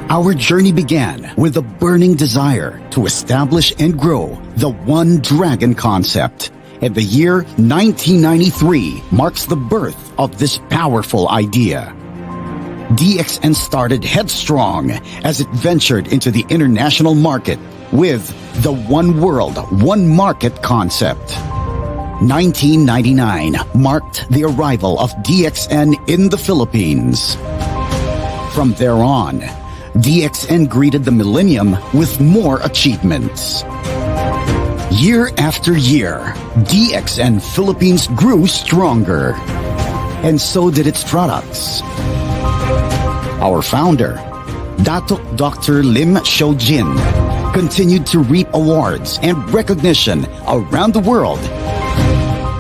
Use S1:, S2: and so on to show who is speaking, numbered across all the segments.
S1: Our journey began with a burning desire to establish and grow the One Dragon concept. And the year 1993 marks the birth of this powerful idea. DXN started headstrong as it ventured into the international market with the One World, One Market concept. 1999 marked the arrival of DXN in the Philippines. From there on, DXN greeted the millennium with more achievements. Year after year, DXN Philippines grew stronger, and so did its products. Our founder, Dr. Lim Shoujin, continued to reap awards and recognition around the world.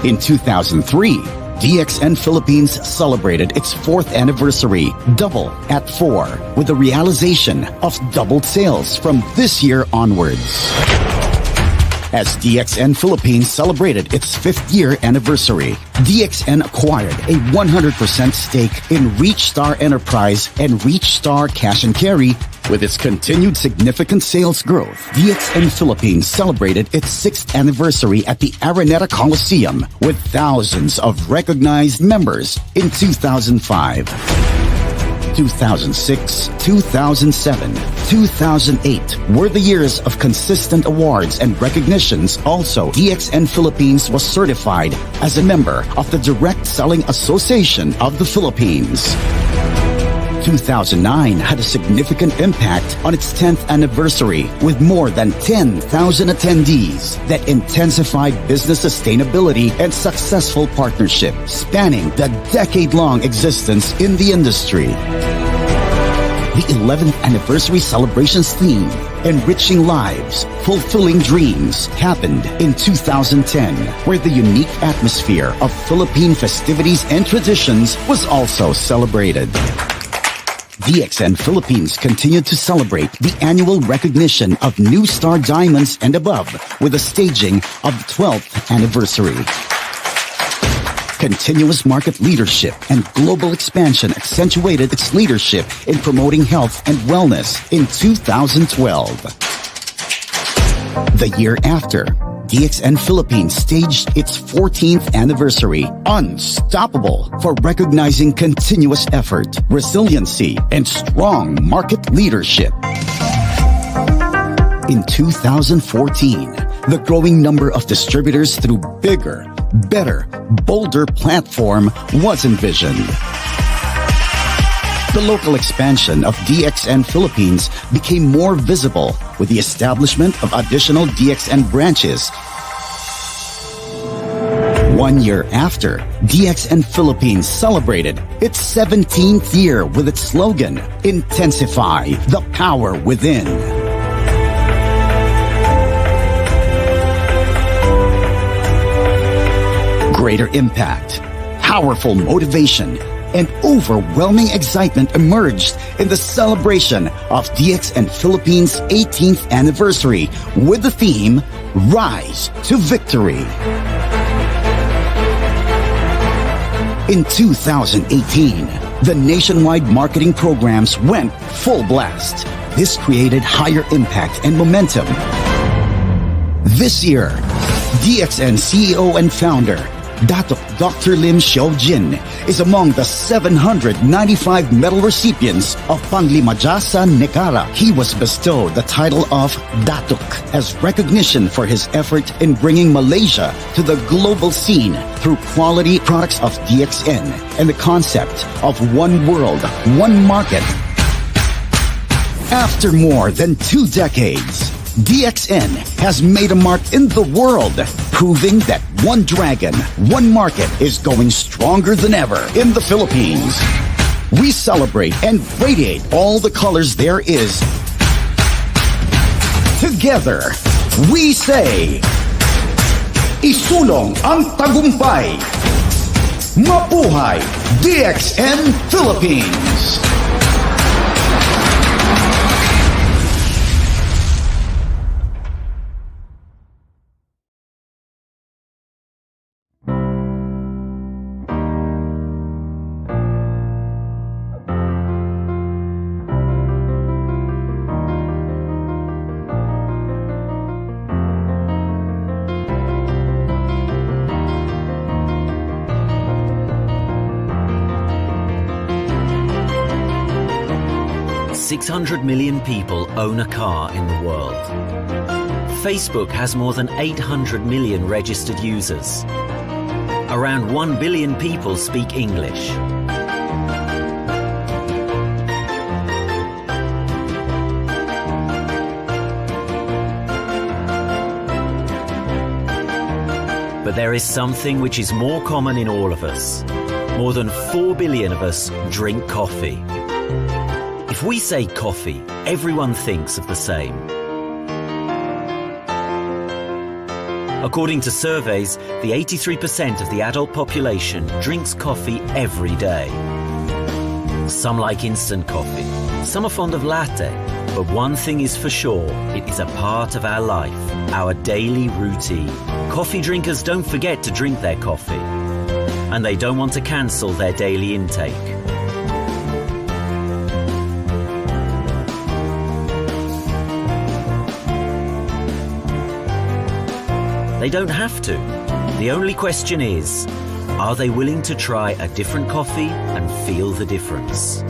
S1: In 2003, DXN Philippines celebrated its 4th anniversary, Double at 4, with the realization of doubled sales from this year onwards. As DXN Philippines celebrated its 5th year anniversary, DXN acquired a 100% stake in Reach Star Enterprise and Reach Star Cash and Carry. With its continued significant sales growth, DXN Philippines celebrated its 6th anniversary at the Araneta Coliseum with thousands of recognized members in 2005. 2006, 2007, 2008 were the years of consistent awards and recognitions. Also, DXN Philippines was certified as a member of the Direct Selling Association of the Philippines. 2009 had a significant impact on its 10th anniversary with more than 10,000 attendees that intensified business sustainability and successful partnership spanning the decade-long existence in the industry. The 11th anniversary celebrations theme, Enriching Lives, Fulfilling Dreams, happened in 2010, where the unique atmosphere of Philippine festivities and traditions was also celebrated. DXN Philippines continued to celebrate the annual recognition of New Star Diamonds and above with the staging of the 12th anniversary. Continuous market leadership and global expansion accentuated its leadership in promoting health and wellness in 2012. The year after, DXN Philippines staged its 14th anniversary, Unstoppable, for recognizing continuous effort, resiliency, and strong market leadership. In 2014, the growing number of distributors through bigger, better, bolder platform was envisioned. The local expansion of DXN Philippines became more visible with the establishment of additional DXN branches. 1 year after, DXN Philippines celebrated its 17th year with its slogan, Intensify the Power Within. Greater impact, powerful motivation, and overwhelming excitement emerged in the celebration of DXN Philippines' 18th anniversary with the theme, Rise to Victory. In 2018, the nationwide marketing programs went full blast. This created higher impact and momentum. This year, DXN CEO and founder, Dr. Lim Shoujin, is among the 795 medal recipients of Panglima-Jasa Negara. He was bestowed the title of Datuk as recognition for his effort in bringing Malaysia to the global scene through quality products of DXN and the concept of one world, one market. After more than 2 decades, DXN has made a mark in the world, proving that One Dragon, One Market is going stronger than ever in the Philippines. We celebrate and radiate all the colors there is. Together, we say, isulong ang tagumpay. Mabuhay DXN Philippines!
S2: 600 million people own a car in the world. Facebook has more than 800 million registered users. Around 1 billion people speak English. But there is something which is more common in all of us. More than 4 billion of us drink coffee. If we say coffee, everyone thinks of the same. According to surveys, the 83% of the adult population drinks coffee every day. Some like instant coffee, some are fond of latte, but one thing is for sure, it is a part of our life, our daily routine. Coffee drinkers don't forget to drink their coffee, and they don't want to cancel their daily intake. They don't have to. The only question is, are they willing to try a different coffee and feel the difference?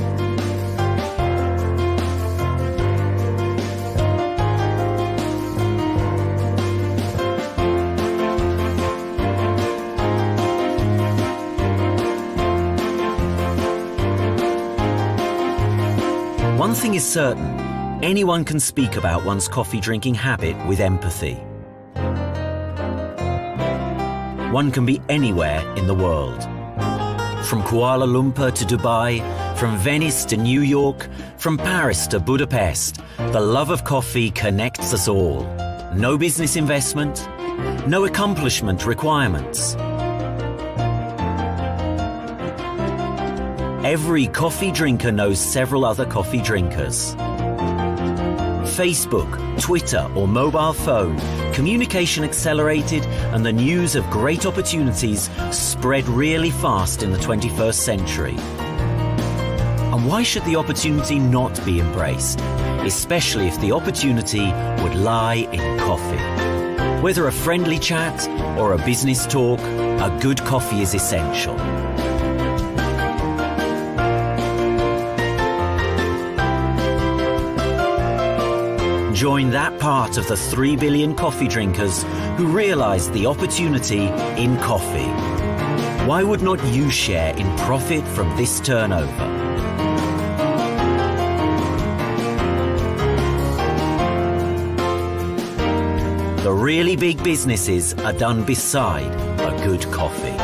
S2: One thing is certain, anyone can speak about one's coffee drinking habit with empathy. One can be anywhere in the world. From Kuala Lumpur to Dubai, from Venice to New York, from Paris to Budapest, the love of coffee connects us all. No business investment, no accomplishment requirements. Every coffee drinker knows several other coffee drinkers. Facebook, Twitter or mobile phone, communication accelerated and the news of great opportunities spread really fast in the 21st century. And why should the opportunity not be embraced, especially if the opportunity would lie in coffee? Whether a friendly chat or a business talk, a good coffee is essential. Join that part of the 3 billion coffee drinkers who realize the opportunity in coffee. Why would not you share in profit from this turnover? The really big businesses are done beside a good coffee.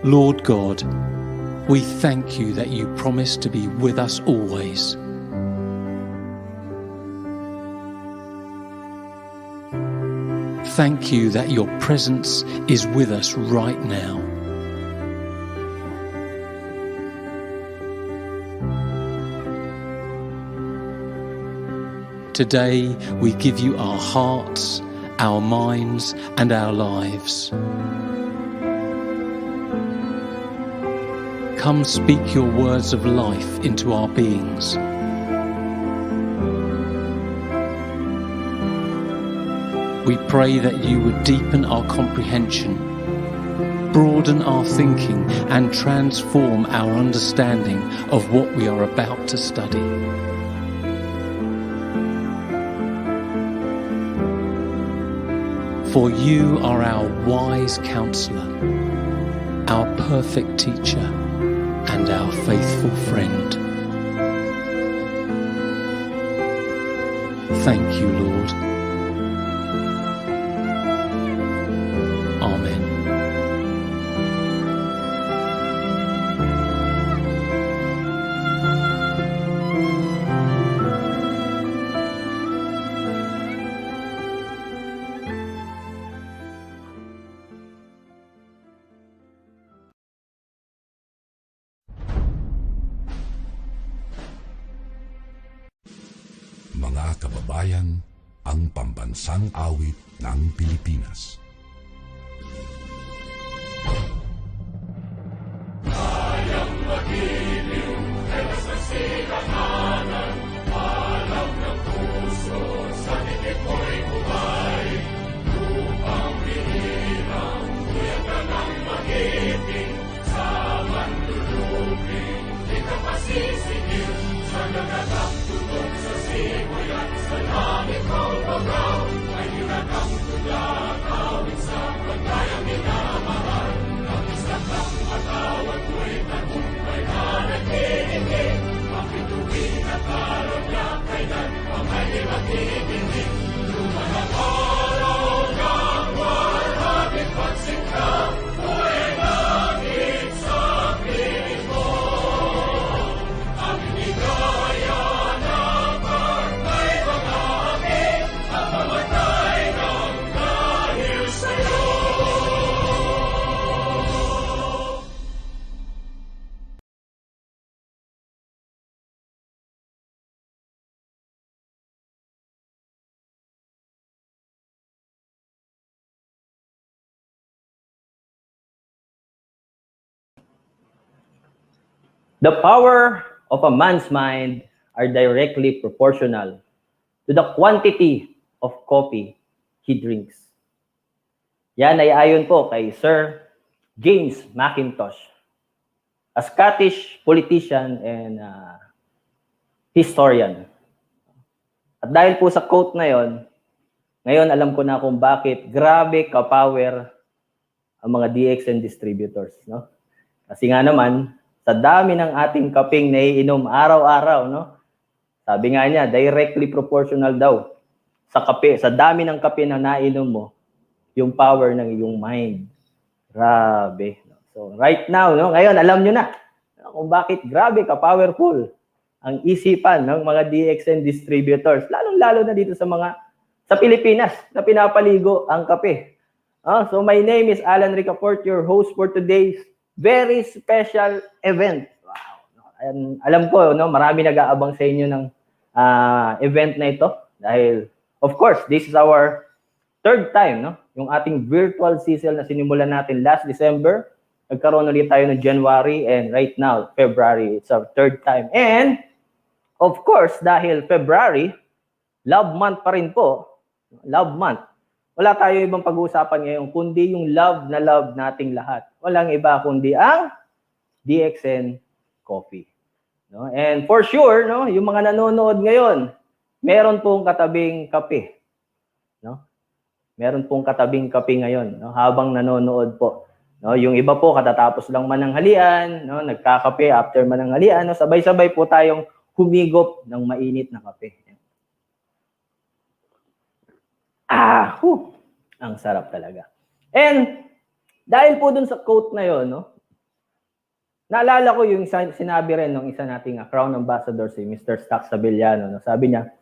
S3: Lord God, we thank you that you promise to be with us always. Thank you that your presence is with us right now. Today, we give you our hearts, our minds, and our lives. Come speak your words of life into our beings. We pray that you would deepen our comprehension, broaden our thinking, and transform our understanding of what we are about to study. For you are our wise counselor, our perfect teacher, and our faithful friend. Thank you, Lord. Amen.
S4: Mga kababayan, ang pambansang awit ng Pilipinas. Kayang magiliw, kay mas nagsikatanan, alam ng puso, sa titik mo'y buhay. Lupang binirang, kuyak ka ng magiting, sa manluluping, di ka pasisigil, sa nagatang tutok sa simoy at sa langit mo bagaw, ay hinatang tulad, awit sa pagkayang minamahal. Ang isang ng matawag ko'y tagumpay na nagkikinig, makituwin at karoon niya, kailan pa may makikinig. Lumanang araw ng warhabing pagsingka, ko'y langit sa piling mo. Ang inigaya na pagkay pag-aami, at mamatay ng dahil sa'yo.
S5: The power of a man's mind are directly proportional to the quantity of coffee he drinks. Yan ay ayon po kay Sir James Mackintosh, a Scottish politician and historian. At dahil po sa quote na yon, ngayon alam ko na kung bakit grabe ka-power ang mga DXN distributors, no? Kasi nga naman, sa dami ng ating kapeng naiinom araw-araw, no? Sabi nga niya, directly proportional daw sa kape, sa dami ng kape na nainom mo, yung power ng iyong mind. Grabe. So right now, no? Ngayon alam niyo na kung bakit grabe ka-powerful ang isipan ng mga DXN distributors, lalong-lalo na dito sa Pilipinas na pinapaligo ang kape. So my name is Allan Ricafort, your host for today's very special event. Wow. And alam ko, no, marami nag-aabang sa inyo ng event na ito dahil, of course, this is our third time, no? Yung ating virtual Sizzle na sinimulan natin last December, nagkaroon ulit tayo ng January, and right now, February, it's our third time. And, of course, dahil February, love month pa rin po, love month, wala tayo ibang pag-uusapan ngayon kundi yung love na love nating lahat. Walang iba kundi ang DXN coffee. No? And for sure, no, yung mga nanonood ngayon, meron pong katabing kape. No? Meron pong katabing kape ngayon, no, habang nanonood po. No, yung iba po katatapos lang mananghalian, no, nagkakape after mananghalian, no, sabay-sabay po tayong humigop ng mainit na kape. Ang sarap talaga. And dahil po dun sa quote na yon, no, naalala ko yung sinabi rin ng isa nating Crown Ambassador, si Mr. Stax Sabellano. No, sabi niya,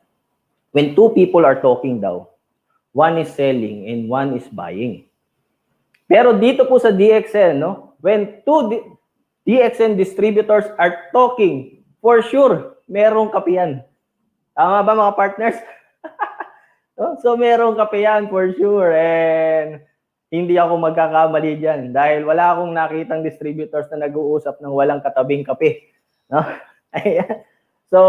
S5: when two people are talking daw, one is selling and one is buying. Pero dito po sa DXN, no, when two DXN distributors are talking, for sure, merong kapiyan. Tama ba mga partners? So meron kape yan for sure. And hindi ako magkakamali dyan dahil wala akong nakitang distributors na nag-uusap ng walang katabing kape. No? Ayan. So,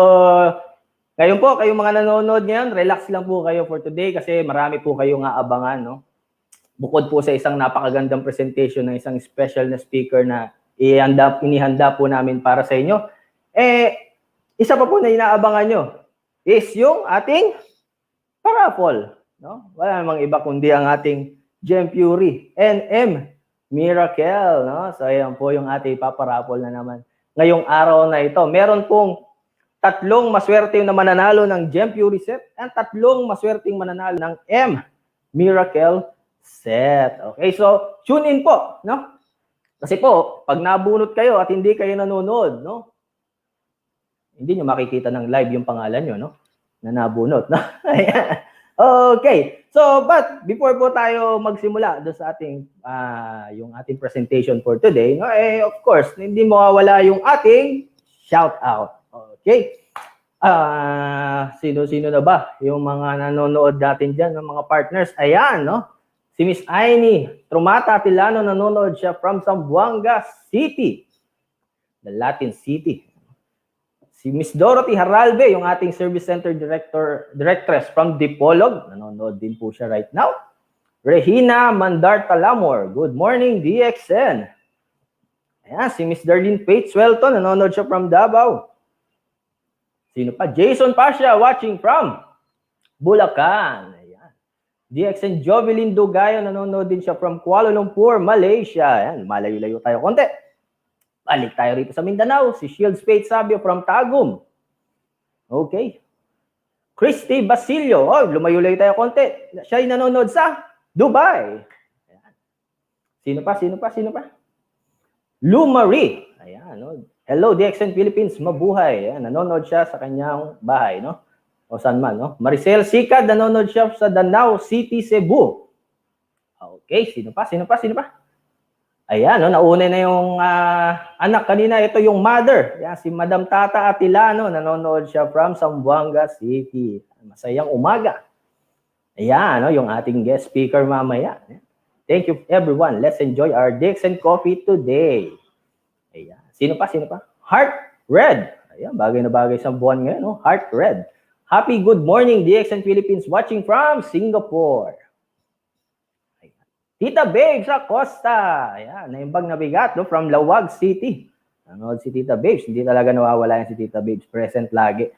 S5: ngayon po, kayong mga nanonood ngayon, relax lang po kayo for today kasi marami po kayong aabangan. No? Bukod po sa isang napakagandang presentation ng isang special na speaker na inihanda po namin para sa inyo, isa pa po na inaabangan nyo is yung ating paraffol. No? Wala namang iba kundi ang ating Gem Fury NM Miracle. No? So, ayan po yung ating paparaffol na naman. Ngayong araw na ito, meron pong 3 maswerteng na mananalo ng Gem Fury set at 3 maswerteng mananalo ng M Miracle set. Okay, so tune in po, no? Kasi po, pag nabunot kayo at hindi kayo nanonood, no? Hindi nyo makikita ng live yung pangalan nyo, no? Na nabunot, no? Okay. So, but before po tayo magsimula doon sa ating yung ating presentation for today, no? Of course, hindi mawawala yung ating shout out. Okay? Sino-sino na ba yung mga nanonood natin diyan, ng mga partners? Ayan, no? Si Miss Aini Trumata Tilano, nanonood siya from Zamboanga City, the Latin City. Si Miss Dorothy Haralbe, yung ating service center directress from Dipolog, nanonood din po siya right now. Regina Mandarta Lamor, good morning DXN. Ayan, si Miss Darlene Pate Suelto, nanonood siya from Davao. Sino pa? Jason Pasha, watching from Bulacan. DXN Jovelyn Dugayo, nanonood din siya from Kuala Lumpur, Malaysia. Ayan, malayo-layo tayo konti. Balik tayo rito sa Mindanao. Si Shield Spade Sabio from Tagum. Okay. Christy Basilio. Oh, lumayo-layo tayo konti. Siya ay nanonood sa Dubai. Ayan. Sino pa? Lou Marie. Ayan, no? Hello, DXN Philippines, mabuhay. Ayan, nanonood siya sa kanyang bahay, no? O saan man, no? Maricel Sikad, nanonood siya sa Danao City, Cebu. Okay, sino pa? Ayan, no? Nauna na yung anak kanina. Ito yung mother. Ayan, si Madam Tata Atilano, nanonood siya from Zamboanga City. Masayang umaga. Ayan, no? Yung ating guest speaker mamaya. Thank you, everyone. Let's enjoy our DXN coffee today. Ayan. Sino pa? Heart Red. Ayan, bagay na bagay sa buwan ngayon, no? Heart Red. Happy good morning, DXN Philippines, watching from Singapore. Ayan. Tita Babes Acosta. Ayan, naimbag na bigat, no? From Lawag City. Nanood si Tita Babes. Hindi talaga nawawala yan si Tita Babes. Present lagi.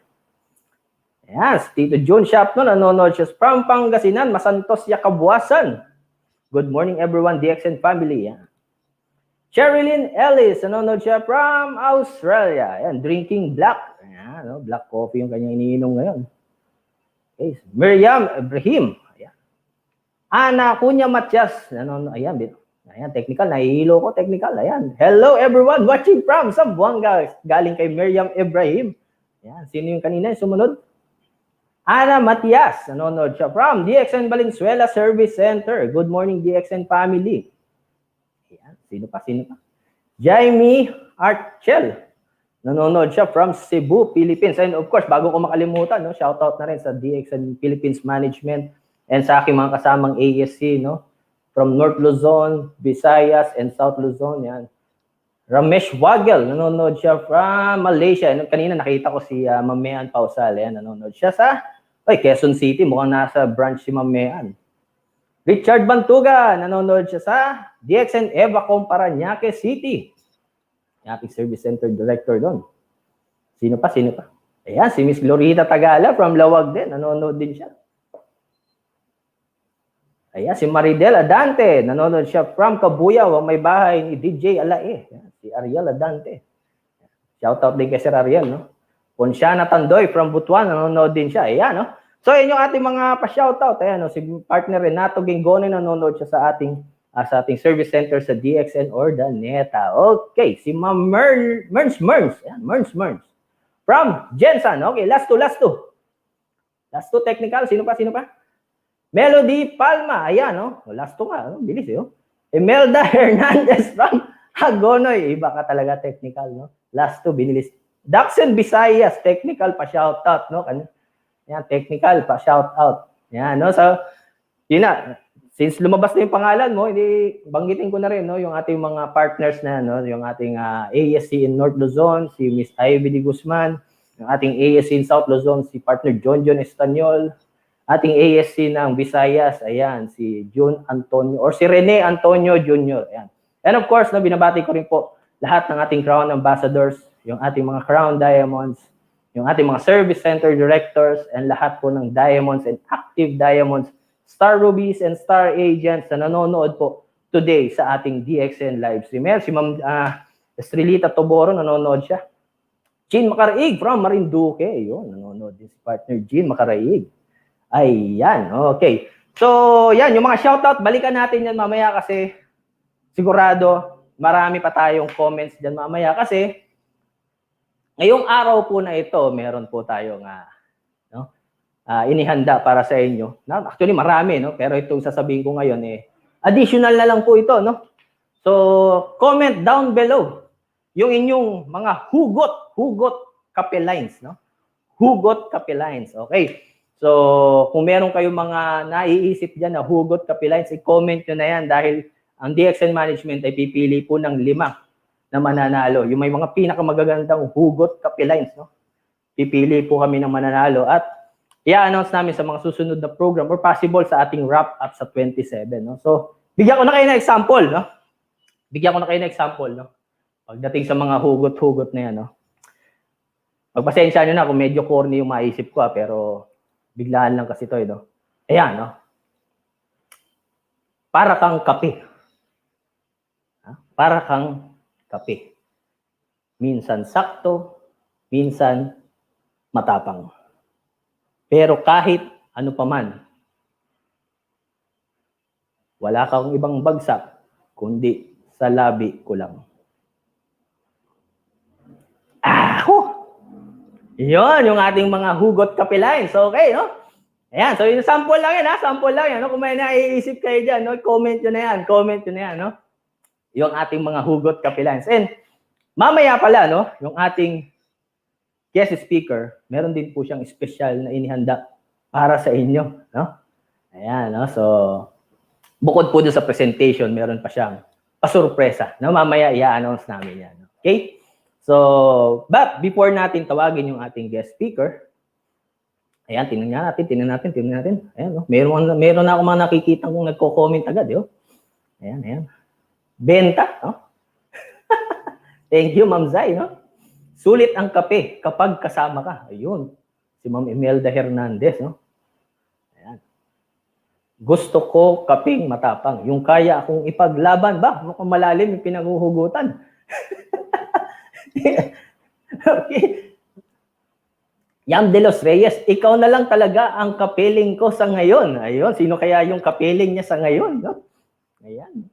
S5: Ayan, si Tito June Shop, no? Nanonood siya from Pangasinan, Masantos, Yakabuasan. Good morning, everyone, DXN family. Ayan. Sherilyn Ellis, nanonood siya from Australia. Ayan, drinking black. Ayan, no? Black coffee yung kanyang iniinom ngayon. Okay. Miriam Ibrahim. Ayan. Ana Cunha Matias. Ayan, technical. Nahihilo ko, technical. Ayan. Hello, everyone watching from Zamboanga. Galing kay Miriam Ibrahim. Ayan. Sino yung kanina yung sumunod? Ana Matias. Nanonood siya from DXN Valenzuela Service Center. Good morning, DXN family. Ayan. Sino pa? Jaime Archel. Nanonood siya from Cebu, Philippines. And of course, bago ko makalimutan, no, shoutout na rin sa DXN Philippines Management and sa aking mga kasamang ASC, no, from North Luzon, Visayas, and South Luzon. Yan. Ramesh Wagel, nanonood siya from Malaysia. And kanina nakita ko si Mamean Pausal. Yan, nanonood siya sa Quezon City. Mukhang nasa branch si Mamean. Richard Bantuga, nanonood siya sa DXN Eva Paranaque City. Ating service center director doon. Sino pa? Ayan, si Miss Glorita Tagala from Lawag din. Nanonood din siya. Ayan, si Maridel Adante. Nanonood siya from Kabuyaw, ang may bahay ni DJ Alae. Ayan, si Ariel Adante. Shoutout din kay Sir Ariel, no? Ponsiana Tandoy from Butuan. Nanonood din siya. Ayan, no? So, yun yung ating mga pa-shoutout. Ayan, no? Si partner Renato Gingone, nanonood siya sa ating service center sa DXN Ordaneta. Okay, si Ma'am Merns. Ayan, Merns. From Jensen. Okay, last two. Last two technical. Sino pa? Melody Palma. Ayan, no? Last two ka. No? Bilis, eh. Imelda Hernandez from Hagonoy. Iba ka talaga technical, no? Last two, binilis. Daxen Visayas, technical pa shoutout, no? Ayan, technical pa shoutout. Yan, no? So, yun na. Since lumabas na yung pangalan mo, hindi banggitin ko na rin, no, yung ating mga partners na, no, yung ating ASC in North Luzon, si Miss Ivy de Guzman, yung ating ASC in South Luzon, si partner John Estanyol, ating ASC ng Visayas, ayan, si June Antonio, or si Rene Antonio Jr., ayan. And of course, no, binabati ko rin po lahat ng ating Crown Ambassadors, yung ating mga Crown Diamonds, yung ating mga Service Center Directors, and lahat po ng Diamonds and Active Diamonds, Star Rubies and Star Agents na nanonood po today sa ating DXN Livestream. Si Ma'am Estrelita Toboro, nanonood siya. Jean Macaraig from Marinduque. Yun, nanonood din si partner Jean Macaraig. Ayan, okay. So, yan, yung mga shoutout, balikan natin yan mamaya kasi sigurado marami pa tayong comments dyan mamaya kasi ngayong araw po na ito, meron po tayong inihanda para sa inyo. Actually, marami, no? Pero itong sasabihin ko ngayon, additional na lang po ito, no? So, comment down below yung inyong mga hugot kape lines, no? Hugot kape lines, okay? So, kung meron kayong mga naiisip dyan na hugot kape lines, i-comment nyo na yan dahil ang DXN Management ay pipili po ng 5 na mananalo. Yung may mga pinakamagagandang hugot kape lines, no? Pipili po kami ng mananalo at i-announce namin sa mga susunod na program or possible sa ating wrap-up sa 27. No? So, bigyan ko na kayo ng example. No? No? Pagdating sa mga hugot-hugot na yan. No? Pagpasensya nyo na kung medyo corny yung maisip ko, pero biglaan lang kasi ito. No? Ayan, no? Para kang kape. Para kang kape. Minsan sakto, minsan matapang. Pero kahit ano pa man, wala kang ibang bagsak, kundi sa labi ko lang. Yun, yung ating mga hugot kape lines. Okay, no? Ayan, so yung sample lang yan, sample lang yan. No? Kung may naiisip kayo dyan, no? Comment nyo na yan, no? Yung ating mga hugot kape lines. And mamaya pala, no? Yung ating guest speaker, meron din po siyang special na inihanda para sa inyo, no? Ayan, no? So, bukod po doon sa presentation, meron pa siyang pasurpresa, no? Mamaya i-announce namin yan, okay? So, but before natin tawagin yung ating guest speaker, ayan, tingnan natin. Ayan, no? Meron na akong mga nakikita kung nagko-comment agad, yo. Ayan. Benta, no? Thank you, Ma'am Zay, no? Sulit ang kape kapag kasama ka. Ayun. Si Ma'am Imelda Hernandez, no? Ayan. Gusto ko kapeng matapang. Yung kaya akong ipaglaban ba? Mukhang malalim yung pinanghuhugutan. Okay. Yam de los Reyes, ikaw na lang talaga ang kapeling ko sa ngayon. Ayun. Sino kaya yung kapeling niya sa ngayon, no? Ayan.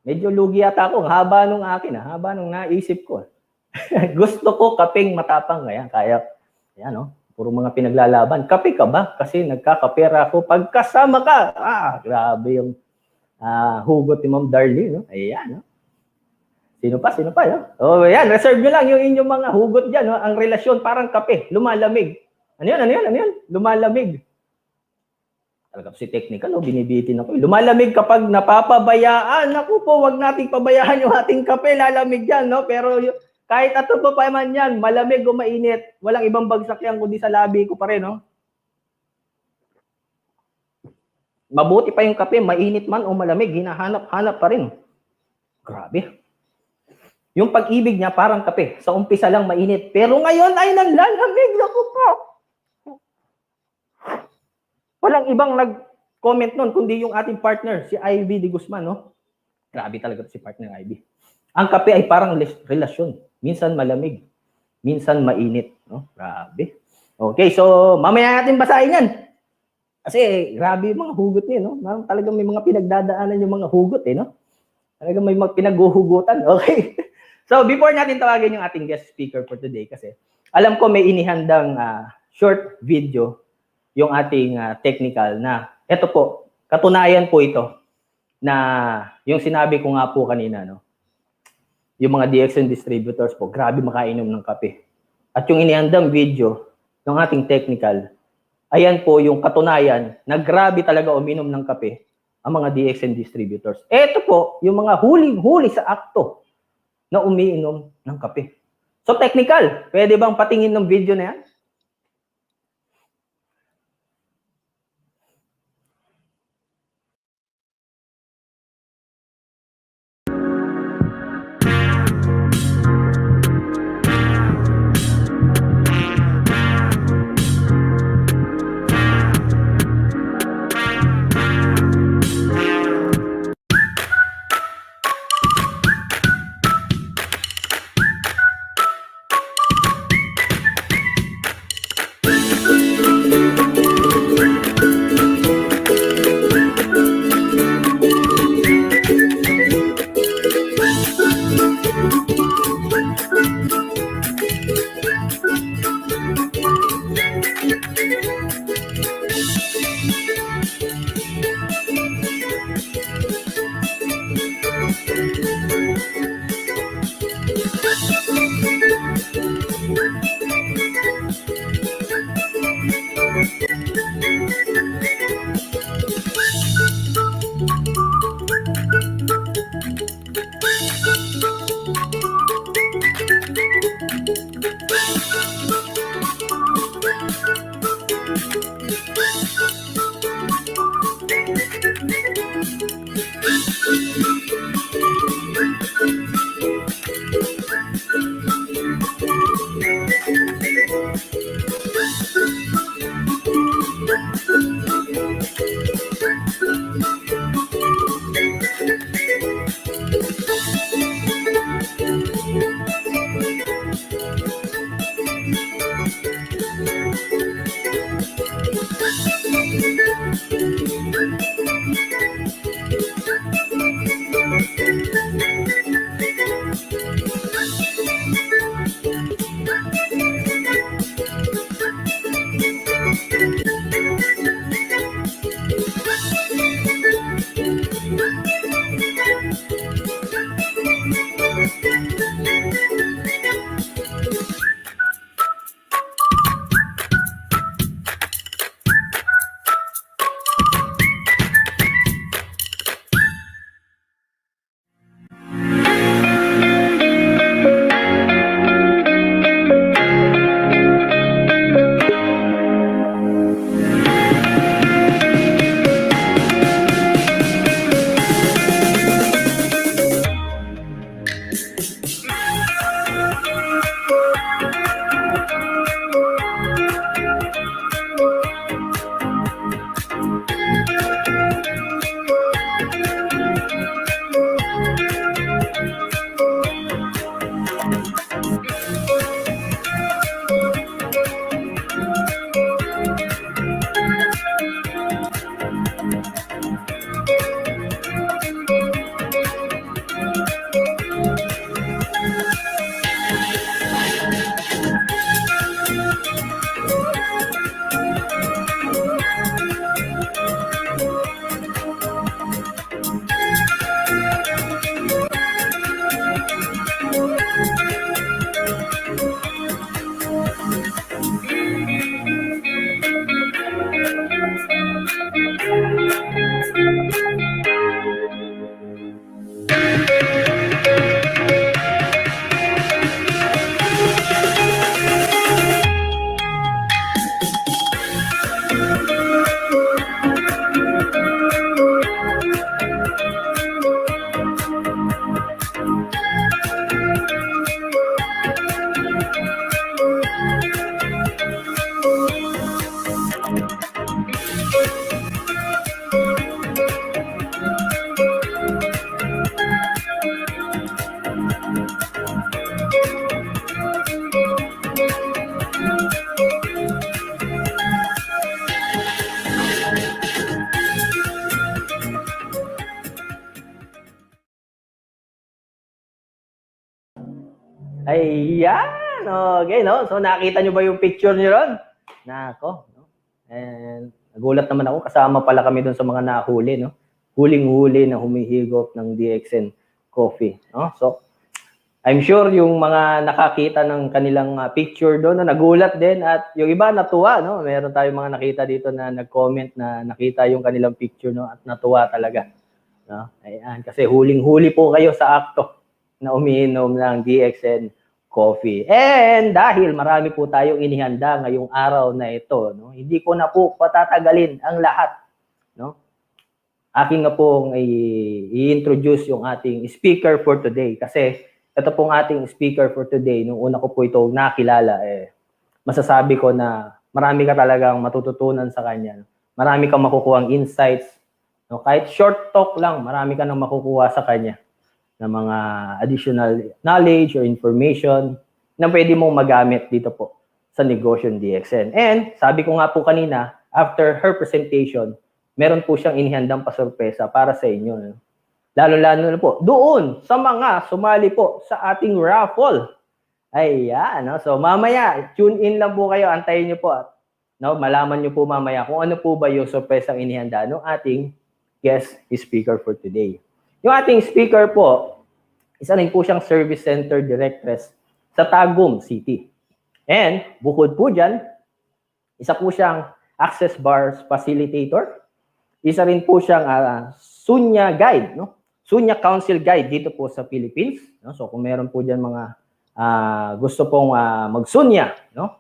S5: Medyo lugi yata ako. Haba nung akin, haba nung naisip ko. Gusto ko kapeng matapang. Ayan, kaya, ayan, no? Puro mga pinaglalaban. Kape ka ba? Kasi nagkakapera ako pag kasama ka. Grabe yung hugot ni Ma'am Darlene, no? Ayan, no? Sino pa, no? Oh, ayan, reserve nyo lang yung inyong mga hugot dyan, no? Ang relasyon parang kape, lumalamig. Ano yun? Lumalamig. Talaga si technical, no? Binibitin ako. Lumalamig kapag napapabayaan. Naku po, wag nating pabayaan yung ating kape, lalamig yan, no? Pero kahit ato pa man yan, malamig o mainit, walang ibang bagsak yan kundi sa labi ko pa rin, no? Mabuti pa yung kape, mainit man o malamig, hinahanap-hanap pa rin. Grabe. Yung pag-ibig niya parang kape, sa umpisa lang mainit, pero ngayon ay nanlalamig. Naku po. Walang ibang nag-comment nun, kundi yung ating partner, si Ivy de Guzman, no? Grabe talaga si partner Ivy. Ang kape ay parang relasyon. Minsan malamig, minsan mainit, no? Grabe. Okay, so mamaya natin basahin yan. Kasi grabe yung mga hugot niya, no? Talagang may mga pinagdadaanan yung mga hugot, no? Talagang may mga pinaghuhugutan. Okay. So before natin tawagin yung ating guest speaker for today, kasi alam ko may inihandang short video yung ating technical na ito po, katunayan po ito na yung sinabi ko nga po kanina, no? Yung mga DXN distributors po, grabe makainom ng kape. At yung inihandang video ng ating technical Ayan po yung katunayan na grabe talaga uminom ng kape ang mga DXN distributors. Ito po yung mga huling-huli sa akto na umiinom ng kape. So technical, pwede bang patingin ng video na yan? Ayan, okay, no? So nakita nyo ba yung picture nyo ron? Nako, no? And nagulat naman ako, kasama pala kami doon sa mga nahuli, no? Huling-huli na humihigop ng DXN coffee, no? So, I'm sure yung mga nakakita ng kanilang picture doon, no, nagulat din at yung iba natuwa, no? Meron tayong mga nakita dito na nag-comment na nakita yung kanilang picture, no, at natuwa talaga, no? Ayan, kasi huling-huli po kayo sa akto na umiinom ng DXN coffee. And dahil marami po tayong inihanda ngayong araw na ito, no, hindi ko na po patatagalin ang lahat, no? Aking na pong i-introduce yung ating speaker for today kasi ito pong ating speaker for today, nung una ko po ito nakilala, masasabi ko na marami ka talagang matututunan sa kanya. Marami kang makukuhang insights. No? Kahit short talk lang, marami ka nang makukuha sa kanya na mga additional knowledge or information na pwede mong magamit dito po sa negosyo ng DXN. And sabi ko nga po kanina, after her presentation, meron po siyang inihandang pasurpresa para sa inyo. No? Lalo-lalo na po doon sa mga sumali po sa ating raffle. Ayan, no? So mamaya, tune in lang po kayo, antayin niyo po at no, malaman niyo po mamaya kung ano po ba yung sorpresang inihanda ng ating guest speaker for today. Yung ating speaker po, isa rin po siyang service center directress sa Tagum City. And bukod po dyan, isa po siyang access bars facilitator. Isa rin po siyang Sunya guide, no? Sunya Council Guide dito po sa Philippines. No? So kung meron po dyan mga gusto pong magsunya, no?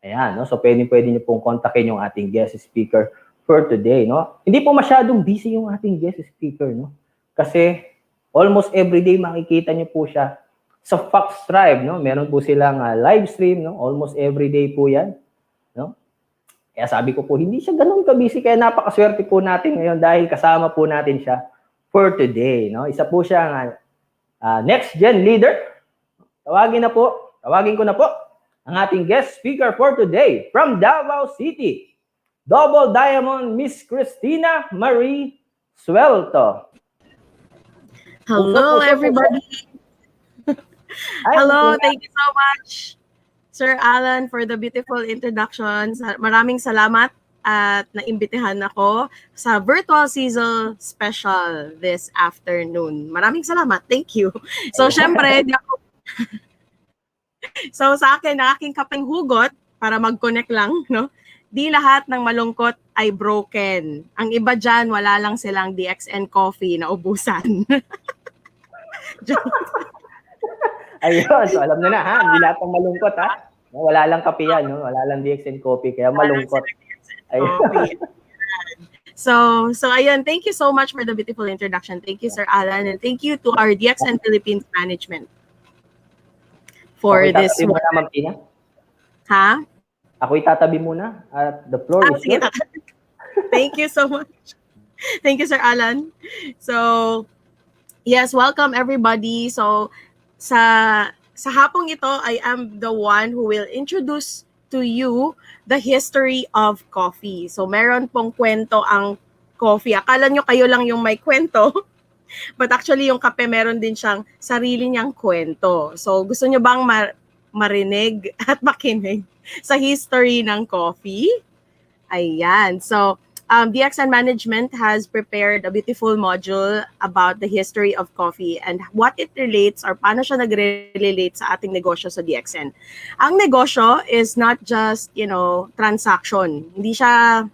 S5: Ayan, no? So pwede niyo pong kontakin yung ating guest speaker for today, no? Hindi po masyadong busy yung ating guest speaker, no? Kasi almost every day makikita niyo po siya sa Fox Tribe, no? Meron po silang live stream, no? Almost every day po 'yan, no? Kaya sabi ko po, hindi siya ganoon ka-busy, kaya napakaswerte po natin ngayon dahil kasama po natin siya for today, no? Isa po siyang next gen leader. Tawagin ko na po ang ating guest speaker for today from Davao City. Double Diamond Miss Kristina Marie Suelto.
S6: Hello everybody. Hello, thank you so much Sir Allan for the beautiful introductions. Maraming salamat at naimbitahan ako sa virtual Sizzle special this afternoon. Maraming salamat. Thank you. So, syempre, so sa akin, ang aking kapeng hugot, para mag-connect lang, no? Di lahat ng malungkot ay broken. Ang iba dyan, wala lang silang DXN coffee na ubusan.
S5: Ayun, so alam na ha? Hindi lahat ng malungkot, ha? Wala lang kape yan, no? Wala lang DXN coffee, kaya malungkot.
S6: So ayun, thank you so much for the beautiful introduction. Thank you, Sir Allan, and thank you to our DXN Philippines management for this one. Ha?
S5: Ako itatabi muna at the floor is yours.
S6: Thank you so much. Thank you, Sir Allan. So, yes, welcome everybody. So, sa hapong ito, I am the one who will introduce to you the history of coffee. So, meron pong kwento ang coffee. Akala nyo kayo lang yung may kwento. But actually, yung kape meron din siyang sarili niyang kwento. So, gusto nyo bang marinig at makinig sa history ng coffee? Ayan. So, DXN Management has prepared a beautiful module about the history of coffee and what it relates or paano siya nagre-relate sa ating negosyo sa DXN. Ang negosyo is not just, transaction. Hindi siya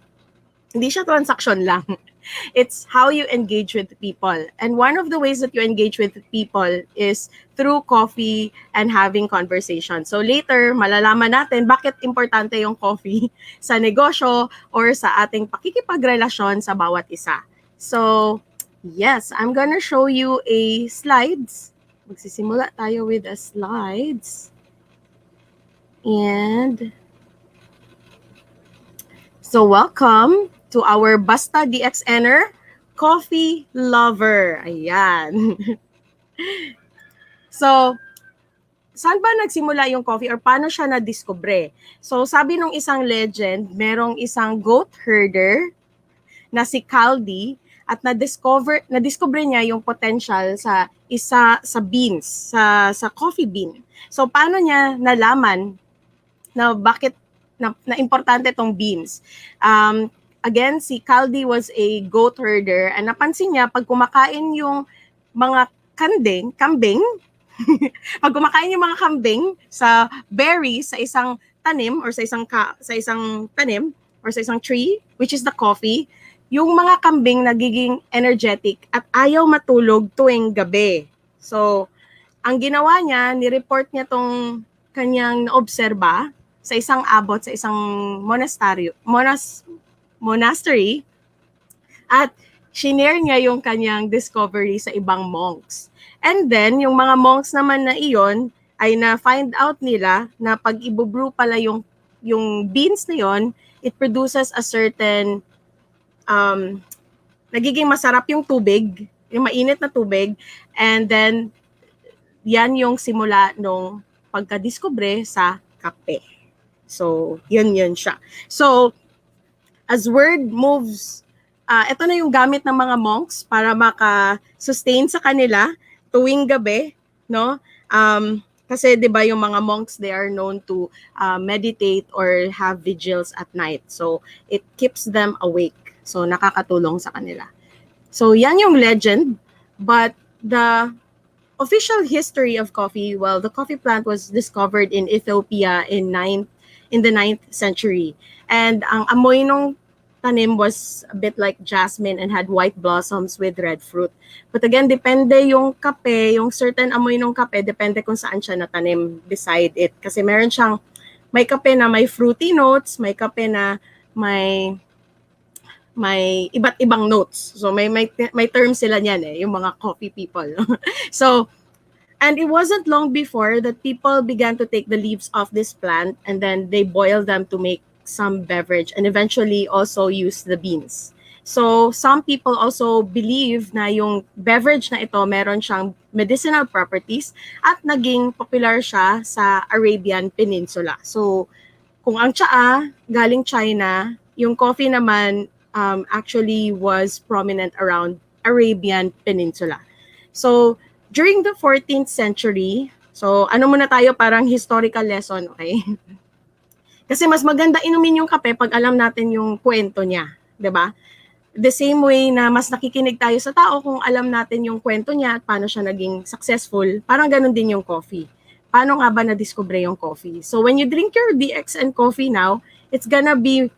S6: transaction lang. It's how you engage with people. And one of the ways that you engage with people is through coffee and having conversation. So later, malalaman natin bakit importante yung coffee sa negosyo or sa ating pakikipagrelasyon sa bawat isa. So, yes, I'm gonna show you a slides. Magsisimula tayo with the slides. And so welcome to our Basta DXNer coffee lover. Ayan. So, saan ba nagsimula yung coffee or paano siya na-discover? So, sabi nung isang legend, merong isang goat herder na si Caldi at na-discover niya yung potential sa beans, sa coffee bean. So, paano niya nalaman na bakit na importante tong beans? Again, si Caldi was a goat herder and napansin niya pag kumakain yung mga kambing, Pag kumakain yung mga kambing sa berries sa isang tanim or sa isang tanim or sa isang tree, which is the coffee, yung mga kambing nagiging energetic at ayaw matulog tuwing gabi. So, ang ginawa niya, ni-report niya tong kanyang naobserba sa isang abot, sa isang monastery, at shinare niya yung kanyang discovery sa ibang monks. And then, yung mga monks naman na iyon, ay na-find out nila na pag ibubrew pala yung beans na yon, it produces a certain, nagiging masarap yung tubig, yung mainit na tubig, and then, yan yung simula nung pagkadiskubre sa kape. So, yun siya. So, as word moves, ito na yung gamit ng mga monks para maka-sustain sa kanila tuwing gabi, no? Kasi 'di ba yung mga monks, they are known to meditate or have vigils at night. So, it keeps them awake. So, nakakatulong sa kanila. So, yan yung legend, but the official history of coffee, well, the coffee plant was discovered in Ethiopia in the 9th century. And ang amoy nung tanim was a bit like jasmine and had white blossoms with red fruit. But again, depende yung kape, yung certain amoy ng kape, depende kung saan siya natanim beside it. Kasi meron siyang, may kape na may fruity notes, may kape na may iba't ibang notes. So may term sila niyan yung mga coffee people. So, and it wasn't long before that people began to take the leaves of this plant and then they boil them to make some beverage and eventually also use the beans. So, some people also believe na yung beverage na ito meron siyang medicinal properties at naging popular siya sa Arabian Peninsula. So, kung ang tsaa galing China, yung coffee naman actually was prominent around Arabian Peninsula. So, during the 14th century, so ano muna tayo, parang historical lesson, okay? Kasi mas maganda inumin yung kape pag alam natin yung kwento niya, 'di ba? The same way na mas nakikinig tayo sa tao kung alam natin yung kwento niya at paano siya naging successful, parang ganun din yung coffee. Paano nga ba na-discover yung coffee? So, when you drink your DXN coffee now, it's gonna be,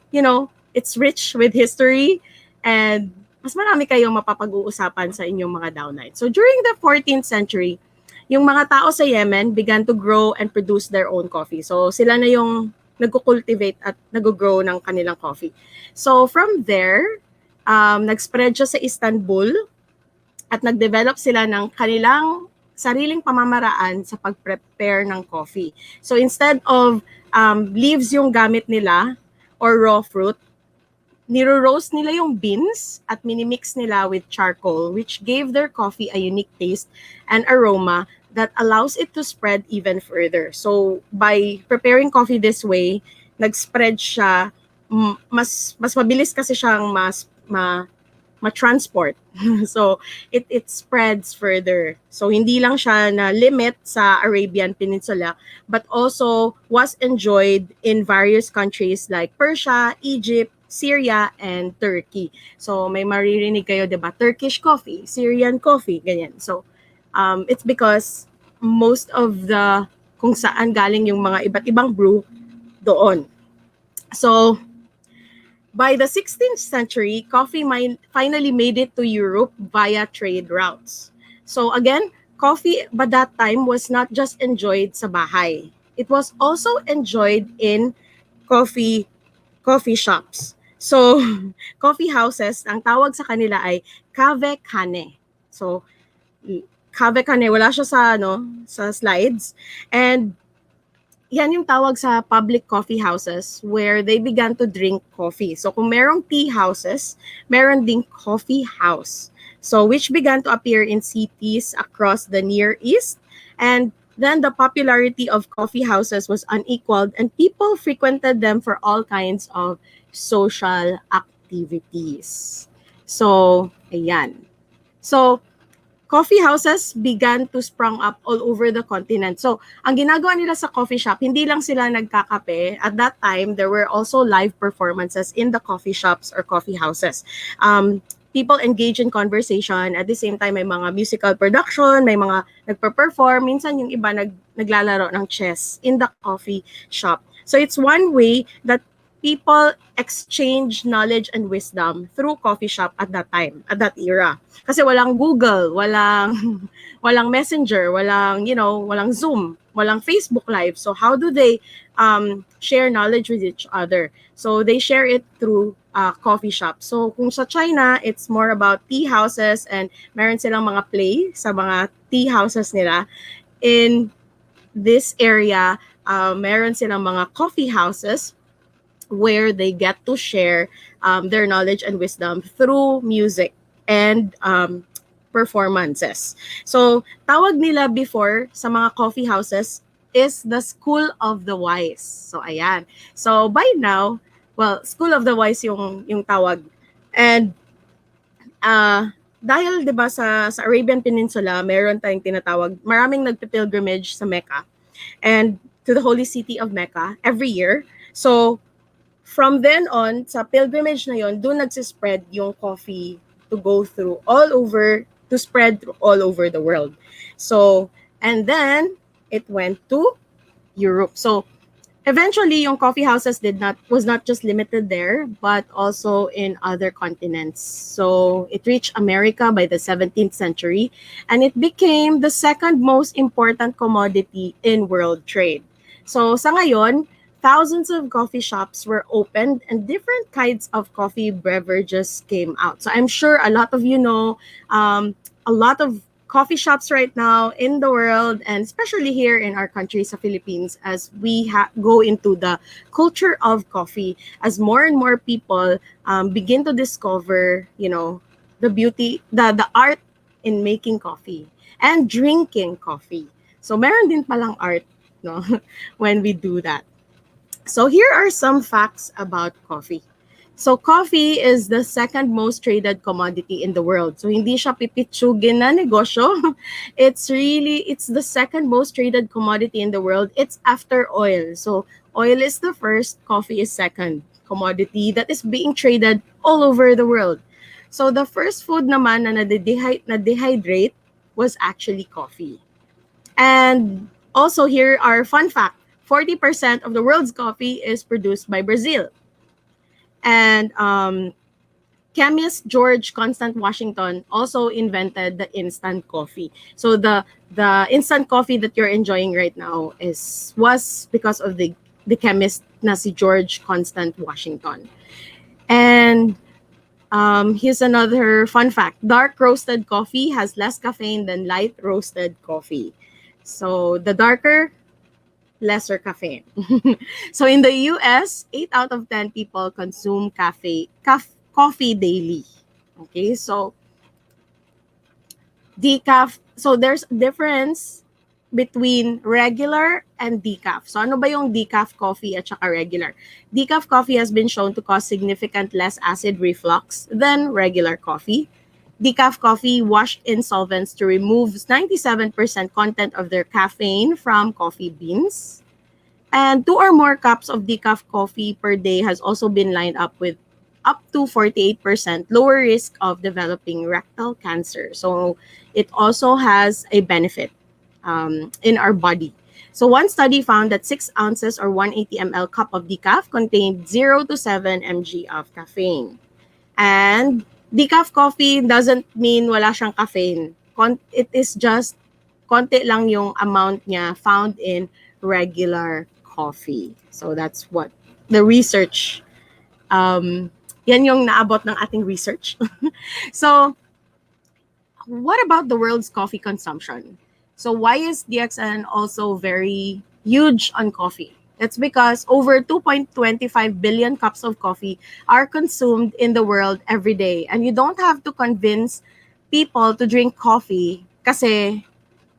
S6: it's rich with history and mas marami kayong mapapag-uusapan sa inyong mga downline. So during the 14th century, yung mga tao sa Yemen began to grow and produce their own coffee. So sila na yung nagko-cultivate at nag-grow ng kanilang coffee. So from there, nag-spread siya sa Istanbul at nag-develop sila ng kanilang sariling pamamaraan sa pag-prepare ng coffee. So instead of leaves yung gamit nila or raw fruit, niro-roast nila yung beans at minimix nila with charcoal, which gave their coffee a unique taste and aroma that allows it to spread even further. So, by preparing coffee this way, nag-spread siya, mas mabilis kasi siyang ma-transport. So, it spreads further. So, hindi lang siya na limit sa Arabian Peninsula, but also was enjoyed in various countries like Persia, Egypt, Syria, and Turkey. So, may maririnig kayo, diba? Turkish coffee, Syrian coffee, ganyan. So, it's because most of the, kung saan galing yung mga iba't ibang brew, doon. So, by the 16th century, coffee finally made it to Europe via trade routes. So, again, coffee by that time was not just enjoyed sa bahay. It was also enjoyed in coffee shops. So, coffee houses, ang tawag sa kanila ay kave-kane. So, kave-kane, wala siya sa slides. And yan yung tawag sa public coffee houses where they began to drink coffee. So, kung merong tea houses, meron ding coffee house. So, which began to appear in cities across the Near East. And then the popularity of coffee houses was unequaled and people frequented them for all kinds of social activities. So, ayan. So, coffee houses began to sprung up all over the continent. So, ang ginagawa nila sa coffee shop, hindi lang sila nagkakape. At that time, there were also live performances in the coffee shops or coffee houses. people engage in conversation. At the same time, may mga musical production, may mga nagpa-perform. Minsan yung iba naglalaro ng chess in the coffee shop. So it's one way that people exchange knowledge and wisdom through coffee shop at that time, at that era. Kasi walang Google, walang Messenger, walang Zoom, walang Facebook Live. So how do they share knowledge with each other? So they share it through coffee shop. So kung sa China, it's more about tea houses and meron silang mga play sa mga tea houses nila. In this area, meron silang mga coffee houses where they get to share their knowledge and wisdom through music and performances. So tawag nila before sa mga coffee houses is the School of the Wise. So ayan. So by now, well, School of the Wise yung tawag. And dahil 'di ba sa Arabian Peninsula, meron tayong tinatawag, maraming nagpe-pilgrimage sa Mecca and to the holy city of Mecca every year. So from then on, sa pilgrimage na yon, doon nagsispread yung coffee to go through to spread all over the world. So, and then it went to Europe. So eventually, yung coffee houses was not just limited there, but also in other continents. So it reached America by the 17th century, and it became the second most important commodity in world trade. So sa ngayon, thousands of coffee shops were opened and different kinds of coffee beverages came out. So I'm sure a lot of you know a lot of coffee shops right now in the world, and especially here in our country, sa Philippines, as we go into the culture of coffee, as more and more people begin to discover, the beauty, the art in making coffee and drinking coffee. So meron din palang art, no, when we do that. So here are some facts about coffee. So coffee is the second most traded commodity in the world. So hindi siya pipitsugin na negosyo. It's the second most traded commodity in the world. It's after oil. So oil is the first, coffee is second commodity that is being traded all over the world. So the first food naman na dehydrate was actually coffee. And also here are fun fact. 40% of the world's coffee is produced by Brazil. And chemist George Constant Washington also invented the instant coffee. So the instant coffee that you're enjoying right now was because of the chemist na si George Constant Washington. And here's another fun fact. Dark roasted coffee has less caffeine than light roasted coffee. So the darker, lesser caffeine. So in the US, 8 out of 10 people consume coffee daily. Okay, so decaf. So there's a difference between regular and decaf. So ano ba yung decaf coffee at saka regular? Decaf coffee has been shown to cause significant less acid reflux than regular coffee. Decaf coffee washed in solvents to remove 97% content of their caffeine from coffee beans. And 2 or more cups of decaf coffee per day has also been lined up with up to 48% lower risk of developing rectal cancer. So it also has a benefit in our body. So one study found that 6 ounces or 180 ml cup of decaf contained 0 to 7 mg of caffeine. And decaf coffee doesn't mean wala siyang caffeine. It is just konti lang yung amount niya found in regular coffee. So that's what the research, yan yung naabot ng ating research. So what about the world's coffee consumption? So why is DXN also very huge on coffee? That's because over 2.25 billion cups of coffee are consumed in the world every day. And you don't have to convince people to drink coffee kasi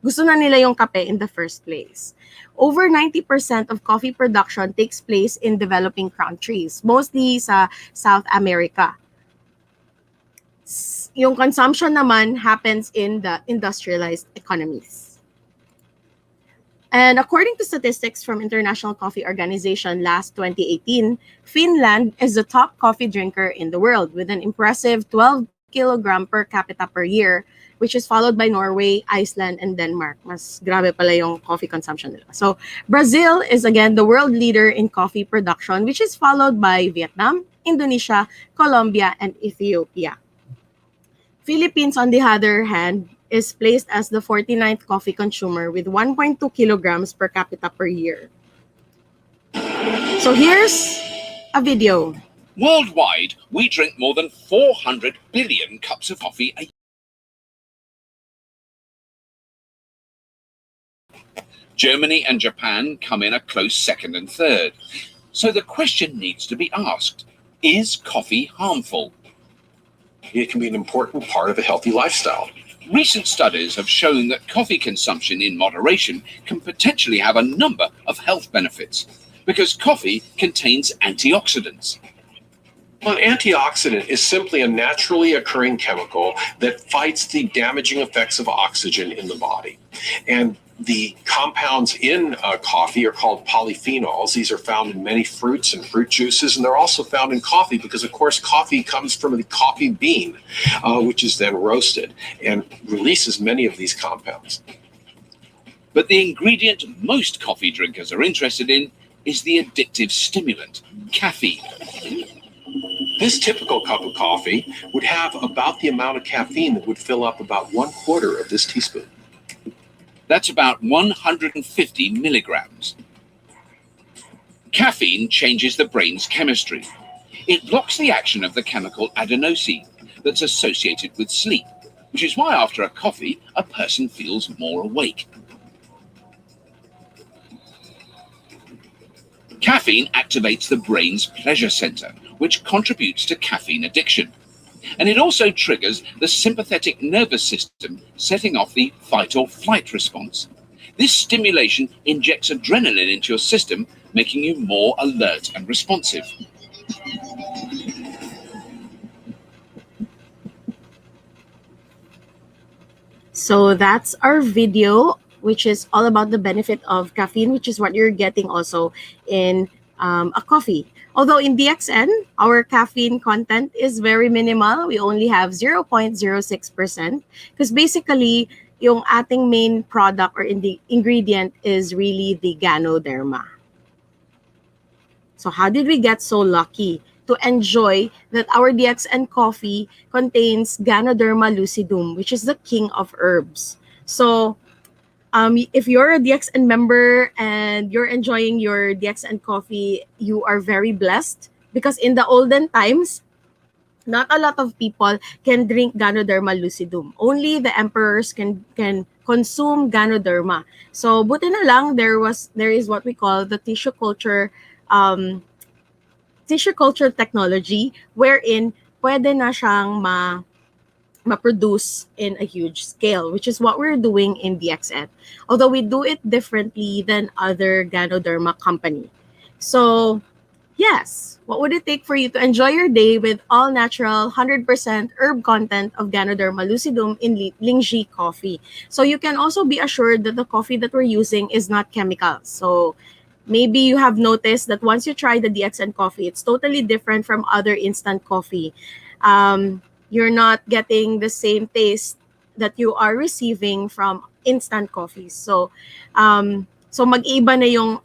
S6: gusto na nila yung kape in the first place. Over 90% of coffee production takes place in developing countries, mostly sa South America. Yung consumption naman happens in the industrialized economies. And according to statistics from International Coffee Organization last 2018, Finland is the top coffee drinker in the world with an impressive 12 kilogram per capita per year, which is followed by Norway, Iceland, and Denmark. Mas grabe pala yung coffee consumption nila. So Brazil is again the world leader in coffee production, which is followed by Vietnam, Indonesia, Colombia, and Ethiopia. Philippines, on the other hand, is placed as the 49th coffee consumer with 1.2 kilograms per capita per year. So here's a video.
S7: Worldwide, we drink more than 400 billion cups of coffee a year. Germany and Japan come in a close second and third. So the question needs to be asked, is coffee harmful?
S8: It can be an important part of a healthy lifestyle.
S7: Recent studies have shown that coffee consumption in moderation can potentially have a number of health benefits because coffee contains antioxidants.
S8: An antioxidant is simply a naturally occurring chemical that fights the damaging effects of oxygen in the body. And the compounds in coffee are called polyphenols. These are found in many fruits and fruit juices, and they're also found in coffee because, of course, coffee comes from the coffee bean, which is then roasted and releases many of these compounds.
S7: But the ingredient most coffee drinkers are interested in is the addictive stimulant, caffeine.
S8: This typical cup of coffee would have about the amount of caffeine that would fill up about 1/4 of this teaspoon.
S7: That's about 150 milligrams. Caffeine changes the brain's chemistry. It blocks the action of the chemical adenosine that's associated with sleep, which is why after a coffee, a person feels more awake. Caffeine activates the brain's pleasure center, which contributes to caffeine addiction. And it also triggers the sympathetic nervous system, setting off the fight or flight response. This stimulation injects adrenaline into your system, making you more alert and responsive.
S6: So that's our video, which is all about the benefit of caffeine, which is what you're getting also in a coffee. Although in DXN, our caffeine content is very minimal. We only have 0.06% because basically, yung ating main product or in the ingredient is really the Ganoderma. So how did we get so lucky to enjoy that our DXN coffee contains Ganoderma lucidum, which is the king of herbs? So if you're a DXN member and you're enjoying your DXN coffee, you are very blessed because in the olden times, not a lot of people can drink Ganoderma lucidum. Only the emperors can consume Ganoderma. So buti na lang there is what we call the tissue culture technology wherein pwede na siyang ma-produce in a huge scale, which is what we're doing in DXN. Although we do it differently than other Ganoderma company. So, yes, what would it take for you to enjoy your day with all natural 100% herb content of Ganoderma lucidum in Lingji coffee? So you can also be assured that the coffee that we're using is not chemical. So maybe you have noticed that once you try the DXN coffee, it's totally different from other instant coffee. You're not getting the same taste that you are receiving from instant coffees. So, mag-iba na yung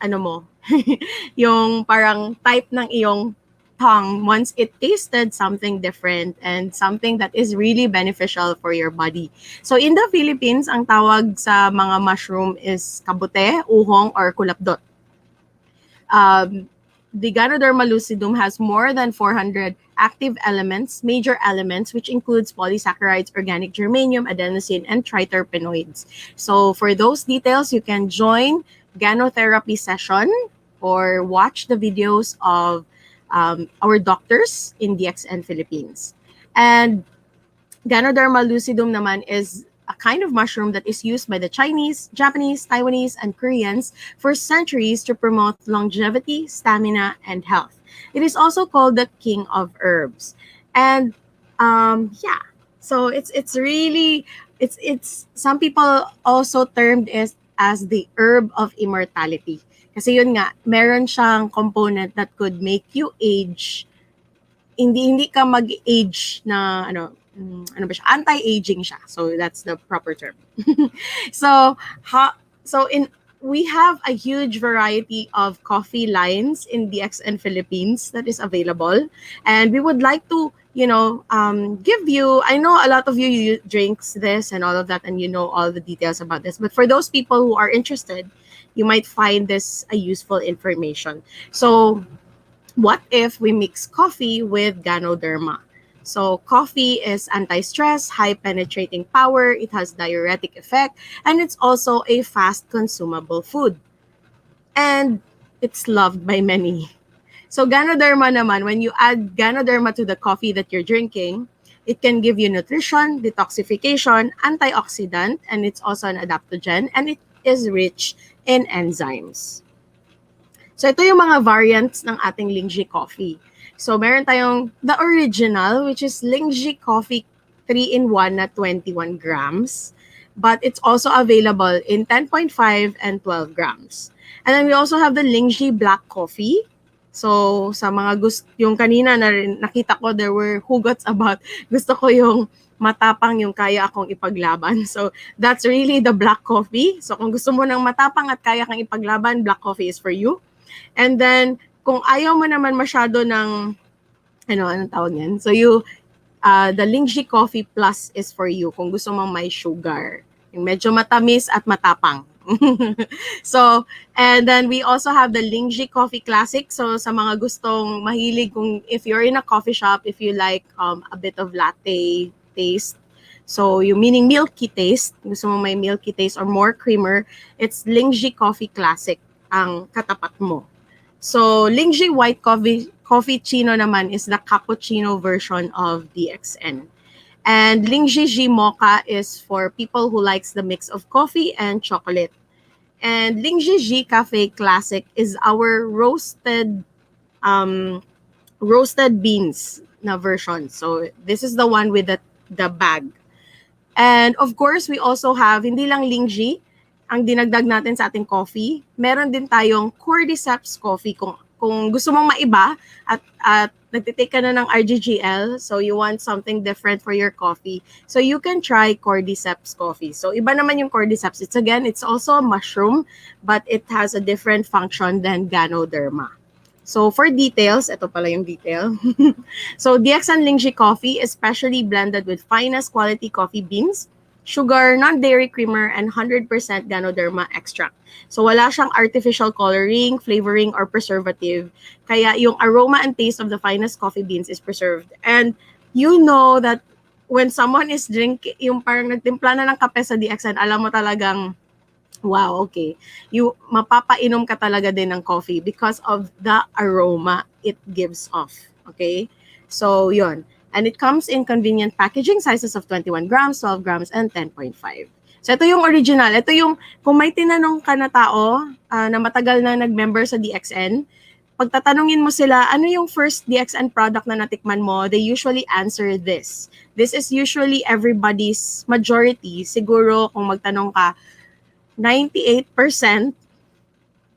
S6: yung parang type ng iyong tongue once it tasted something different and something that is really beneficial for your body. So in the Philippines, ang tawag sa mga mushroom is kabute, uhong, or kulapdot. The Ganoderma lucidum has more than 400 active elements, major elements, which includes polysaccharides, organic germanium, adenosine, and triterpenoids. So for those details, you can join Ganotherapy session or watch the videos of our doctors in DXN Philippines. And Ganoderma lucidum naman is a kind of mushroom that is used by the Chinese, Japanese, Taiwanese, and Koreans for centuries to promote longevity, stamina, and health. It is also called the king of herbs. And so it's really some people also termed it as the herb of immortality. Kasi yun nga, meron siyang component that could make you age. Hindi ka mag-age na ano ba siya? Anti-aging siya. So that's the proper term. So we have a huge variety of coffee lines in DXN Philippines that is available, and we would like to give you, I know a lot of you drinks this and all of that, and you know all the details about this, but for those people who are interested, you might find this a useful information. So what if we mix coffee with Ganoderma? So coffee is anti-stress, high penetrating power, it has diuretic effect, and it's also a fast consumable food. And it's loved by many. So Ganoderma naman, when you add Ganoderma to the coffee that you're drinking, it can give you nutrition, detoxification, antioxidant, and it's also an adaptogen, and it is rich in enzymes. So ito yung mga variants ng ating Lingji coffee. So meron tayong the original, which is Lingji coffee 3-in-1 na 21 grams. But it's also available in 10.5 and 12 grams. And then we also have the Lingji black coffee. So sa mga yung kanina na nakita ko, there were hugots about gusto ko yung matapang, yung kaya akong ipaglaban. So that's really the black coffee. So kung gusto mo ng matapang at kaya kang ipaglaban, black coffee is for you. And then kung ayaw mo naman masyado ng anong tawag yan? So the Lingji coffee plus is for you kung gusto mong may sugar. Yung medyo matamis at matapang. So, and then we also have the Lingji Coffee Classic. So, sa mga gustong mahilig, if you're in a coffee shop, if you like a bit of latte taste, so yung meaning milky taste, gusto mo may milky taste or more creamer, it's Lingji Coffee Classic ang katapat mo. So, Lingji White Coffee Chino naman is the cappuccino version of DXN. And Lingji Ji Mocha is for people who likes the mix of coffee and chocolate. And Lingji Ji Cafe Classic is our roasted beans na version. So this is the one with the bag. And of course, we also have, hindi lang Lingji ang dinagdag natin sa ating coffee. Meron din tayong Cordyceps coffee kung gusto mong maiba at nagtitake ka na ng RGGL, so you want something different for your coffee, so you can try Cordyceps coffee. So iba naman yung Cordyceps. It's also a mushroom, but it has a different function than Ganoderma. So for details, ito pala yung detail. So DXN Lingji coffee is specially blended with finest quality coffee beans, sugar, non-dairy creamer, and 100% Ganoderma extract. So wala siyang artificial coloring, flavoring, or preservative. Kaya yung aroma and taste of the finest coffee beans is preserved. And you know that when someone is drinking, yung parang nagtimpla na ng kape sa DXN, alam mo talagang, wow, okay. Mapapainom ka talaga din ng coffee because of the aroma it gives off. Okay? So, yun. And it comes in convenient packaging sizes of 21 grams, 12 grams, and 10.5. So ito yung original. Ito yung, kung may tinanong ka na tao na matagal na nag-member sa DXN, pagtatanungin mo sila, ano yung first DXN product na natikman mo, they usually answer this. This is usually everybody's majority. Siguro kung magtanong ka, 98%,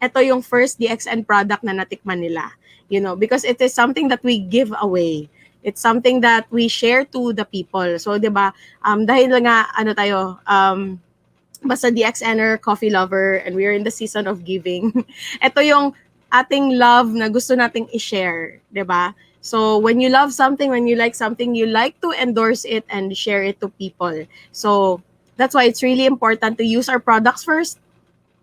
S6: ito yung first DXN product na natikman nila. You know, because it is something that we give away. It's something that we share to the people. So, di ba, dahil nga, Basta DXNer, coffee lover, and we're in the season of giving. Ito yung ating love na gusto nating i-share, di ba? So, when you love something, when you like something, you like to endorse it and share it to people. So, that's why it's really important to use our products first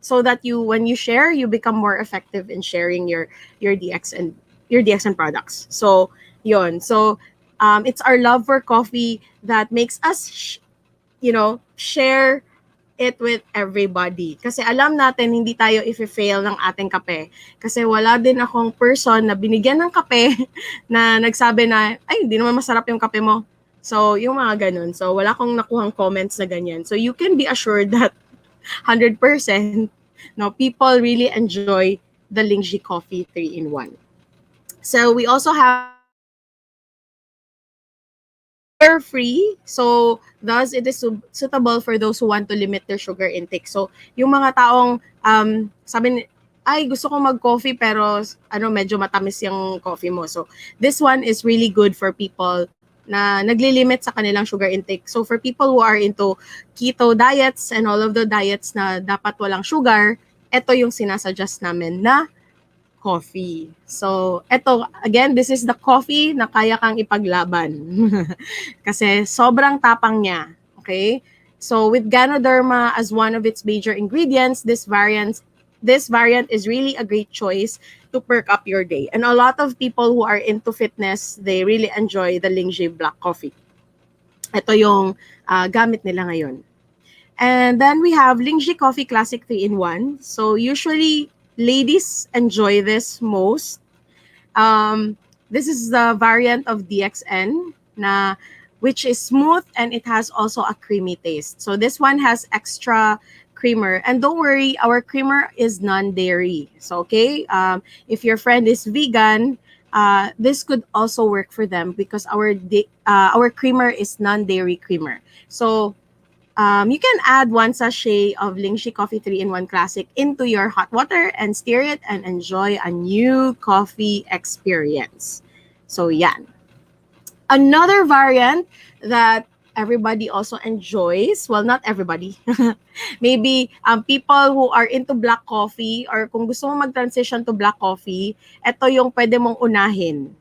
S6: so that when you share, you become more effective in sharing your DXN products. So, yon. So, it's our love for coffee that makes us, share it with everybody. Kasi alam natin, hindi tayo if-fail ng ating kape. Kasi wala din akong person na binigyan ng kape na nagsabi na, ay, hindi naman masarap yung kape mo. So, yung mga ganun. So, wala akong nakuhang comments na ganyan. So, you can be assured that 100%, people really enjoy the Lingji Coffee 3-in-1. So, we also have free, so thus it is suitable for those who want to limit their sugar intake. So yung mga taong sabi ay gusto ko mag-coffee pero medyo matamis yung coffee mo. So this one is really good for people na naglilimit sa kanilang sugar intake. So for people who are into keto diets and all of the diets na dapat walang sugar, ito yung sinasuggest namin na coffee. So ito, again, this is the coffee na kaya kang ipaglaban. Kasi sobrang tapang niya. Okay? So with Ganoderma as one of its major ingredients, this variant is really a great choice to perk up your day. And a lot of people who are into fitness, they really enjoy the Lingji black coffee. Ito yung gamit nila ngayon. And then we have Lingji Coffee Classic 3-in-1. So usually ladies enjoy this most. This is the variant of DXN which is smooth and it has also a creamy taste. So this one has extra creamer. And don't worry, our creamer is non-dairy. So, okay, if your friend is vegan, this could also work for them because our creamer is non-dairy creamer. So, you can add 1 sachet of Lingji Coffee 3-in-1 Classic into your hot water and stir it and enjoy a new coffee experience. So, yan. Another variant that everybody also enjoys, well, not everybody, maybe people who are into black coffee or kung gusto mo mag-transition to black coffee, ito yung pwede mong unahin.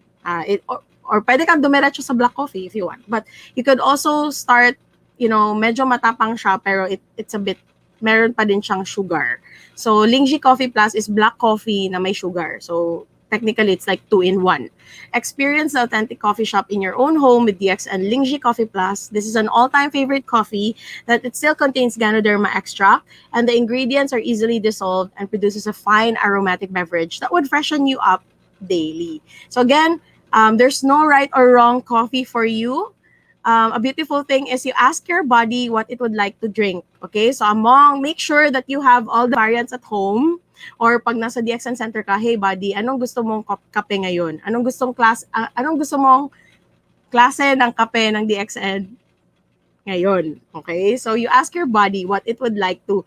S6: Or pwede kang dumiretso sa black coffee if you want. But you could also start, medyo matapang siya pero it's a bit, meron pa din siyang sugar. So Lingji Coffee Plus is black coffee na may sugar. So technically, it's like 2-in-1. Experience the authentic coffee shop in your own home with DXN Lingji Coffee Plus. This is an all-time favorite coffee that it still contains Ganoderma extract, and the ingredients are easily dissolved and produces a fine aromatic beverage that would freshen you up daily. So again, there's no right or wrong coffee for you. A beautiful thing is you ask your body what it would like to drink. Okay, so make sure that you have all the variants at home. Or pag nasa DXN Center ka, hey buddy, anong gusto mong kape ngayon? Anong gusto mong klase ng kape ng DXN ngayon? Okay? So you ask your body what it would like to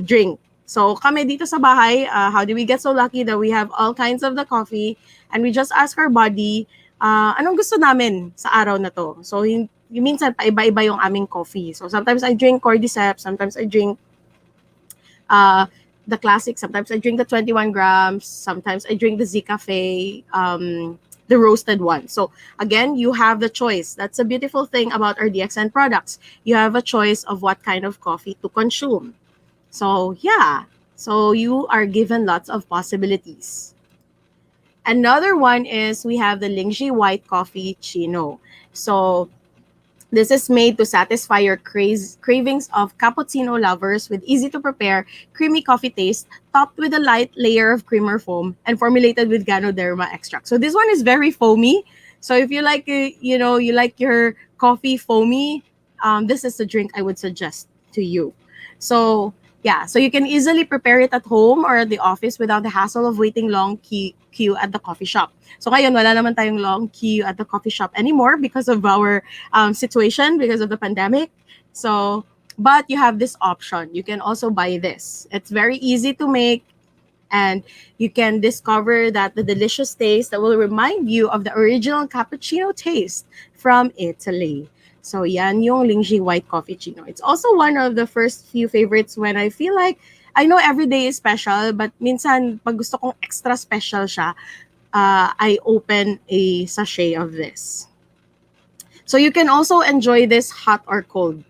S6: drink. So kami dito sa bahay, how do we get so lucky that we have all kinds of the coffee and we just ask our body, anong gusto namin sa araw na to? So minsan paiba-iba yung aming coffee. So sometimes I drink Cordyceps, sometimes I drink the classic, sometimes I drink the 21 grams, sometimes I drink the Z Cafe, the roasted one. So again, you have the choice. That's a beautiful thing about our DXN products. You have a choice of what kind of coffee to consume. So yeah, so you are given lots of possibilities. Another one is we have the Lingji White Coffee Chino. So this is made to satisfy your cravings of cappuccino lovers with easy-to-prepare, creamy coffee taste, topped with a light layer of creamer foam, and formulated with Ganoderma extract. So this one is very foamy. So if you like, you like your coffee foamy, this is the drink I would suggest to you. So yeah, so you can easily prepare it at home or at the office without the hassle of waiting long queue at the coffee shop. So ngayon, wala naman tayong long queue at the coffee shop anymore because of our situation, because of the pandemic. So, but you have this option. You can also buy this. It's very easy to make and you can discover that the delicious taste that will remind you of the original cappuccino taste from Italy. So yan yung Lingji White Coffee Chino. It's also one of the first few favorites when I feel like, I know every day is special, but minsan pag gusto kong extra special siya, I open a sachet of this. So you can also enjoy this hot or cold.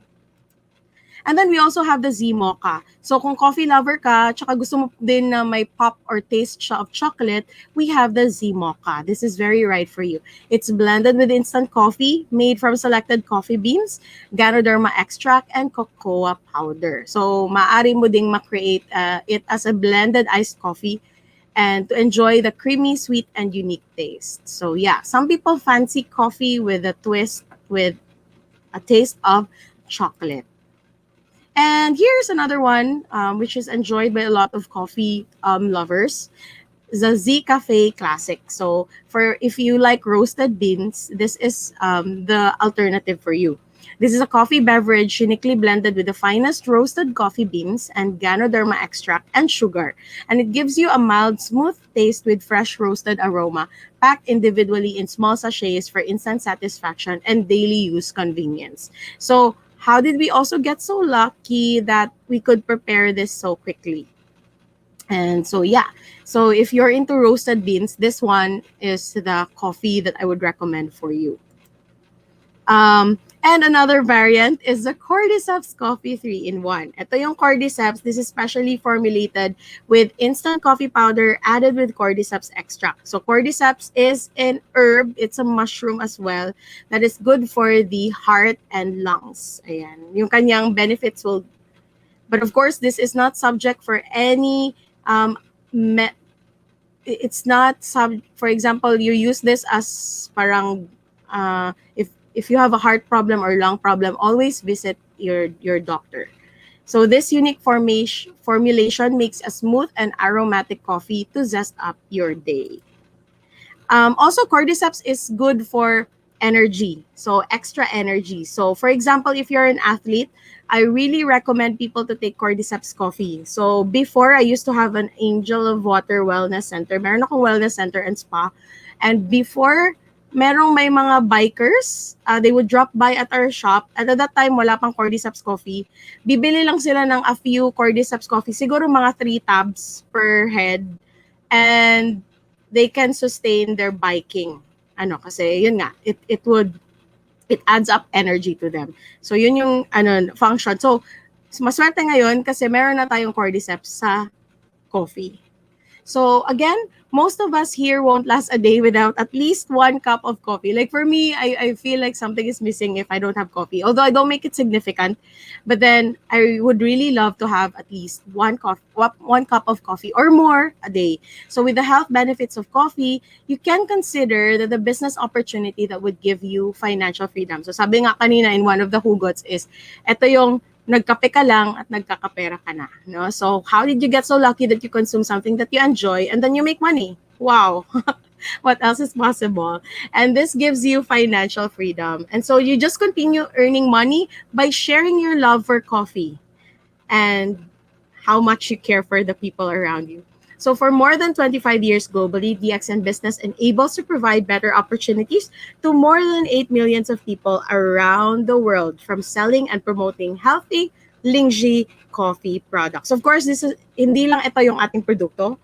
S6: And then we also have the Z Mocha. So kung coffee lover ka, tsaka gusto mo din na may pop or taste siya of chocolate, we have the Z Mocha. This is very right for you. It's blended with instant coffee, made from selected coffee beans, Ganoderma extract, and cocoa powder. So maaari mo ding ma-create it as a blended iced coffee and to enjoy the creamy, sweet, and unique taste. So yeah, some people fancy coffee with a twist with a taste of chocolate. And here's another one, which is enjoyed by a lot of coffee lovers, the Z Cafe Classic. So if you like roasted beans, this is the alternative for you. This is a coffee beverage uniquely blended with the finest roasted coffee beans and Ganoderma extract and sugar. And it gives you a mild, smooth taste with fresh roasted aroma, packed individually in small sachets for instant satisfaction and daily use convenience. So, how did we also get so lucky that we could prepare this so quickly? And so, yeah. So, if you're into roasted beans, this one is the coffee that I would recommend for you. And another variant is the Cordyceps Coffee 3-in-1. Ito yung Cordyceps. This is specially formulated with instant coffee powder added with Cordyceps extract. So Cordyceps is an herb. It's a mushroom as well that is good for the heart and lungs. Ayan. Yung kanyang benefits will... But of course, this is not subject for any... it's not... For example, you use this as parang... if you have a heart problem or lung problem, always visit your doctor. So this unique formulation makes a smooth and aromatic coffee to zest up your day. Also, Cordyceps is good for energy, so extra energy. So for example, if you're an athlete, I really recommend people to take Cordyceps coffee. So before, I used to have an Angel of Water Wellness Center. Meron akong wellness center and spa. And before, merong may mga bikers, they would drop by at our shop. At that time, wala pang Cordyceps coffee. Bibili lang sila ng a few Cordyceps coffee, siguro mga 3 tabs per head. And they can sustain their biking. Kasi yun nga, it adds up energy to them. So yun yung function. So maswerte ngayon kasi meron na tayong Cordyceps sa coffee. So again, most of us here won't last a day without at least 1 cup of coffee. Like for me, I feel like something is missing if I don't have coffee. Although I don't make it significant, but then I would really love to have at least 1 cup of coffee or more a day. So with the health benefits of coffee, you can consider that the business opportunity that would give you financial freedom. So sabi nga kanina in one of the hugots is, ito yung nagkape ka lang at nagkakapera ka na. No? So how did you get so lucky that you consume something that you enjoy and then you make money? Wow. What else is possible? And this gives you financial freedom. And so you just continue earning money by sharing your love for coffee and how much you care for the people around you. So for more than 25 years globally, DXN Business enables to provide better opportunities to more than 8 million of people around the world from selling and promoting healthy, Lingji coffee products. Of course, this is hindi lang ito yung ating produkto,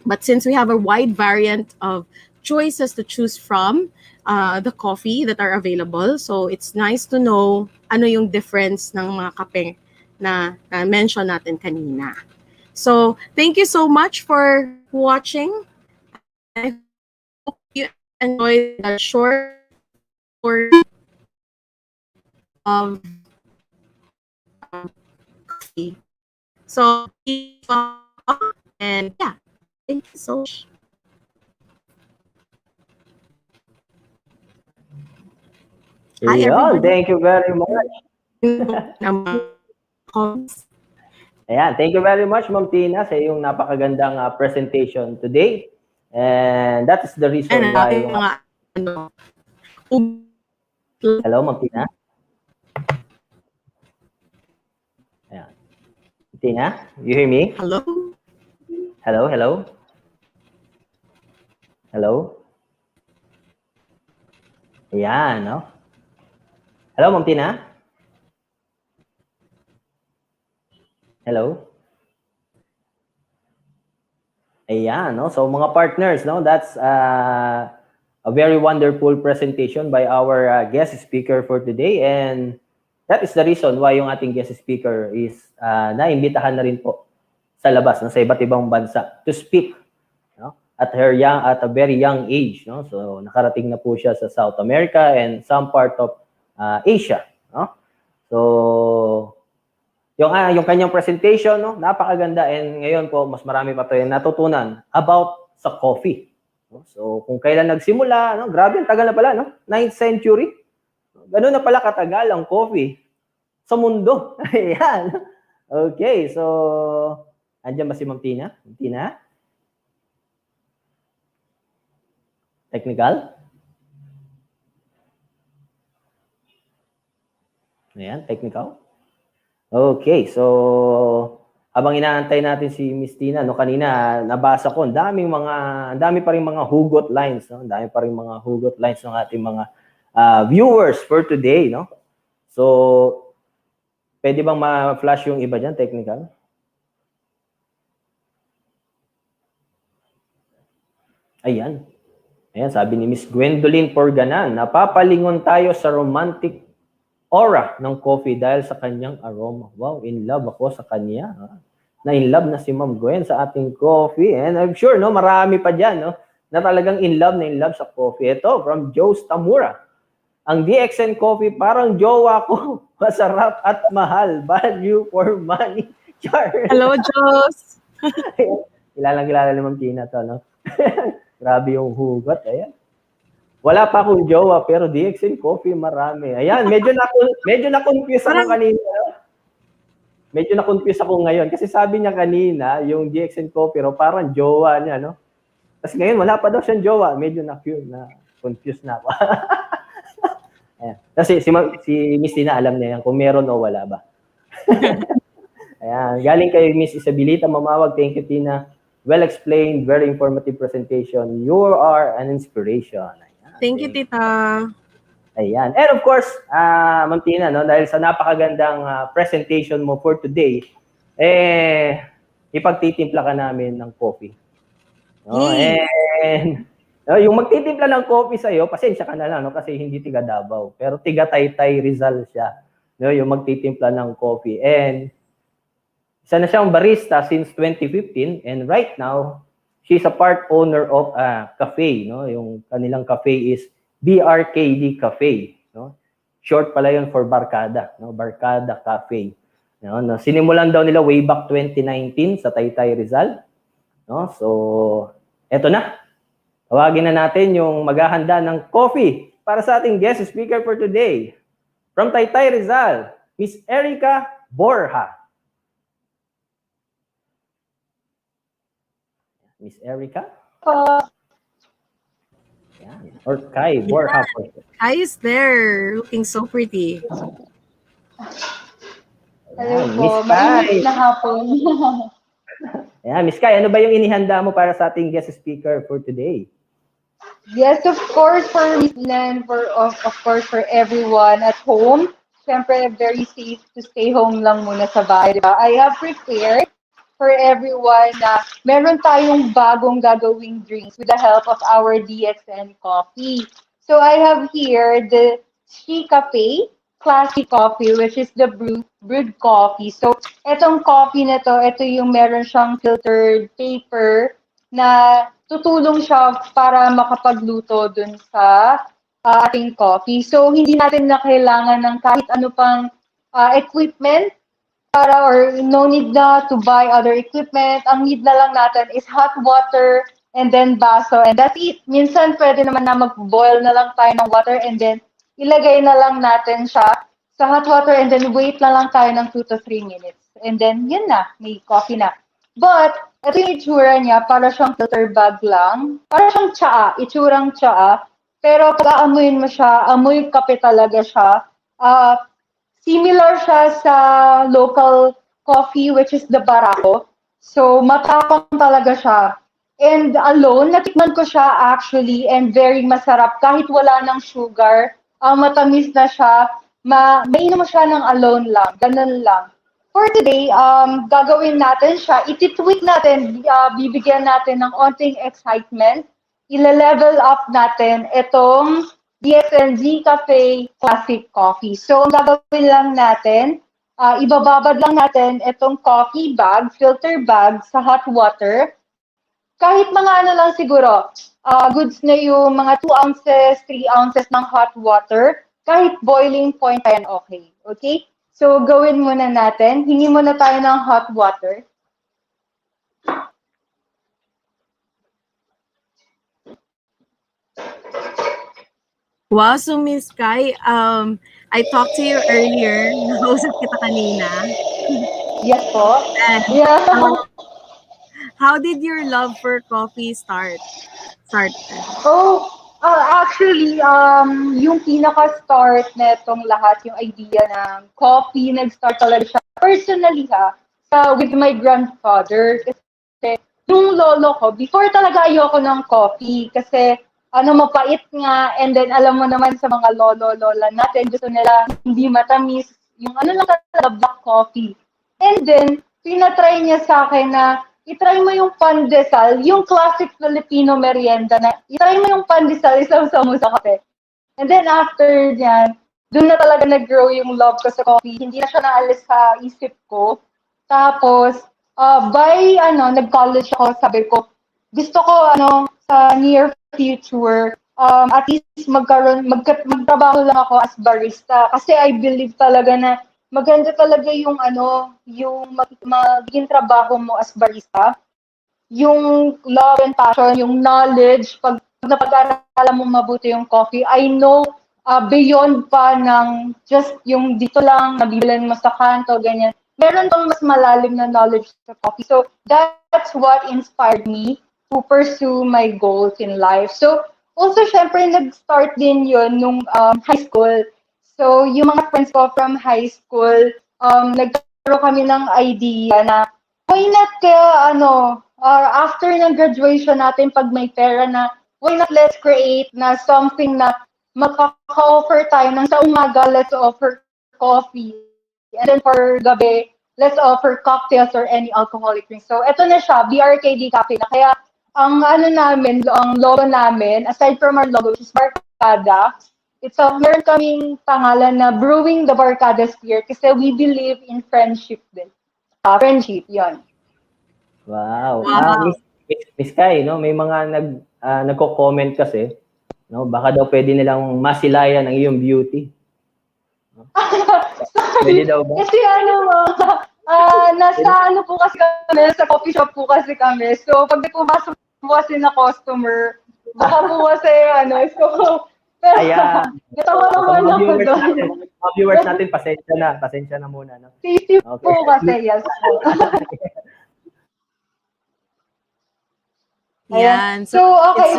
S6: but since we have a wide variant of choices to choose from, the coffee that are available, so it's nice to know ano yung difference ng mga kape na mention natin kanina. So thank you so much for watching. I hope you enjoyed the short story of coffee. So and yeah, thank you so much. Hi, everybody.
S5: Thank you very much. Ayan, thank you very much, Ma'am Tina, sa iyong napakagandang presentation today. And that is the reason why... Hello, Ma'am Tina? Ayan. Tina, you hear me?
S6: Hello?
S5: Hello, hello? Hello? Ayan, no? Hello, Ma'am Tina? Hello? Ayan, no? So mga partners, no? That's a very wonderful presentation by our guest speaker for today. And that is the reason why yung ating guest speaker is naimbitahan na rin po sa labas, no? Sa iba't ibang bansa to speak, no? At a very young age, no? So nakarating na po siya sa South America and some part of Asia, no? So yung kanyang presentation, no, napakaganda, and ngayon po mas marami pa tayong natutunan about sa coffee. No? So kung kailan nagsimula, no, grabe, ang tagal na pala, no? 9th century. Ganoon na pala katagal ang coffee sa mundo. Ayan. Okay, so andiyan ba si Ma'am Tina? Ma'am Tina? Technical? Ayan, technical. Okay, so habang inaantay natin si Miss Tina, no, kanina nabasa ko, ang dami pa rin mga hugot lines, no? Ang dami pa rin mga hugot lines ng ating mga viewers for today, no? So, pwede bang ma-flash yung iba dyan, technical? Ayan. Ayan, sabi ni Miss Gwendolyn Porganan, napapalingon tayo sa romantic aura ng coffee dahil sa kanyang aroma. Wow, in love ako sa kanya. Na in love na si Ma'am Gwen sa ating coffee. And I'm sure, no, marami pa dyan, no, na talagang in love sa coffee. Ito, from Joe Tamura. Ang DXN coffee, parang jowa ko. Masarap at mahal. Value for money. Char.
S6: Hello, Jos.
S5: Kilala ni Ma'am Tina to, no? Grabe yung hugot. Ayan. Wala pa akong jowa, pero DXN coffee marami. Ayan, medyo na-confuse ako kanina. Medyo na-confuse ako ngayon. Kasi sabi niya kanina, yung DXN coffee, parang jowa niya, no? Tapos ngayon, wala pa daw siyang jowa. Medyo na-confuse na ako. Ayan. Kasi si Miss Tina, alam niya yan, kung meron o wala ba. Ayan, galing kay Miss Isabelita Mamawag. Thank you, Tina. Well explained, very informative presentation. You are an inspiration.
S6: Thank you, Tita.
S5: Ayan. And of course, Ma'am Tina, no, dahil sa napakagandang presentation mo for today, ipagtitimpla ka namin ng coffee. No? And yung magtitimpla ng coffee sa'yo, pasensya ka na lang, no, kasi hindi tiga Davao, pero tiga Taytay Rizal siya. No, yung magtitimpla ng coffee. And isa na siyang barista since 2015, and right now, she's a part owner of a cafe, no? Yung kanilang cafe is BRKD Cafe, no? Short pala yun for Barkada, no? Barkada Cafe. No? Sinimulan daw nila way back 2019 sa Taytay Rizal, no? So, eto na. Tawagin na natin yung maghahanda ng coffee para sa ating guest speaker for today. From Taytay Rizal, Miss Erica Borja. Miss Erica? Yan. Or Kai Borja.
S6: Kai is there, looking so pretty.
S9: Hello
S5: Yan,
S9: po,
S5: Miss Kai.
S9: mainit na hapon.
S5: Ayan, Miss Kai, ano ba yung inihanda mo para sa ating guest speaker for today?
S9: Yes, of course, for Miss Len, of course, for everyone at home. Siyempre, very safe to stay home lang muna sa bahay, diba? I have prepared for everyone na meron tayong bagong gagawing drinks with the help of our DXN coffee. So I have here the Kape classic coffee, which is the brewed coffee. So etong coffee na to, ito yung meron siyang filtered paper na tutulong siya para makapagluto dun sa ating coffee. So hindi natin na kailangan ng kahit ano pang equipment or no need na to buy other equipment. Ang need na lang natin is hot water and then baso, and that's it. Minsan pwede naman na mag-boil na lang tayo ng water and then ilagay na lang natin siya sa hot water and then wait na lang tayo ng 2 to 3 minutes. And then yun na, may coffee na. But ito yung itsura niya, para siyang filter bag lang. Para siyang tsaa, itsurang tsaa. Pero pag aamuyin mo siya, amoy kape talaga siya. Similar siya sa local coffee, which is the Barako. So, matapang talaga siya. And alone, natikman ko siya actually, and very masarap. Kahit wala ng sugar, matamis na siya. Mainom mo siya ng alone lang. Ganun lang. For today, gagawin natin siya. Ititweak natin, bibigyan natin ng onting excitement. Ila-level up natin itong DXN Cafe Classic Coffee. So, ang gagawin lang natin, ibababad lang natin itong coffee bag, filter bag sa hot water. Kahit mga ano lang siguro, goods na yung mga 2 ounces, 3 ounces ng hot water. Kahit boiling point yan, okay. Okay? So, gawin muna natin. Hingi muna tayo ng hot water.
S6: Wow, so Miss Kai, I talked to you earlier. Nakausap kita kanina.
S9: Yes po.
S6: Yeah. How did your love for coffee start?
S9: Oh, Actually, yung pinaka-start netong lahat, yung idea ng coffee, nag-start talaga siya personally with my grandfather. Kasi yung lolo ko, before talaga ayoko ng coffee kasi mapait nga, and then alam mo naman sa mga lolo-lola natin, gusto nila hindi matamis, yung lang talaga black coffee. And then, pinatry niya sa akin na itry mo yung pandesal, yung classic Filipino merienda na itry mo yung pandesal, isaw-saw mo sa kape. And then after yan, doon na talaga nag-grow yung love ko sa coffee. Hindi na siya naalis sa isip ko. Tapos, nag-college ako, sabi ko, gusto ko, sa near future, at least magtrabaho lang ako as barista. Kasi I believe talaga na maganda talaga yung magiging trabaho mo as barista. Yung love and passion, yung knowledge, pag napag-aralan mo mabuti yung coffee, I know beyond pa ng just yung dito lang, nabibilan mo sa kanto, ganyan. Meron pang mas malalim na knowledge sa coffee. So that's what inspired me to pursue my goals in life. So also, syempre, nag-start din yun nung high school. So, yung mga friends ko from high school, nagkaroon kami ng idea na why not kaya after ng graduation natin, pag may pera na, why not let's create na something na makaka-offer tayo ng sa umaga, let's offer coffee. And then for gabi, let's offer cocktails or any alcoholic drinks. So, eto na siya, BRKD Cafe na. Kaya, ang logo namin, aside from our logo, which is Barkada, meron kaming pangalan na Brewing the Barkada Sphere kasi we believe in friendship din. Friendship, yon.
S5: Wow. Miss Kai, may mga nagko-comment kasi, baka daw pwede nilang masilayan ang iyong beauty. Pwede daw ba?
S9: Kasi nasa po kasi kami, sa coffee shop po kasi kami. So, pag pumasok po kasi na customer, baka po kasi pero, natawa naman ako doon.
S5: Mga viewers natin, pasensya na muna. No?
S9: Safety po kasi, yes po.
S6: Yan.
S9: So, okay.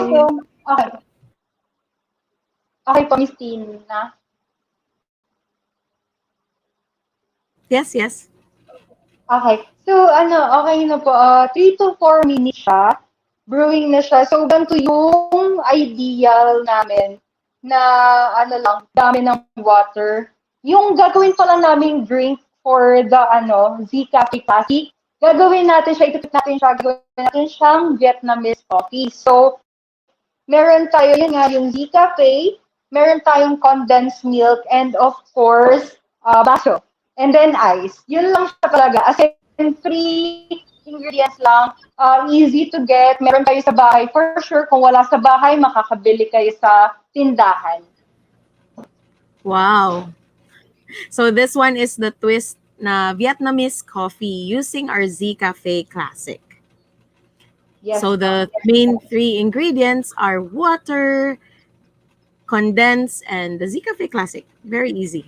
S9: Okay po, Miss Tina.
S6: Yes.
S9: Okay. So, okay na po. 3 to 4 minutes siya. Brewing na siya. So, ganito yung ideal namin na dami ng water. Yung gagawin pa lang namin drink for the Z-Cafe Classic, gagawin natin siyang Vietnamese coffee. So, meron tayo yung Z-Cafe, meron tayong condensed milk, and of course, baso. And then ice. Yun lang siya talaga. As in, 3 ingredients lang. Easy to get. Meron kayo sa bahay. For sure, kung wala sa bahay, makakabili kayo sa tindahan.
S6: Wow. So this one is the twist na Vietnamese coffee using our Z-Cafe Classic.
S9: Yes.
S6: So the main 3 ingredients are water, condensed, and the Z-Cafe Classic. Very easy.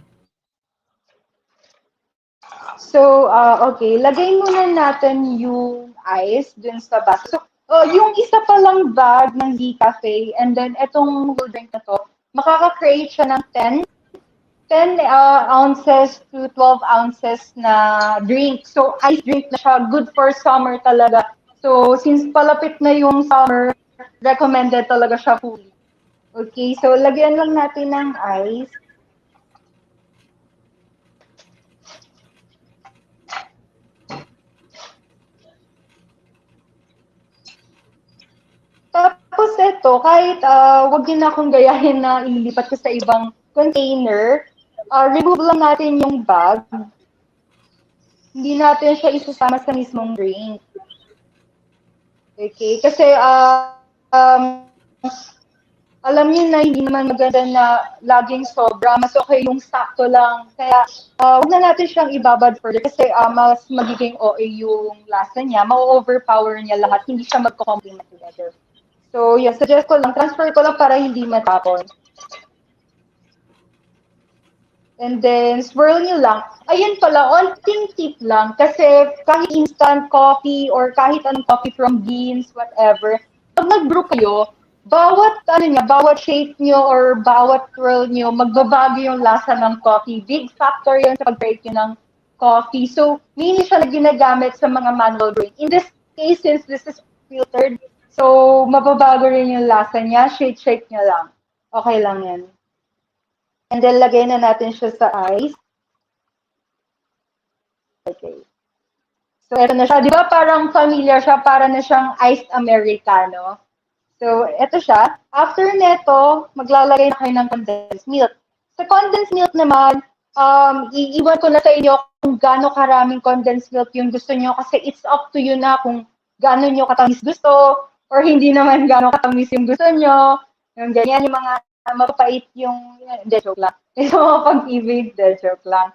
S9: So, okay. Lagay muna natin yung ice dun sa baso. So, yung isa pa lang bag ng Z-Cafe, and then itong whole drink na to, makaka-create siya ng 10 ounces to 12 ounces na drink. So, ice drink na siya. Good for summer talaga. So, since palapit na yung summer, recommended talaga siya fully. Okay, so lagyan lang natin ng ice. Tapos ito, kahit wag din akong gayahin na ilipat ko sa ibang container, remove lang natin yung bag. Hindi natin siya isasama sa mismong drink. Okay, kasi alam niyo na hindi naman maganda na laging sobra, mas okay yung sakto lang. Kaya wag na natin siyang ibabad further kasi mas magiging OA yung lasa niya, ma-overpower niya lahat, hindi siya magko-complement together. So, yeah, suggest ko lang, transfer ko lang para hindi matapon. And then, swirl nyo lang. Ayun pala, onting tip lang. Kasi kahit instant coffee or kahit anong coffee from beans, whatever, pag nag-brew kayo, bawat shake nyo or bawat twirl nyo, magbabago yung lasa ng coffee. Big factor yun sa pag-break nyo ng coffee. So, mainly siya na ginagamit sa mga manual brewing. In this case, since this is filtered, so mababago rin yung lasa niya. Shake nyo lang. Okay lang yan. And then, lagay na natin siya sa ice. Okay. So, eto na siya. Di ba parang familiar siya? Para na siyang iced Americano. So, eto siya. After neto, maglalagay na kayo ng condensed milk. Sa condensed milk naman, iiwan ko na sa inyo kung gaano karaming condensed milk yung gusto nyo kasi it's up to you na kung gaano nyo katamis gusto or hindi naman gaano katamis yung gusto nyo. Yung ganyan, yung mga mapapait yung, joke lang. Yung mga pag-ibig, joke lang.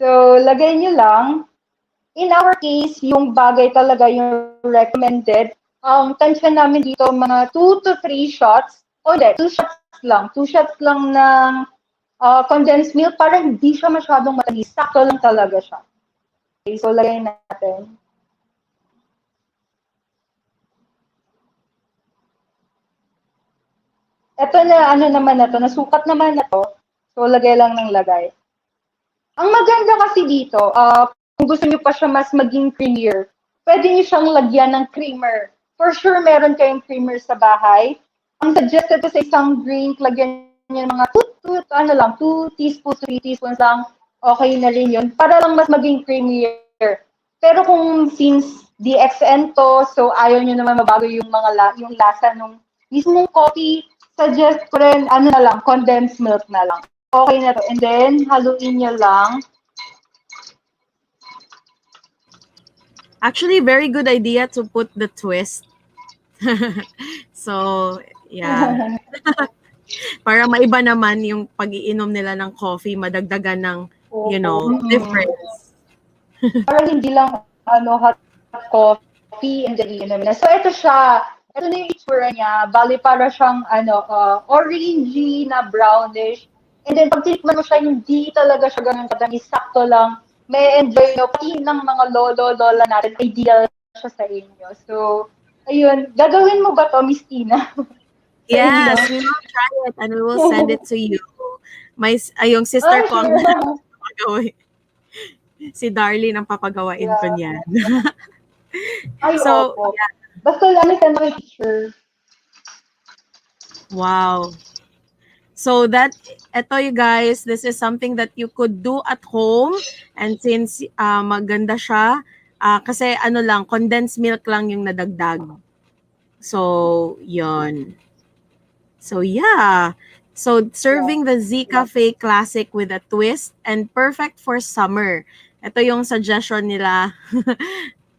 S9: So, lagay nyo lang. In our case, yung bagay talaga yung recommended. Ang tansya namin dito, mga 2 to 3 shots. O hindi, 2 shots lang. 2 shots lang ng condensed milk para hindi siya masyadong matamis. Sakto lang talaga siya. Okay, so lagay natin. Ito na, nasukat naman na to. So lagay lang ng lagay. Ang maganda kasi dito, kung gusto niyo pa siya mas maging creamier, pwede niyo siyang lagyan ng creamer. For sure, meron kayong creamer sa bahay. Ang suggested ko sa isang drink, lagyan niyo mga 2 teaspoons, 3 teaspoons lang, okay na rin yun. Para lang mas maging creamier. Pero kung since DXN to, so ayaw niyo naman mabago yung yung lasa ng mismong coffee, suggest ko rin, condensed milk na lang. Okay na to. And then, haluin niyo lang.
S6: Actually, very good idea to put the twist. So, yeah. Para maiba naman yung pag-iinom nila ng coffee, madagdagan ng, difference.
S9: Para hindi lang, hot coffee and then iinom na. So, ito siya. Ito na yung itsura niya. Bali, para siyang, orangey na brownish. And then, pag tinikman mo siya, hindi talaga siya ganun katamis. Sakto lang. May enjoy nyo. Pati ng mga lola natin, ideal siya sa inyo. So, ayun. Gagawin mo ba to, Miss Tina?
S6: Yes, we will try it and we will send it to you. Yung sister ko ang papagawa. Si Darlene ang papagawain ko niyan. So,
S9: yeah. Basta lang ito na picture.
S6: Wow. So eto you guys, this is something that you could do at home. And since maganda siya, kasi condensed milk lang yung nadagdag. So, yon. So, yeah. So, serving the Z Cafe Classic with a twist and perfect for summer. Ito yung suggestion nila.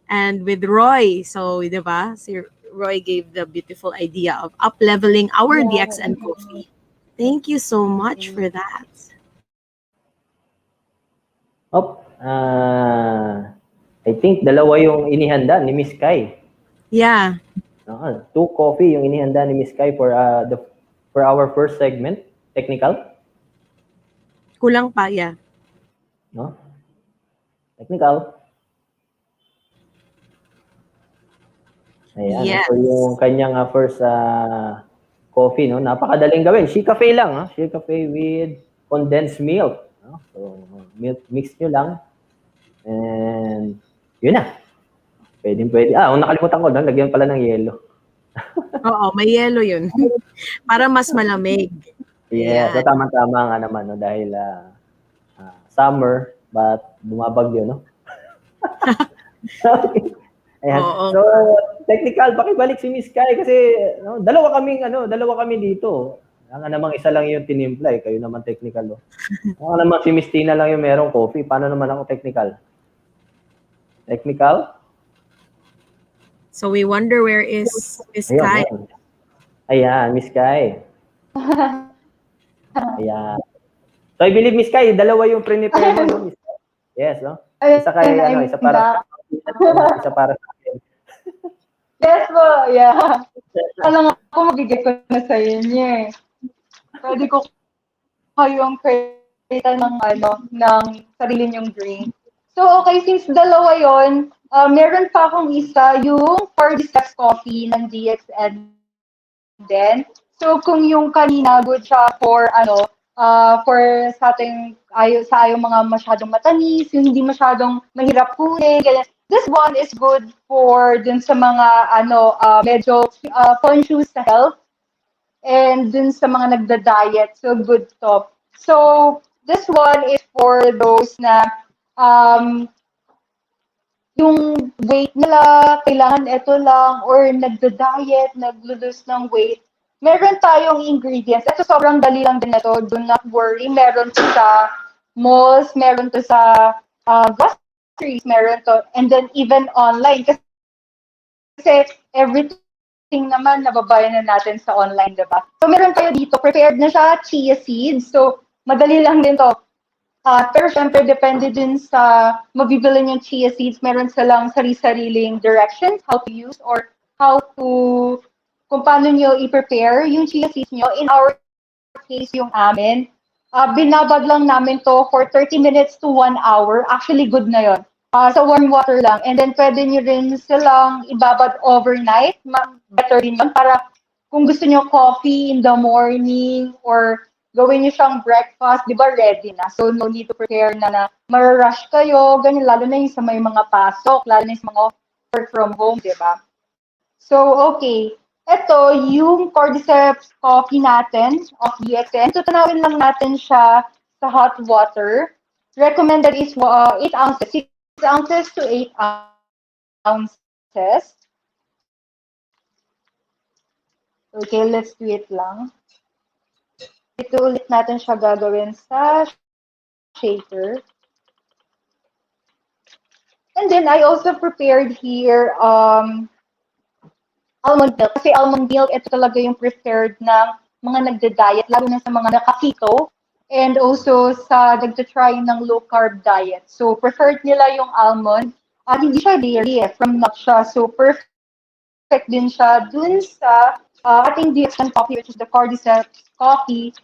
S6: And with Roy. So, di ba? Si Roy gave the beautiful idea of up-leveling our DXN coffee. Thank you so much for that.
S5: I think dalawa yung inihanda ni Miss Kai.
S6: Yeah.
S5: 2 coffee yung inihanda ni Miss Kai for our first segment, technical.
S6: Kulang pa, yeah.
S5: No? Technical. Ayan,
S6: yes.
S5: So yung kanyang first coffee, no? Napakadaling gawin. She cafe lang, ha? She cafe with condensed milk. No? So, milk mix nyo lang. And, yun na. Pwede. Nakalimutan ko, no? Lagyan pala ng yelo.
S6: Oo, may yelo yun. Para mas malamig.
S5: Yes, so tama-tama nga naman, no? Dahil summer, but bumabagyo, no? Ayan. So, technical, pakibalik si Miss Kai kasi dalawa kami dito. Nga namang isa lang yung tinimpla kayo naman technical. Nga naman si Miss Tina lang yung merong coffee. Paano naman ako technical? Technical?
S6: So we wonder where is Miss Kai.
S5: Ayan, Miss Kai. Ayan. So I believe Miss Kai, dalawa yung prepare mo, no? Miss Kai. Yes, no? Isa kay isa para isa para sa akin.
S9: Yes po, yeah. Alam ko, mabigay ko na sa inyo. Pwede ko kayong create ng sarili niyong drink. So, okay, since dalawa yon, meron pa akong isa, yung for the steps coffee ng DXN. din. So kung yung kanina good siya for for sa ating sa yung mga masyadong matamis, yung hindi masyadong mahirap kunin, ganyan. This one is good for dun sa mga medyo conscious sa health and dun sa mga nagda-diet. So good to. So this one is for those na yung weight nila, kailangan ito lang, or nagda-diet, nag-lose ng weight. Meron tayong ingredients. Ito sobrang dali lang din ito. Do not worry. Meron to sa malls, meron to sa groceries, meron to. And then even online. Kasi everything naman nababayan na natin sa online, diba? So meron tayo dito. Prepared na siya, chia seeds. So madali lang din to. Pero syempre, depende din sa mabibili yung chia seeds. Meron silang sari-sariling directions, how to use or how to, kung paano nyo i-prepare yung chia seeds nyo. In our case, yung amin, binabad lang namin to for 30 minutes to 1 hour. Actually, good na yon. Sa warm water lang. And then, pwede nyo rin silang ibabad overnight. Better din yun. Para kung gusto nyo coffee in the morning or gawin nyo siyang breakfast, di ba, ready na. So, no need to prepare na mararush kayo, ganyan, lalo na yung sa may mga pasok, lalo na yung sa mga work from home, di ba? So, okay. Ito, yung cordyceps coffee natin of DXN. So, tanawin lang natin siya sa hot water. Recommended is 8 ounces, 6 ounces to 8 ounces. Okay, let's do it lang. Ito ulit natin siya gagawin sa shaker. And then I also prepared here almond milk. Kasi almond milk, ito talaga yung preferred ng mga nagda-diet, lalo na sa mga naka-keto and also sa nagda-try ng low-carb diet. So preferred nila yung almond. Hindi siya dairy from nut siya. So perfect din siya dun sa ating DXN coffee, which is the cordyceps coffee.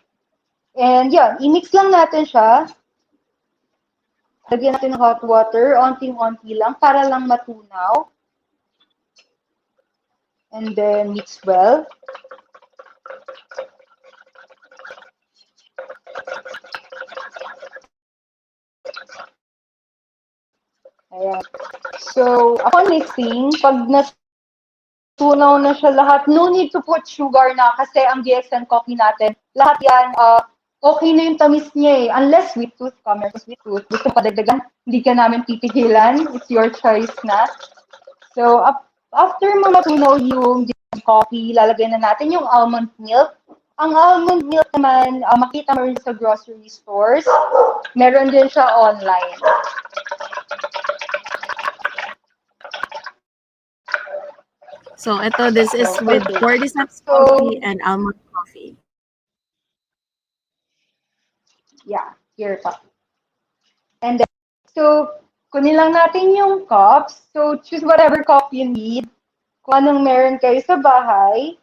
S9: And yeah, i-mix lang natin siya. Lagyan natin ng hot water, onting-onti lang, para lang matunaw. And then mix well. Ayan. So, upon mixing, pag natunaw na siya lahat, no need to put sugar na kasi ang DXN coffee natin, lahat yan, okay na yung tamis niya eh. Unless sweet tooth ka, meron sweet tooth, gusto padagdagan, hindi ka namin pipigilan. It's your choice na. So, after mo matunaw yung coffee, lalagay na natin yung almond milk. Ang almond milk naman, makita mo rin sa grocery stores. Meron din siya online.
S6: So, this is with cordyceps coffee and almond coffee.
S9: Yeah, here pa. And then, so, kunin lang natin yung cups. So, choose whatever cup you need. Kung anong meron kayo sa bahay.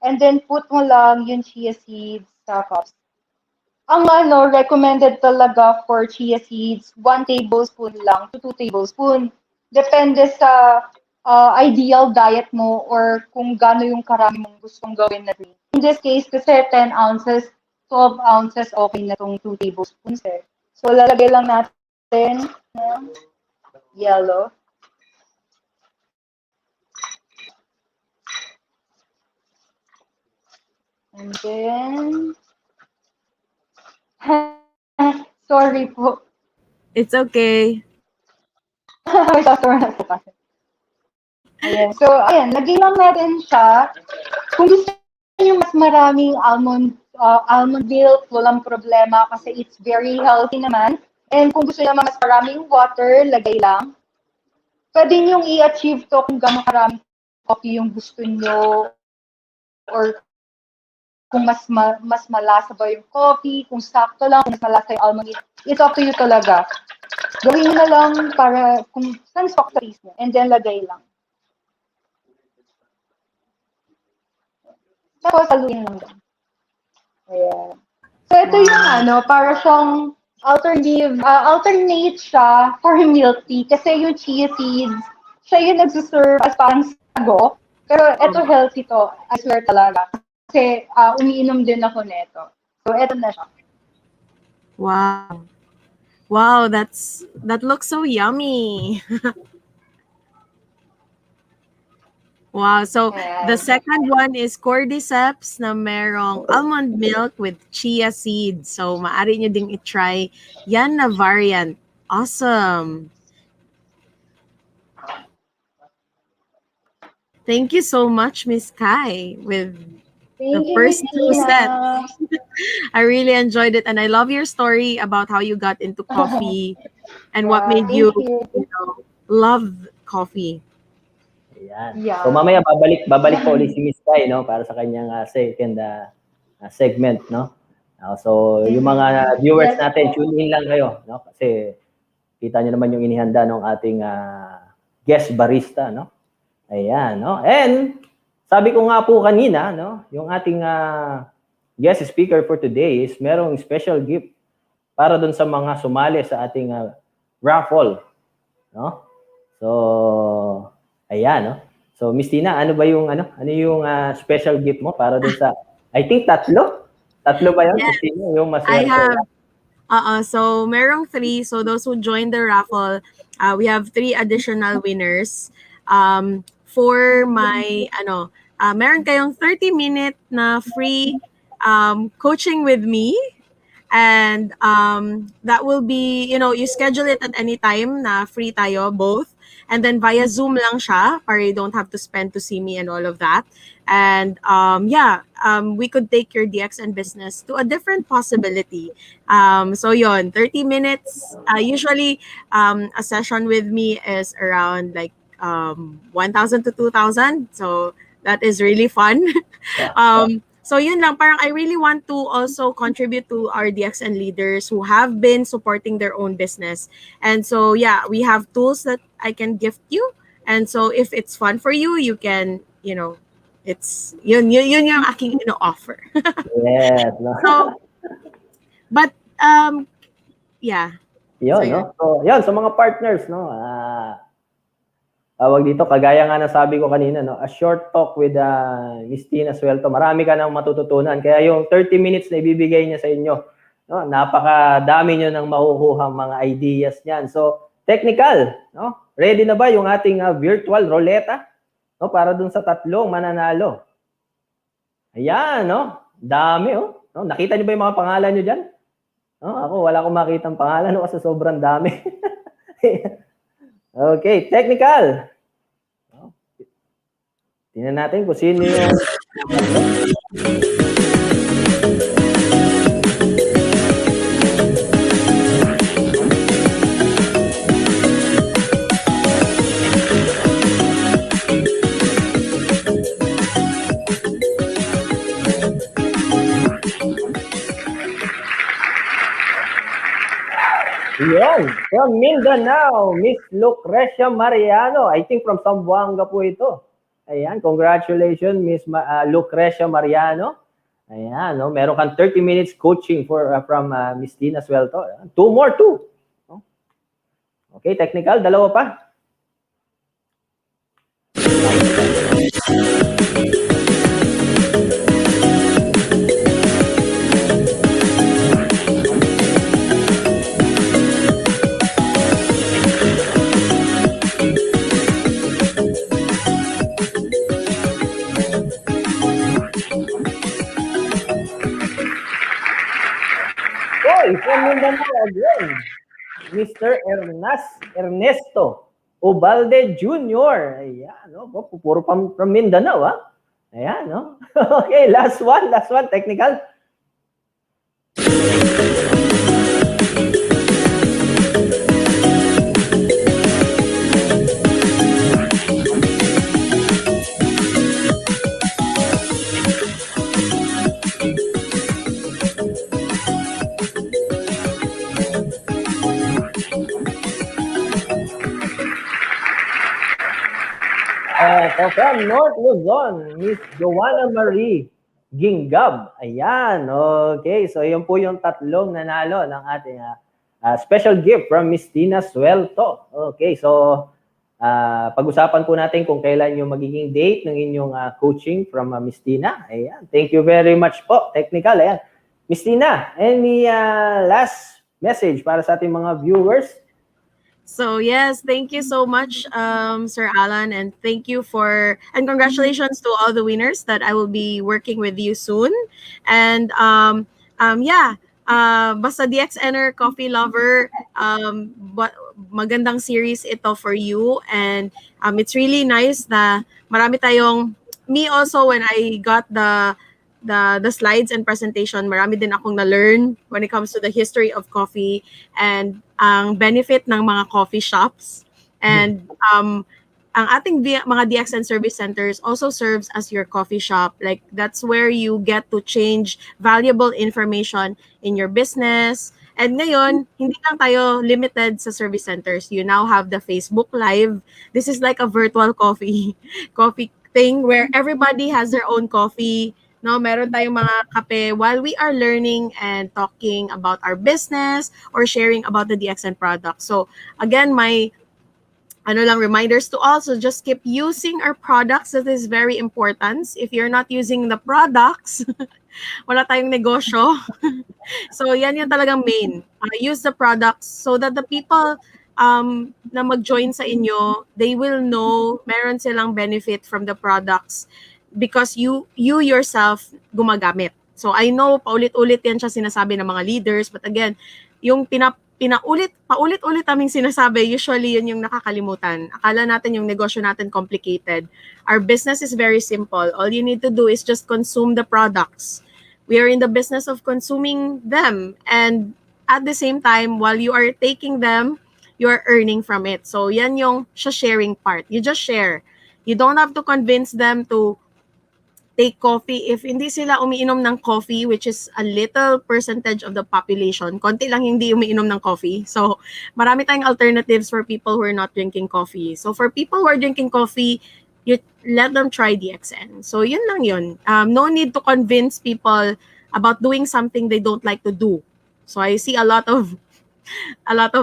S9: And then, put mo lang yung chia seeds sa cups. Ang recommended talaga for chia seeds, 1 tablespoon lang to 2 tablespoon. Depende sa ideal diet mo or kung gaano yung karami mong gustong gawin na rin. In this case, kasi 10 ounces, 12 ounces, okay na itong 2 tablespoons eh. So, lalagay lang natin ng yellow. And then, sorry po.
S6: It's okay.
S9: May customer na po kasi. Ayan. So, ayan, lagay lang natin siya. Kung gusto niyo mas maraming almond milk, walang problema kasi it's very healthy naman. And kung gusto niyo mas maraming water, lagay lang. Pwede niyo i-achieve to kung gano'ng karaming coffee yung gusto niyo or kung mas malasa ba yung coffee, kung sakto lang, kung mas malasa yung almond milk. It's up to you talaga. Gawin niyo na lang para kung saan stock sa taste niyo. And then lagay lang. Tapos, haluin lang. Ayan. So, ito yung para siyang alternate siya for milk tea. Kasi yung chia seeds, siya yung nagsuserve as parang sago Pero eto healthy to. I swear talaga. Kasi umiinom din ako neto. So eto na siya.
S6: Wow. Wow, that looks so yummy. Wow, so the second one is cordyceps na merong almond milk with chia seeds. So maaari nyo ding i-try yan na variant. Awesome. Thank you so much, Miss Kai, with the first two sets. I really enjoyed it, and I love your story about how you got into coffee and what made you love coffee.
S5: Ayan. So mamaya babalik pa ulit si Miss Kai, no, para sa kanyang second segment, no. So yung mga viewers natin, tune in lang kayo, no, kasi kita niyo naman yung inihanda ng ating guest barista, no. Ayan, no. And sabi ko nga po kanina, no, yung ating guest speaker for today is merong special gift para dun sa mga sumali sa ating raffle, no. So ayan, no. So Miss Tina, ano ba yung ano yung special gift mo para dun sa I think tatlo ba yun?
S6: Yes.
S5: Tina, yung mas
S6: I have so merong 3. So those who joined the raffle, we have 3 additional winners. For my meron kayong 30-minute na free coaching with me, and that will be, you schedule it at any time na free tayo both, and then via Zoom lang siya para you don't have to spend to see me and all of that. And we could take your DXN business to a different possibility. So yon, 30 minutes. Usually a session with me is around like 1,000 to 2,000. So that is really fun. So yun lang, parang I really want to also contribute to our DXN leaders who have been supporting their own business. And so we have tools that I can gift you. And so if it's fun for you, you can, it's yun yung aking offer.
S5: Yes. No?
S6: So, but yeah.
S5: Yun,
S6: So,
S5: no? So, yun, sa mga partners, no? Tawag dito, kagaya nga nasabi ko kanina, no? A short talk with Miss Tina Suelto. Marami ka nang matututunan. Kaya yung 30 minutes na ibibigay niya sa inyo, no? Napakadami nyo nang makukuha mga ideas niyan. So, technical, no? Ready na ba yung ating virtual roleta? No? Para dun sa tatlong mananalo. Ayan, no? Dami, oh. No? Nakita niyo ba yung mga pangalan nyo dyan? No? Ako, wala akong makitang pangalan, no? Kasi sobrang dami. Okay, technical. Tingnan natin kung sino yung... Yan, from Mindanao, Miss Lucrecia Mariano. I think from Zamboanga po ito. Ayan, congratulations, Miss Lucrecia Mariano. Ayan, no, meron kang 30 minutes coaching from Miss Tina Suelto. 2 more. Okay, technical, 2 pa. From Mindanao again, Mr. Ernesto Ubalde Jr. Ayan, no? Puro from Mindanao, ha? Ayan, no? Okay, last one, technical. So from North Luzon, Miss Joanna Marie Ginggab. Ayan, okay. So yun po yung tatlong nanalo ng ating special gift from Miss Tina Suelto. Okay, so Pag-usapan po natin kung kailan yung magiging date ng inyong coaching from Miss Tina. Ayan. Thank you very much po, technical. Ayan. Miss Tina, any last message para sa ating mga viewers?
S6: So yes, thank you so much, Sir Alan, and thank you and congratulations to all the winners that I will be working with you soon. And Basta DXNer Coffee Lover, but magandang series ito for you, and it's really nice na marami tayong, me also when I got the slides and presentation, marami din akong na-learn when it comes to the history of coffee and ang benefit ng mga coffee shops. And ang ating mga DXN service centers also serves as your coffee shop. Like, that's where you get to change valuable information in your business. And ngayon, hindi lang tayo limited sa service centers. You now have the Facebook Live. This is like a virtual coffee thing where everybody has their own coffee. No, meron tayong mga kape while we are learning and talking about our business or sharing about the DXN product. So again, my reminders to all, so just keep using our products. That is very important. If you're not using the products, wala tayong negosyo. So yan yung talagang main. Use the products so that the people na mag-join sa inyo, they will know meron silang benefit from the products because you yourself gumagamit. So I know paulit-ulit yan siya sinasabi ng mga leaders, but again, yung paulit-ulit aming sinasabi, usually yun yung nakakalimutan. Akala natin yung negosyo natin complicated. Our business is very simple. All you need to do is just consume the products. We are in the business of consuming them. And at the same time, while you are taking them, you are earning from it. So yan yung sharing part. You just share. You don't have to convince them to take coffee. If hindi sila umiinom ng coffee, which is a little percentage of the population, konti lang hindi umiinom ng coffee. So, marami tayong alternatives for people who are not drinking coffee. So, for people who are drinking coffee, you let them try DXN. So, yun lang yun. No need to convince people about doing something they don't like to do. So, I see a lot of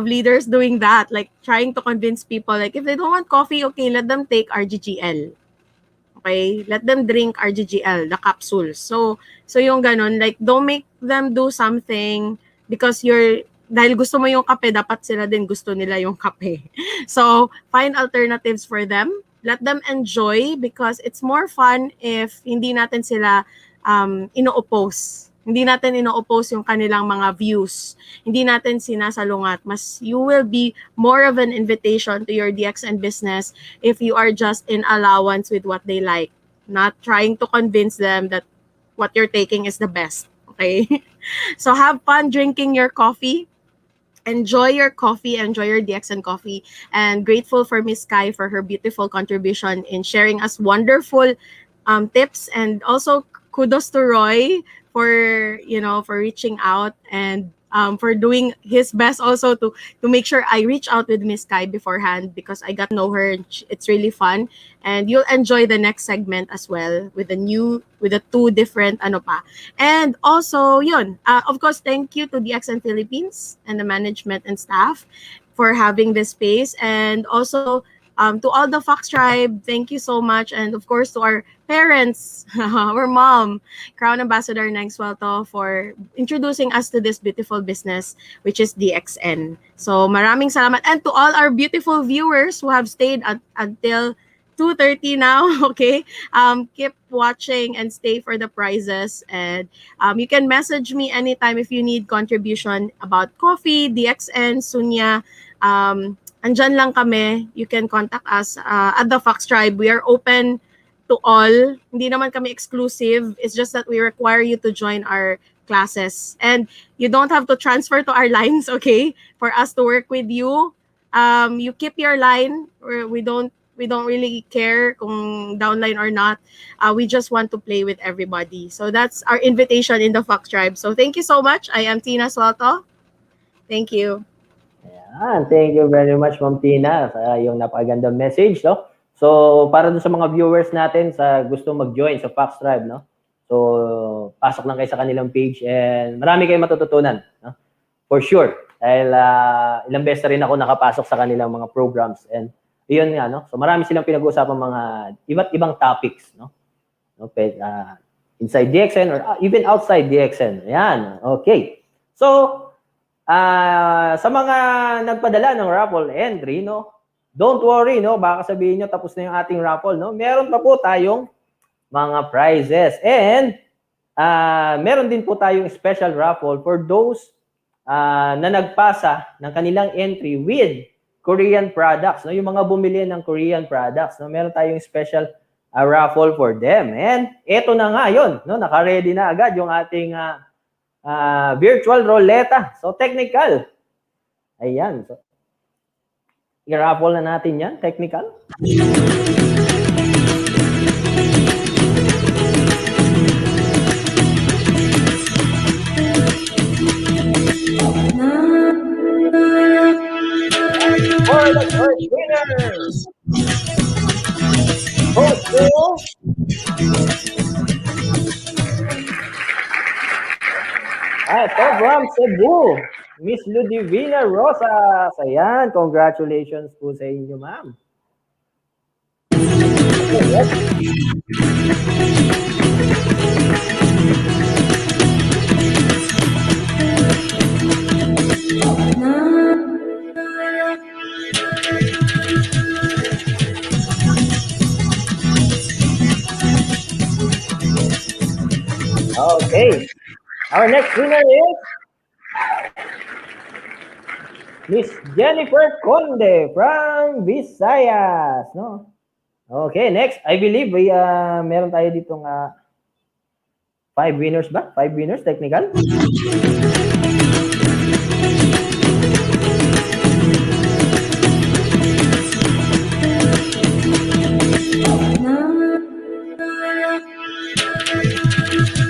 S6: leaders doing that, like trying to convince people, like if they don't want coffee, okay, let them take RGGL. Okay, let them drink RGGL, the capsules. So yung ganun, like don't make them do something because dahil gusto mo yung kape, dapat sila din gusto nila yung kape. So find alternatives for them. Let them enjoy because it's more fun if hindi natin sila ino-oppose. Hindi natin ino-oppose yung kanilang mga views. Hindi natin sinasalungat. You will be more of an invitation to your DXN business if you are just in allowance with what they like. Not trying to convince them that what you're taking is the best. Okay? So have fun drinking your coffee. Enjoy your coffee. Enjoy your DXN coffee. And grateful for Miss Kai for her beautiful contribution in sharing us wonderful tips. And also kudos to Roy for reaching out and for doing his best also to make sure I reach out with Miss Kai beforehand because I got to know her. It's really fun, and you'll enjoy the next segment as well with the two different And also yun, of course, thank you to DXN Philippines and the management and staff for having this space, and also to all the Fox Tribe, thank you so much. And of course, to our parents, our mom, Crown Ambassador Neng Suelto, for introducing us to this beautiful business, which is DXN. So maraming salamat. And to all our beautiful viewers who have stayed until 2:30 now, okay? Keep watching and stay for the prizes. And you can message me anytime if you need contribution about coffee, DXN, Sunya, andyan lang kami. You can contact us at the Fox Tribe. We are open to all. Hindi naman kami exclusive. It's just that we require you to join our classes. And you don't have to transfer to our lines, okay? For us to work with you. You keep your line. We don't really care kung downline or not. We just want to play with everybody. So that's our invitation in the Fox Tribe. So thank you so much. I am Tina Suelto. Thank you.
S5: Thank you very much, Ma'am Tina, sa yung napakagandang message, no? So, para dun sa mga viewers natin sa gusto mag-join sa Fox Tribe, no? So, pasok lang kayo sa kanilang page and marami kayong matututunan, no? For sure. Dahil ilang beses rin ako nakapasok sa kanilang mga programs and Iyon nga, no? So marami silang pinag-uusapan mga iba't ibang topics, no? Inside DXN or even outside DXN. Ayan, okay. So, sa mga nagpadala ng raffle entry, no? Don't worry, no? Baka sabihin nyo, tapos na yung ating raffle, no? Meron pa po tayong mga prizes. And, meron din po tayong special raffle for those na nagpasa ng kanilang entry with Korean products, no? Yung mga bumili ng Korean products, no? Meron tayong special raffle for them. And eto na nga yun, no? Naka-ready na agad yung ating virtual roleta. So technical. Ayan. So, i-raffle na natin yan, technical. For the first winners. Ito from Cebu, Miss Ludivina Rosas. Ayan, congratulations po sa inyo, ma'am. Okay. Our next winner is Miss Jennifer Conde from Visayas, no? Okay, next, I believe we meron tayo ditong 5 winners ba? 5 winners technical.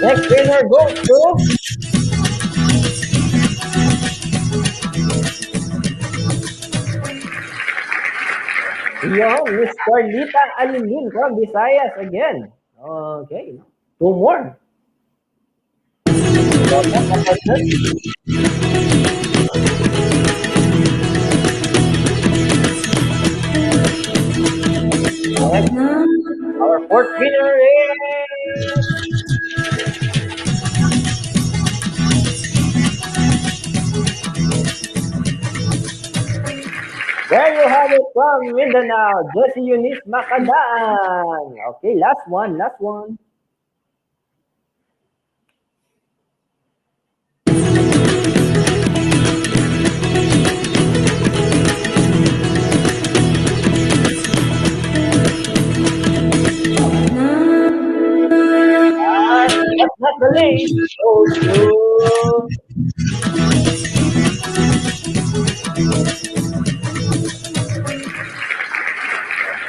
S5: Next winner goes to Miss Carlita Alilin from Visayas again. Okay, 2 more. Our 4th winner is there you have it from Mindanao, Jessie Eunice Macadaan. Okay, last one. That's not the least.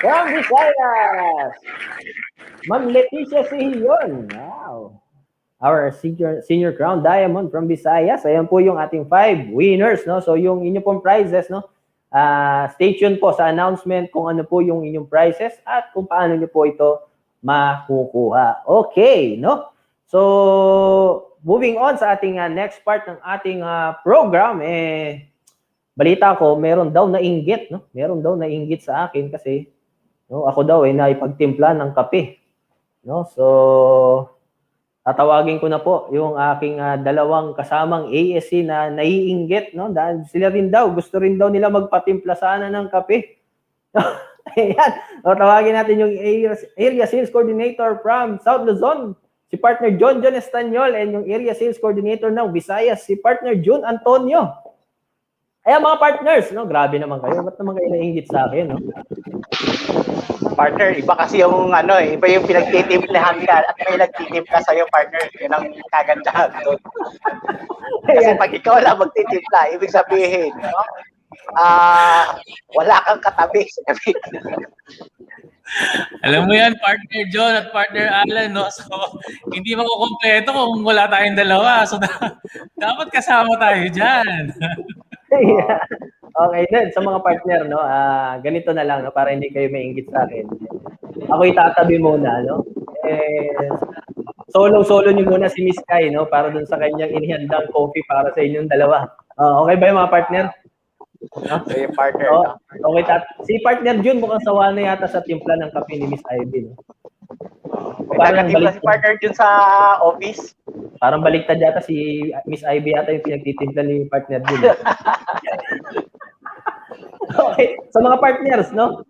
S5: From Visayas, Ma'am Leticia Sihiyon. Wow. Our senior crown diamond from Visayas. Ayan po yung ating 5 winners, no? So yung inyo pong prizes, no? Stay tuned po sa announcement kung ano po yung inyong prizes at kung paano nyo po ito makukuha. Okay, no? So moving on sa ating next part ng ating program, balita ko meron daw nainggit, no? Meron daw nainggit sa akin kasi no, ako daw naipagtimpla ng kape. No? So, tatawagin ko na po yung aking dalawang kasamang ASC na naiinggit. No? Dahil sila rin daw, gusto rin daw nila magpatimpla sana ng kape. Ayan. So, tawagin natin yung Area Sales Coordinator from South Luzon, si Partner John Estanyol, and yung Area Sales Coordinator ng Visayas, si Partner June Antonio. Ayan mga partners, no? Grabe naman kayo. Ba't naman kayo naiinggit sa akin, no?
S10: Partner, iba kasi yung iba yung pinagtitimplahan ka at may nagtitimpla sa'yo, partner. Yun ang kagandahan doon. Kasi pag ikaw lang magtitimpla, ibig sabihin, no? Wala kang katabi.
S11: Alam mo yan, partner John at partner Alan, no? So, hindi makukumpleto kung wala tayong dalawa. So, dapat kasama tayo dyan.
S5: Yeah. Okay din, sa mga partner, no? Ganito na lang, no? Para hindi kayo mainggit sa akin. Ako itatabi muna, no? Solo niyo muna si Miss Kai, no? Para dun sa kanyang inihandang coffee para sa inyong dalawa. Okay ba yung mga partner? No?
S10: So, yung partner,
S5: So,
S10: no?
S5: okay, si partner Jun mukhang sawa na yata sa timpla ng kape ni Miss Ivy. No?
S10: May nagtimpla si partner dun sa office.
S5: Parang baliktad yata si Miss Ivy yata yung pinagtitimpla ni partner Jun. Okay, sa mga partners, no?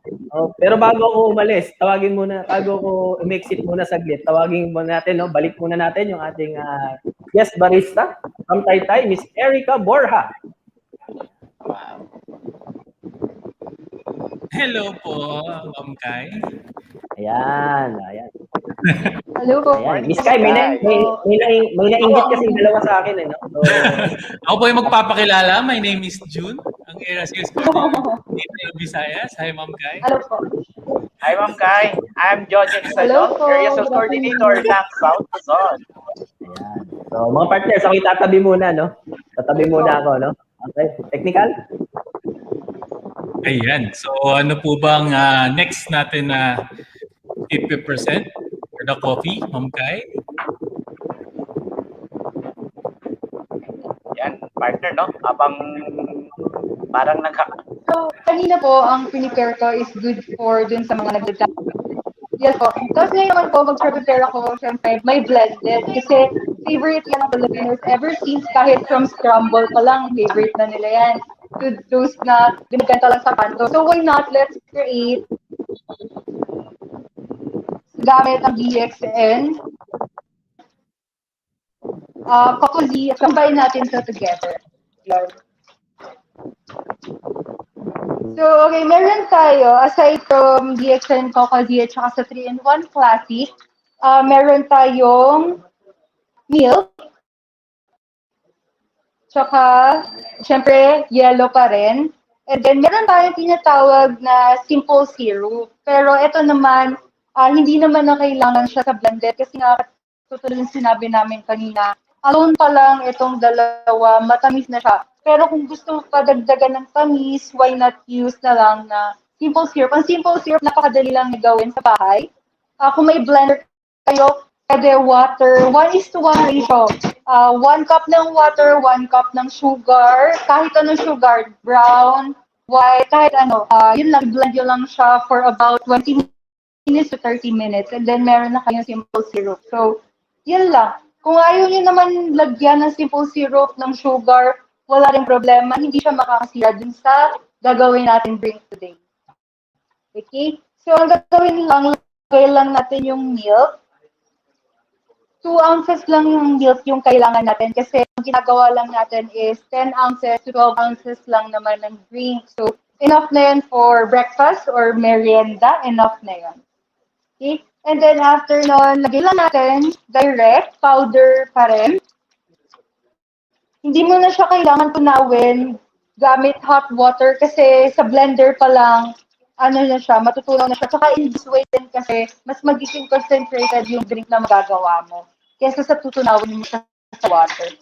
S5: Pero bago ako umalis, bago ako umexit muna saglit, tawagin muna natin, no? Balik muna natin yung ating guest barista from Taytay, Miss Erica Borja.
S11: Hello po, Ma'am Kai.
S5: Ayan.
S9: Hello po.
S5: Ayan. Miss Kai, may nainggit kasi dalawa sa akin, eh, no? So,
S11: Ako po yung magpapakilala. My name is June. Ang area sales coordinator dito ng Visayas. Hi, Ma'am Kai.
S9: Hello po.
S10: Hi, Ma'am Kai. I'm Joseph
S9: Hello
S10: Sizzle,
S9: po.
S10: area sales coordinator ng South Luzon.
S5: ayan. So, mga partners, ako itatabi muna, no? Tatabi muna ako, no? Okay, technical?
S11: Ayan. So ano po bang next natin na i-present for the coffee, Ma'am Kai?
S10: Yan, partner, no? Habang parang
S9: So, kanina po, ang prepare ko is good for dun sa mga nagdadaan. Yes po. Tapos ngayon naman po, mag-prepare ako, syempre, may blended. Kasi favorite yan ng Filipinos ever since kahit from scramble pa lang, favorite na nila yan. To those na biniganta lang sa kanto. So why not, let's create gamit ang DXN. Cocoa, combine natin to together. Yan. So, okay, meron tayo, aside from DXN, Cocoa at saka sa 3-in-1 Classic, meron tayong milk, tsaka, syempre, yellow pa rin. And then, meron tayong tinatawag na simple syrup. Pero ito naman, hindi naman na kailangan siya sa blended kasi nga, tutulad ng sinabi namin kanina, alone pa lang itong dalawa, matamis na siya. Pero kung gusto mo padagdagan ng tamis, why not use na lang na simple syrup. Ang simple syrup, napakadali lang gawin sa bahay. Kung may blender kayo, pwede water, 1:1 ratio. 1 cup ng water, 1 cup ng sugar, kahit anong sugar, brown, white, kahit ano. Yun lang, blend yun lang siya for about 20 minutes to 30 minutes. And then meron na kayong simple syrup. So, yun lang. Kung ayaw nyo naman lagyan ng simple syrup ng sugar, wala rin problema. Hindi siya makakasira dun sa gagawin natin drink today. Okay? So, ang gagawin lang, lagay lang natin yung milk. 2 ounces lang yung milk yung kailangan natin kasi ang ginagawa lang natin is 10 ounces to 12 ounces lang naman ng drink. So, enough na yun for breakfast or merienda. Enough na yun. Okay? And then after nun, lagay lang natin direct powder pa rin. Hindi mo na siya kailangan tunawin gamit hot water kasi sa blender pa lang, ano na siya, matutunaw na siya. Tsaka in this way din kasi mas magiging concentrated yung drink na magagawa mo kaysa sa tutunawin mo siya sa water.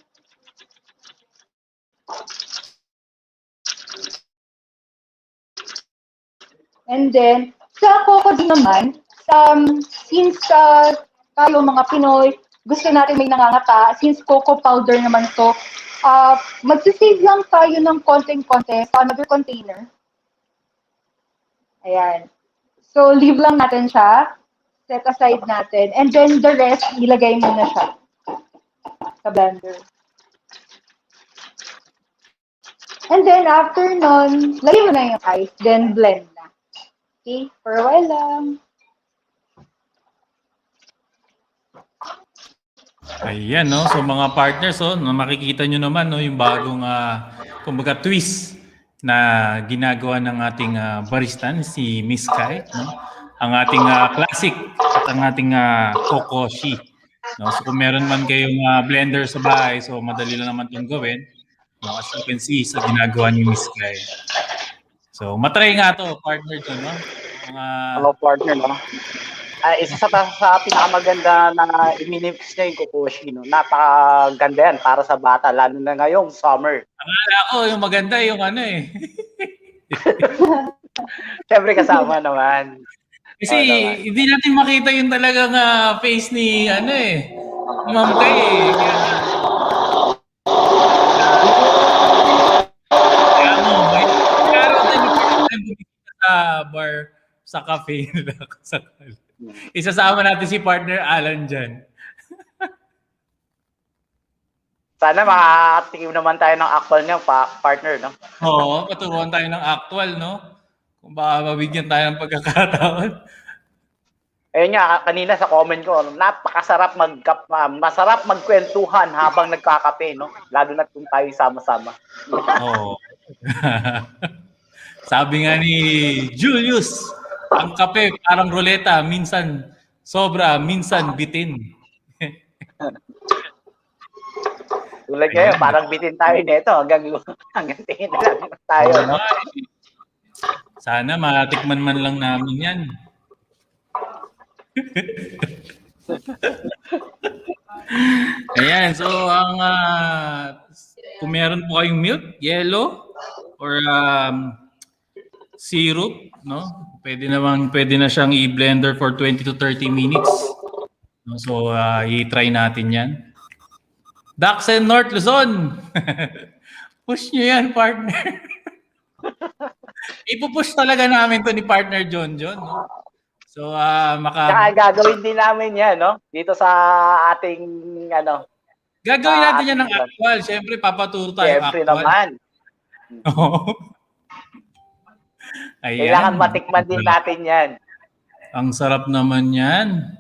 S9: And then, sa cocoa din naman, since tayo mga Pinoy, gusto natin may nangangata, since cocoa powder naman to, magsisave lang tayo ng konting-konti sa another container. Ayan. So, leave lang natin siya. Set aside natin. And then, the rest, ilagay mo na siya sa blender. And then, after nun, lagay mo na yung ice. Then, blend na. Okay? For a while lang.
S11: Ayan, no? So mga partners, makikita nyo naman yung bagong kumbaga twist na ginagawa ng ating barista, si Miss Kai, no? Ang ating classic at ang ating kokoshi. No? So kung meron man kayong blender sa bahay, so madali lang naman itong gawin. No? As you can see sa ginagawa ni Miss Kai. So matry nga to, partner to, no?
S10: Hello, partner, no? Isa sa pinakamaganda na iminimix niya yung kukushi, no? Napakaganda yan para sa bata, lalo na ngayong summer.
S11: Akala ko yung maganda yung ano eh.
S10: Siyempre kasama naman.
S11: Kasi hindi natin makita yung talagang face ni ano eh. Ma'am Kai eh. Kaya ano, bar sa cafe nila. Isasama natin si partner Alan dyan.
S10: Sana makatikim naman tayo ng actual niya, partner, no?
S11: Oo, paturuan tayo ng actual, no? Kung baka mabigyan tayo ng pagkakataon.
S10: Ayun nga, kanina sa comment ko, napakasarap masarap magkwentuhan habang nagkakape, no? Lalo na kung tayo sama-sama.
S11: Oo. Sabi nga ni Julius, ang kape parang ruleta, minsan sobra, minsan bitin.
S10: Tulad kayo, parang bitin tayo nito hanggang tingin na lang tayo, no?
S11: Sana matikman man lang namin yan. Ayan, so ang kung meron po kayong milk, yellow, or syrup, no? Pwede na siyang i-blender for 20 to 30 minutes. No? So i-try natin 'yan. DXN North Luzon. Push nyo yan, partner. Ipupush talaga namin to ni partner John, no? So,
S10: Saka gagawin din namin yan, no? Dito sa ating,
S11: gagawin natin yan ng actual. Siyempre, papaturo tayo
S10: Siyempre
S11: actual.
S10: naman.
S11: Ayan.
S10: Kailangan matikman din natin yan.
S11: Ang sarap naman yan.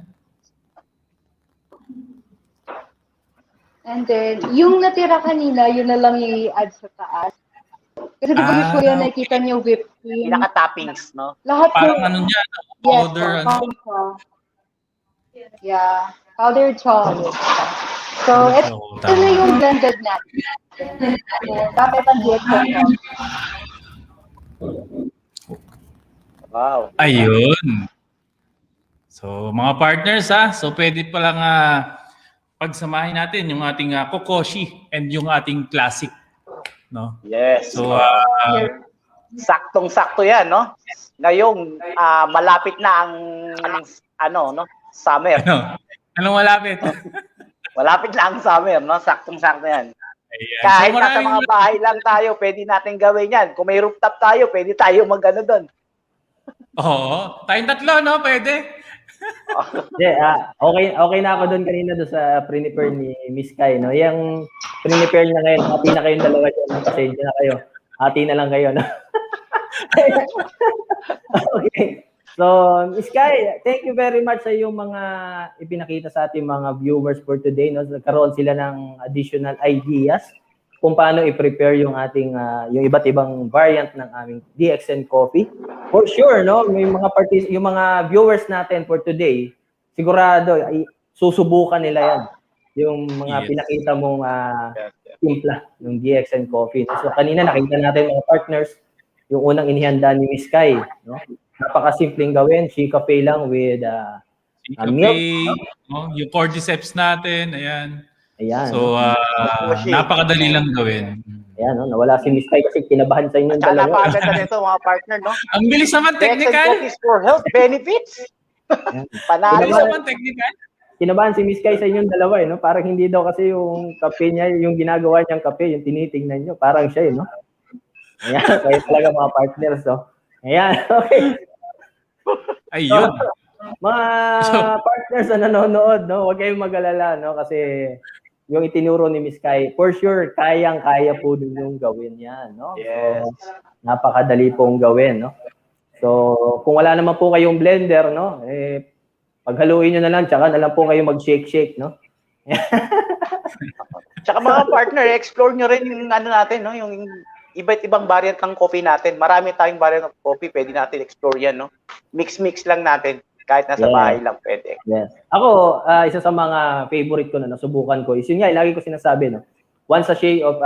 S9: And then, yung natira kanina, yun na lang i-add sa taas. Kasi di ba usually yan nakikita niyo whipped cream.
S10: Pinaka-toppings, no?
S9: Lahat
S11: Parang
S9: yung,
S11: ano niya,
S9: yes,
S11: powder.
S9: yeah, powdered chocolate. So, ito na yung blended natin. Kape pang DXN.
S10: Wow.
S11: Ayun. So, mga partners, so pwede palang pagsamahin natin yung ating kokoshi and yung ating classic, no?
S10: Yes.
S11: So
S10: saktong-sakto 'yan, no? Ngayong malapit na ang summer.
S11: Anong malapit?
S10: Malapit na ang summer, no? Saktong-sakto 'yan.
S11: Ayan.
S10: Kahit
S11: So,
S10: nasa mga bahay lang tayo, pwede natin gawin 'yan. Kung may rooftop tayo, pwede tayo mag-ano doon.
S11: Oo, tayong tatlo, no? Pwede.
S5: Okay na ako doon kanina doon sa prepare ni Miss Kai, no? Yung prepare na ngayon, hati na kayong dalawa dyan, pasensya na kayo. Hati na lang kayo, no? Okay. So, Miss Kai, thank you very much sa iyong mga ipinakita sa ating mga viewers for today, no? Nagkaroon sila ng additional ideas kung paano i-prepare yung ating yung iba't ibang variant ng aming DXN coffee. For sure, no, may mga yung mga viewers natin for today, sigurado susubukan nila 'yan. Yung mga pinakita mong timpla ng DXN coffee. So kanina nakita natin mga partners yung unang inihanda ni Miss Kai, no? Napakasimpleng gawin, kape lang with milk,
S11: no? Yung cordyceps natin, ayan.
S5: Ayan.
S11: So, napakadali lang gawin.
S5: Ayan, no? Nawala si Miss Kai kasi kinabahan sa inyo dalawa.
S10: Napakaganda nito, mga partner, no?
S11: Ang bilis naman, technical.
S10: DXN coffees for health benefits. Panalo.
S11: Bilis naman, technical.
S5: Kinabahan si Miss Kai sa inyong dalawa, no? Parang hindi daw kasi yung kape niya, yung ginagawa niyang kape, yung tinitingnan niyo, parang siya, no? Ayan, kaya talaga mga partners, no? Ayan, okay.
S11: Ayun.
S5: So, mga partners na nanonood, no? Huwag kayong mag-alala, no? Kasi yung itinuro ni Miss Kai, for sure, kayang-kaya po din yung gawin yan, no?
S10: Yes.
S5: So, napakadali pong gawin, no? So, kung wala naman po kayong blender, no? Paghaluin nyo na lang, tsaka na lang po kayo mag-shake-shake, no?
S10: Tsaka mga partner, explore nyo rin yung natin, no? Yung iba't ibang variant ng coffee natin. Marami tayong variant ng coffee, pwede natin explore yan, no? Mix-mix lang natin. Kahit nasa bahay lang pwede.
S5: Yes. Ako, isa sa mga favorite ko na nasubukan ko is yun nga, lagi ko sinasabi, no? One sachet of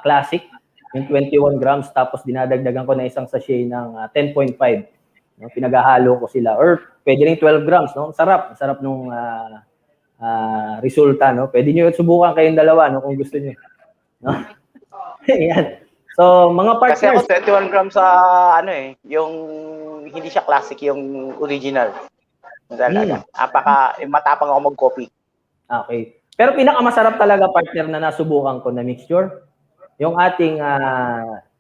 S5: classic, yung 21 grams, tapos dinadagdagan ko na isang sachet ng 10.5. No? Pinaghahalo ko sila. Or pwede rin 12 grams, no? Sarap nung resulta, no? Pwede nyo subukan kayong dalawa, no? Kung gusto nyo. No? Yan. So, mga partners.
S10: Kasi ako 21 grams sa yung hindi siya classic, yung original. Talaga. Matapang ako mag-coffee.
S5: Okay. Pero pinakamasarap talaga, partner, na nasubukan ko na mixture, yung ating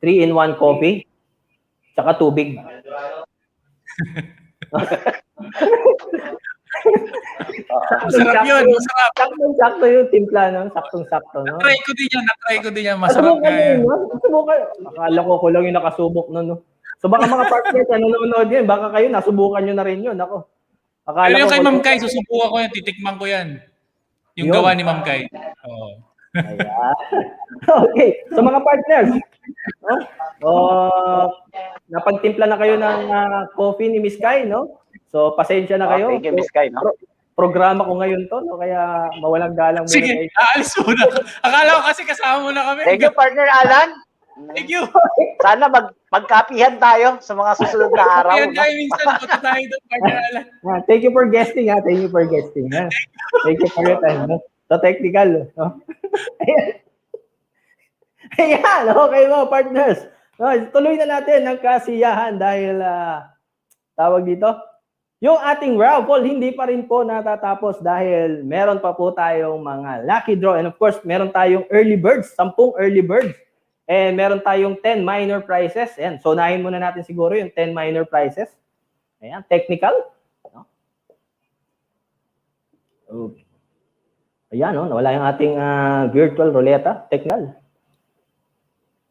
S5: 3-in-1 coffee, tsaka tubig.
S11: Masarap yun, masarap.
S5: Saktong-sakto yung timpla, no? Saktong-sakto, no?
S11: Na-try ko din yan. Masarap nga yan.
S5: Subukan. Akala ko lang yung nakasubok nun, no? So baka mga partners na nanonood yan, baka kayo nasubukan nyo na rin yun. Ako.
S11: Pero yung kay Ma'am Kai, susubukan ko yan, titikman ko yan. Yung gawa ni Ma'am Kai. Oo.
S5: Ayan. Okay. So mga partners, no? Napagtimpla na kayo ng coffee ni Miss Kai, no? So pasensya na kayo.
S10: Thank you, Miss Kai, no?
S5: Programa ko ngayon to, no? Kaya mawalang galang muna.
S11: Sige, aalis muna. Akala ko kasi kasama mo na kami.
S10: Thank you, partner Alan.
S11: Thank you.
S10: Sana magkapihan tayo sa mga susunod na araw.
S11: Kapihan tayo minsan. Punta tayo doon, partner Alan.
S5: Thank you for guesting, ha? Thank you for guesting, ha? Thank you for your time, no? So technical, no? Ayan, okay mga partners. No, tuloy na natin ang kasiyahan dahil tawag dito, yung ating raffle hindi pa rin po natatapos dahil meron pa po tayong mga lucky draw and of course meron tayong early birds, 10 early birds and meron tayong 10 minor prizes. Ayan, so unahin muna natin siguro yung 10 minor prizes. Ayan, technical. No? Okay. Ayan, no? Nawala yung ating virtual ruleta, technical.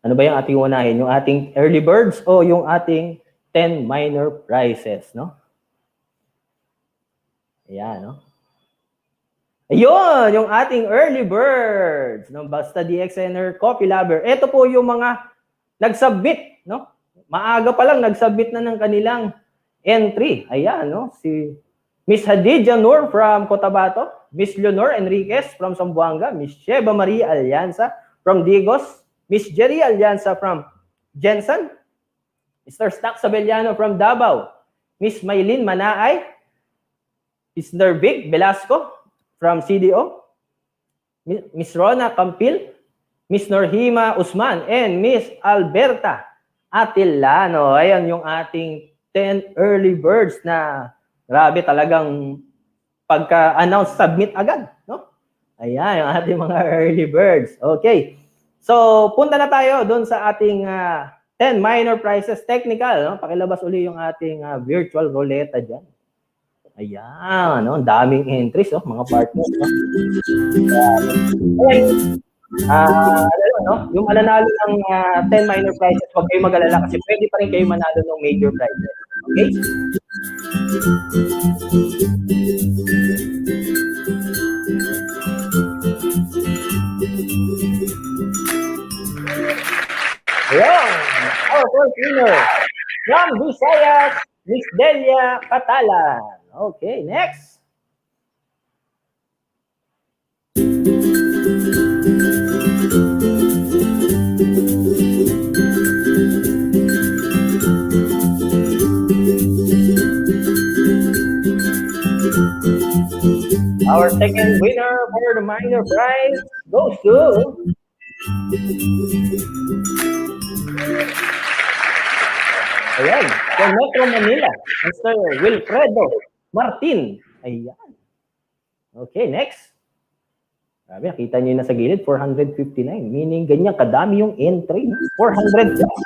S5: Ano ba yung ating unahin? Yung ating early birds o yung ating 10 minor prizes, no? Ayan, no? Ayun, yung ating early birds ng Basta DXNer Coffee Lover. Ito po yung mga nag-submit, no? Maaga pa lang nag-submit na ng kanilang entry. Ayan, no? Si Miss Hadidja Noor from Cotabato, Miss Leonor Enriquez from Zamboanga, Miss Sheba Maria Alianza from Digos, Miss Jerry Alianza from Jensen, Mr. Stack Sabellano from Davao, Miss Maylin Manaay, Mr. Vic Velasco from CDO, Miss Rona Campil, Miss Norhima Usman, and Miss Alberta Atilano. Ayan yung ating 10 early birds na grabe talagang pagka-announce, submit agad, no? Ayan yung ating mga early birds. Okay. So, punta na tayo doon sa ating 10 minor prizes technical, no? Pakilabas uli yung ating virtual ruleta dyan. Ayan, no? Daming entries, oh, mga partners, no? No? Yung mananalo ng 10 minor prizes, huwag kayo mag-alala kasi pwede pa rin kayo manalo ng major prizes. Okay? Ayan, our first winner from Visayas, Miss Delia Catalan. Okay, next. Our second winner for the minor prize goes to ayan, from Metro Manila, Mr. Wilfredo Martin. Ayan. Okay, next. Sabi, nakita nyo na sa gilid, 459. Meaning, ganyan kadami yung entry. 400 plus.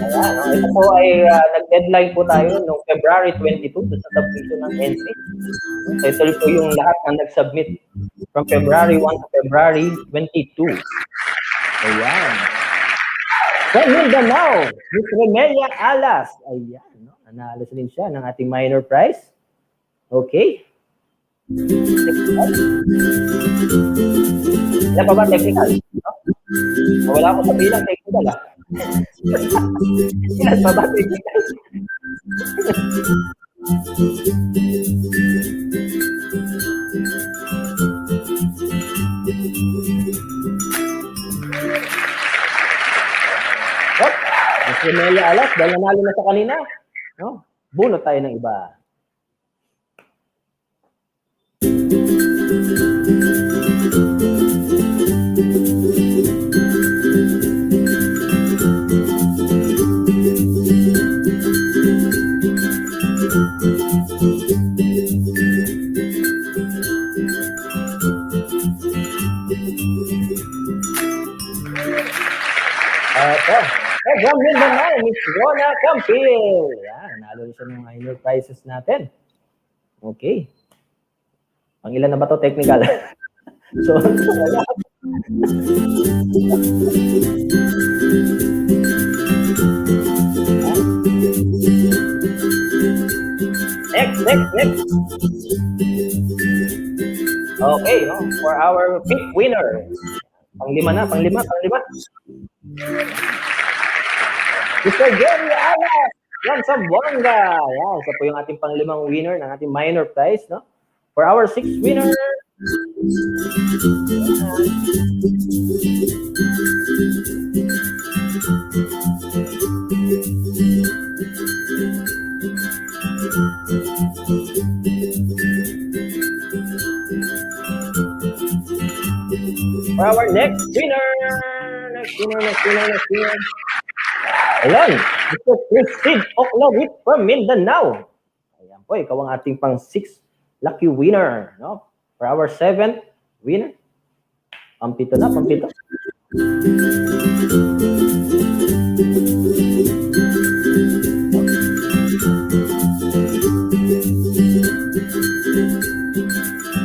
S5: Ayan, ito po ay nag-deadline po tayo noong February 22 sa submission ng entry. So, ito po yung lahat na nag-submit from February 1 to February 22. Ayan. From Mindanao, Miss Remelia Alas. Ayan, no? Nanalo din siya ng ating minor prize. Okay. Wala pa ba technical? No? Wala ako sa bilang technical, ah. Ilan pa ba technical? Miss Remelia Alas, dahil nanalo na sa kanina, no? Bunot tayo ng iba. ito. From Mindanao, Miss Rona Campil. Yan, nalo siya ng minor prizes natin. Okay. Ang ilan na ba to technical? So, wala. Next. Okay, no? For our fifth winner. Panglima. Mr. Jerry Alas, yan sa Bongga. Yan, isa po yung ating panglimang winner ng ating minor prize, no? For our sixth winner, for our next winner. Ayun, Mr. Kristina Oklarit from Mindanao. Ayan po, ikaw ang ating pang 6th lucky winner, no? For our 7th winner. Pampito.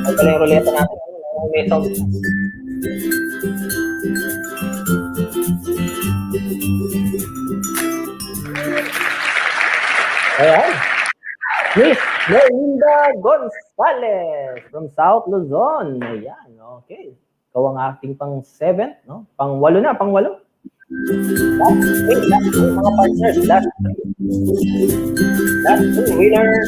S5: Ay pala yung ruleta natin. May sound. Ayan. Miss Melinda Gonzalez from South Luzon. Ayan, okay. Ikaw ang ating pang 7, no? Pang 8 na. Last two, mga partners. Last two winners.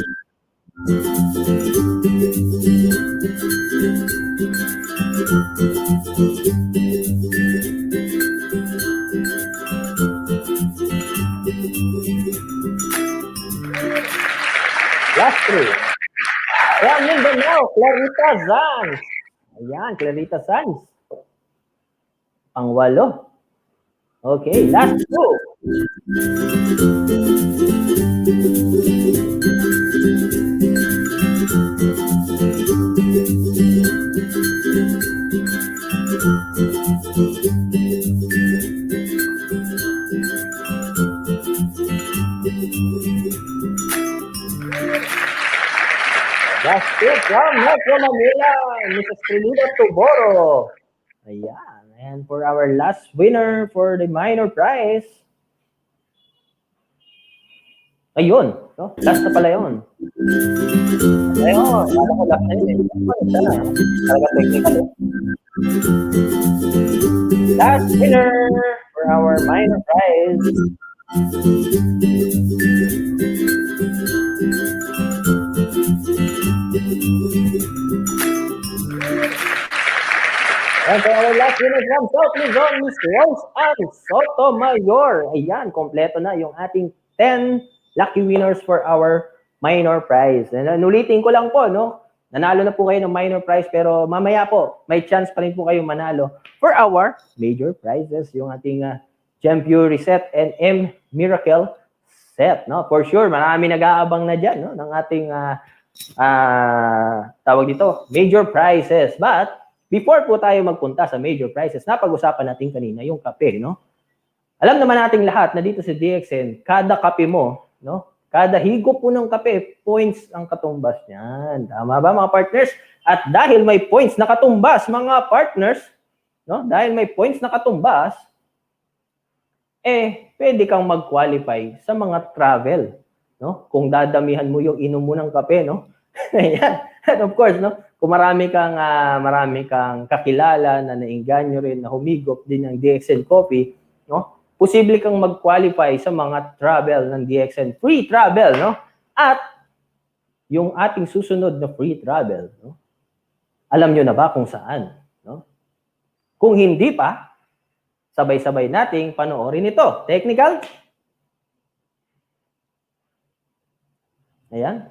S5: Last three. From Mindanao, Clarita Sanz. Ayan, Clarita Sanz. Pang 8. Okay, last two. Last two from Metro Manila, Mrs. Trinidad Tuboro. Ayan. And for our last winner for the minor prize, ayun. No? Last na pala yun. Ayun. Alam ko last na yun. Talaga technical. Last winner for our minor prize. And for our last winner from South Luzon, Miss Rose Ann Sotomayor. Ayan, kompleto na yung ating 10 lucky winners for our minor prize. And ulitin ko lang po, no? Nanalo na po kayo ng minor prize, pero mamaya po, may chance pa rin po kayong manalo for our major prizes, yung ating Gem Reset and M Miracle Set, no? For sure, marami nag-aabang na dyan, no? Ng ating, tawag dito, major prizes. But, before po tayo magpunta sa major prizes, napag-usapan natin kanina yung kape, no? Alam naman nating lahat na dito sa DXN, kada kape mo, no? Kada higop po ng kape, points ang katumbas niyan. Tama ba, mga partners? At dahil may points na katumbas, mga partners, no? Dahil may points na katumbas, pwede kang mag-qualify sa mga travel, no? Kung dadamihan mo yung inom mo ng kape, no? Ayan. And of course, no? Kung marami kang kakilala na nainganyo rin na humigop din ng DXN coffee, no? Posible kang mag-qualify sa mga travel ng DXN, free travel, no? At yung ating susunod na free travel, no? Alam nyo na ba kung saan, no? Kung hindi pa, sabay-sabay nating panoorin ito. Technical? Ayan.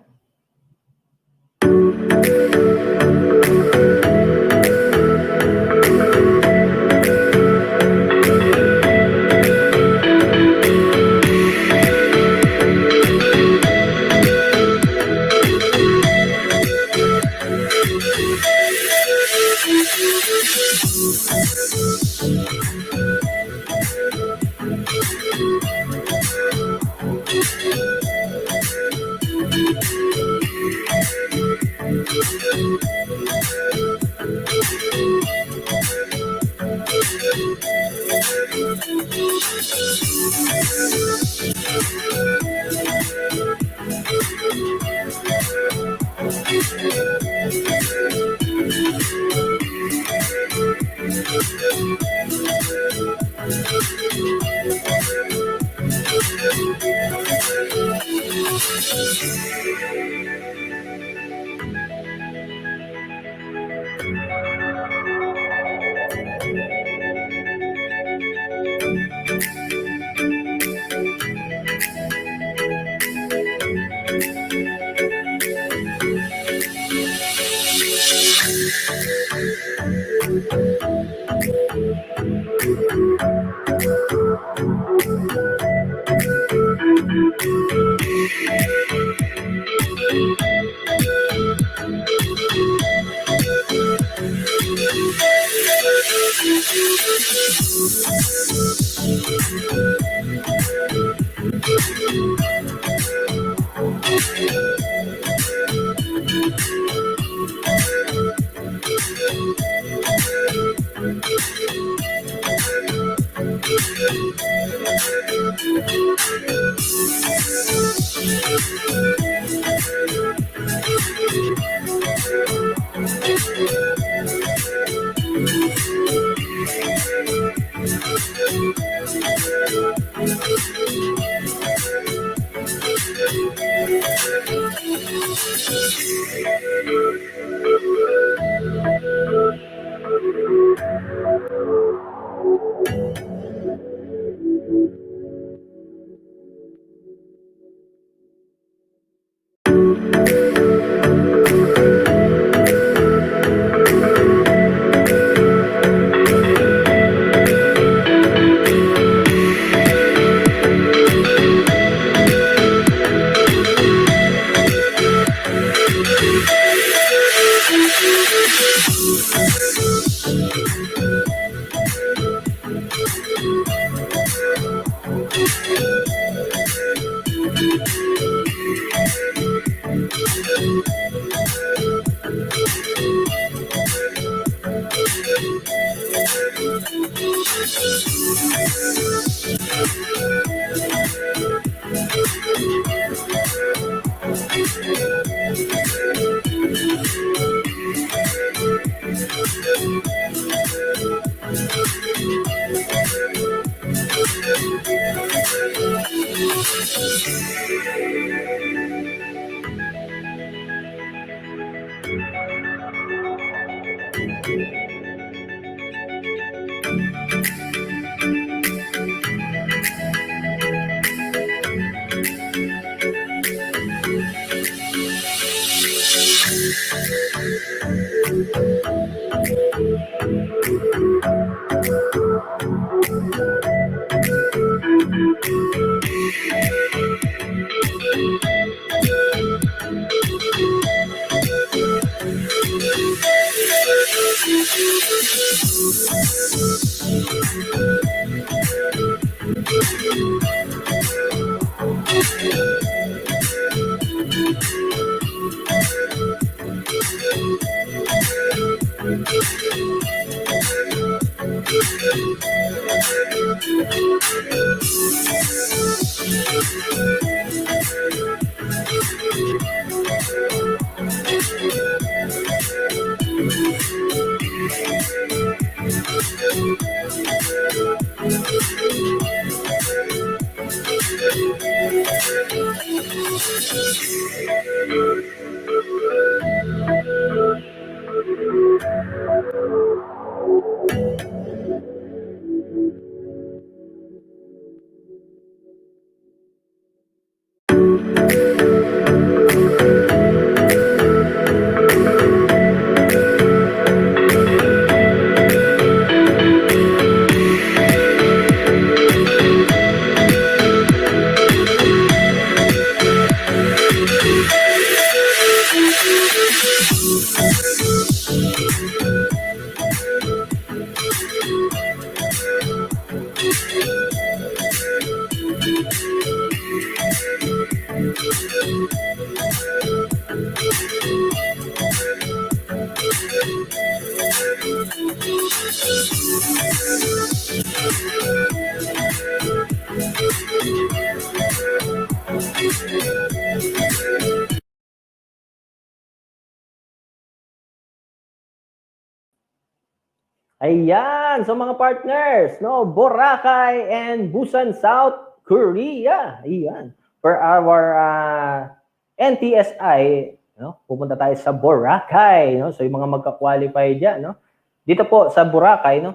S5: Ayan, so mga partners, no, Boracay and Busan, South Korea. Ayan. For our NTSI, no, pupunta tayo sa Boracay, no. So yung mga magka-qualify diyan, no. Dito po sa Boracay, no,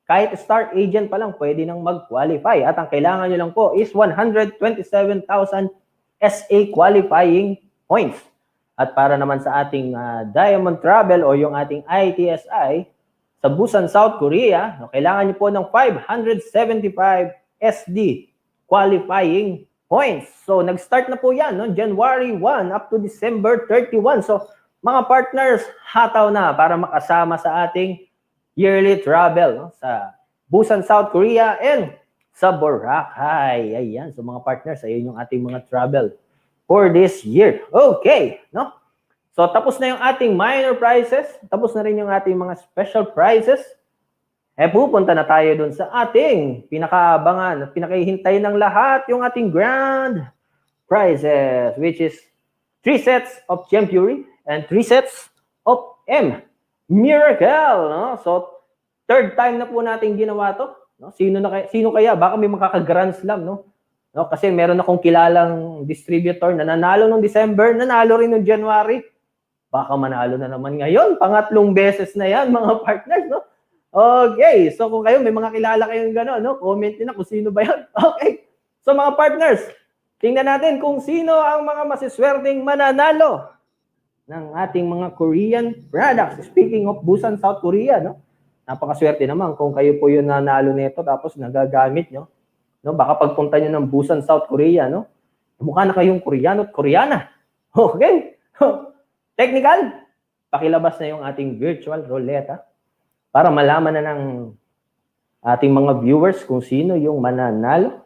S5: kahit star agent pa lang pwede nang mag-qualify at ang kailangan niyo lang po is 127,000 SA qualifying points. At para naman sa ating Diamond Travel o yung ating ITSI, sa Busan, South Korea. No, kailangan nyo po ng 575 SD qualifying points. So, nag-start na po yan, no? January 1 up to December 31. So, mga partners, hataw na para makasama sa ating yearly travel, no? Sa Busan, South Korea and sa Boracay. Ayan. So, mga partners, ayun yung ating mga travel for this year. Okay, no? So, tapos na yung ating minor prizes. Tapos na rin yung ating mga special prizes. Pupunta na tayo dun sa ating pinakaabangan, pinakahihintay ng lahat, yung ating grand prizes, which is 3 sets of Gem Fury and 3 sets of M Miracle. No? So, third time na po natin ginawa to. No? Sino kaya? Baka may makaka-grand slam, no? No? Kasi meron akong kilalang distributor na nanalo nung December, nanalo rin nung January. Baka manalo na naman ngayon. Pangatlong beses na yan, mga partners, no? Okay, so kung kayo may mga kilala kayong gano'n, no? Comment nyo na kung sino ba yun. Okay, so mga partners, tingnan natin kung sino ang mga masiswerteng mananalo ng ating mga Korean products. Speaking of Busan, South Korea, no? Napakaswerte naman kung kayo po yung nanalo nito tapos nagagamit nyo. No? Baka pagpunta nyo ng Busan, South Korea, no? Mukha na kayong Koreano at Koreana. Okay, technical, pakilabas na yung ating virtual roulette, para malaman na ng ating mga viewers kung sino yung mananalo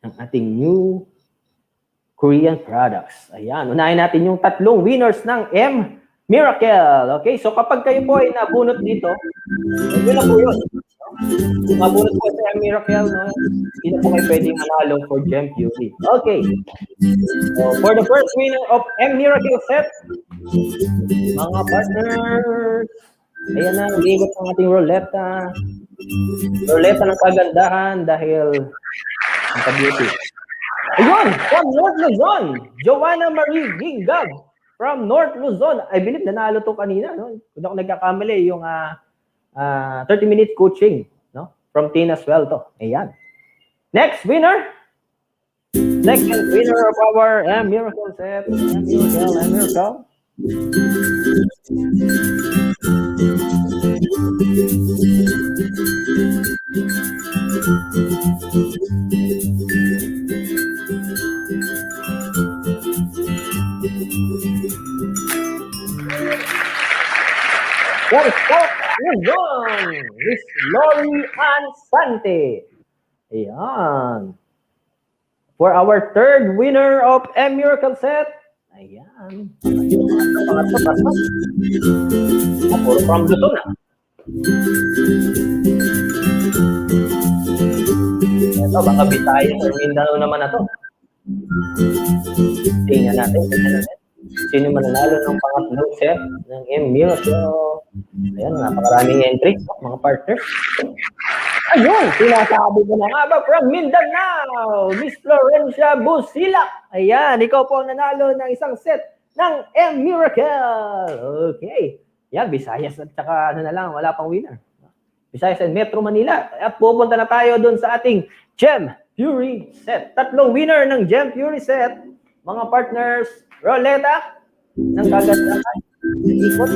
S5: ng ating new Korean products. Ayan, unahin natin yung 3 winners ng M Miracle. Okay, so kapag kayo po ay nabunot dito, yun na po yun. Kung nabunot po sa M Miracle, no, hindi na po kayo pwedeng manalo for Gem Fury. Okay, so for the first winner of M Miracle set, mga partners, ayan na, ligot ang ating roleta. Roleta ng kagandahan dahil ang ka-beauty. Ayun, from North Luzon, Joanna Marie Gingag from North Luzon. I believe nanalo to kanina, no? Kung ako nagkakamali, yung 30-minute coaching, no? From Tina Suelto. Ayan. Next winner. Second winner of our Miracle set. Miracle. Miss Lori Ann Sante. Ayan. For our third winner of M Miracle set, ayan. Puro from Luzon na. Ito, baka Bisaya or Mindanao naman na to. Tingnan natin. Sino mananalo ng pangatlong set ng M Miracle? Ayan, napakaraming entry, mga partners. Ayun, sinasabi ko na nga ba from Mindanao, Miss Florencia Busilak. Ayan, ikaw po ang nanalo ng isang set ng M Miracle. Okay. Yan, Visayas at saka ano na lang, wala pang winner. Visayas and Metro Manila. At pupunta na tayo dun sa ating Gem Fury set. 3 winner ng Gem Fury set. Mga partners, roleta ng kagandahan. Ikot.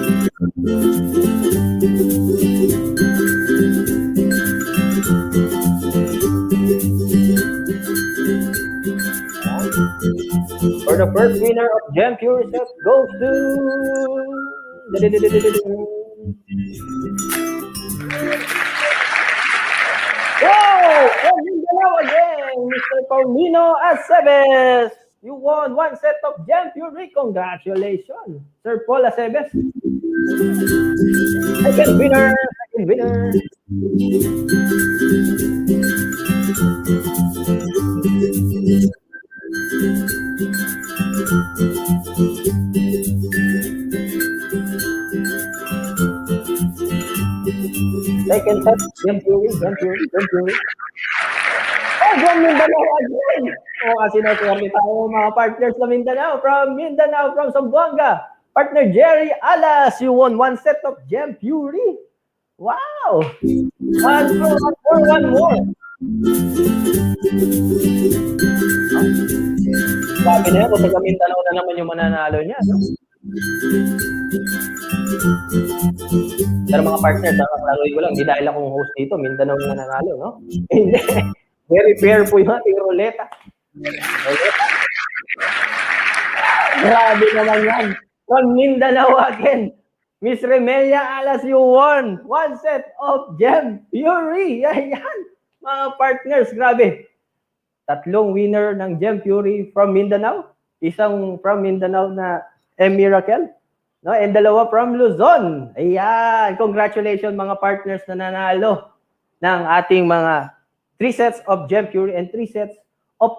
S5: For the first winner of Gem Fury set goes to from Mindanao again, Mr. Paulino Aceves. You won 1 set of Gem Fury. Congratulations, Sir Paul Aceves. Second winner. Second set, Gem Fury. Oh, from Mindanao again. Oh, kasi naswerte tayo mga partners sa Mindanao. From Zamboanga. Partner Jerry Alas, you won 1 set of Gem Fury. Wow! One more. Sabi na yan, kung taga Mindanao na naman yung mananalo niya. No? Pero mga partners, klaruhin ko lang, hindi dahil akong host dito, Mindanao na nanalo, no? Hindi. Very fair po yung ating ruleta. Grabe naman yan. From Mindanao again, Miss Remelia Alas, you won one set of Gem Fury. Ayan, mga partners, grabe. 3 winner ng Gem Fury from Mindanao. Isang from Mindanao na Miracle. No? And 2 from Luzon. Ayan, congratulations mga partners na nanalo ng ating mga 3 sets of Gem Fury and 3 sets of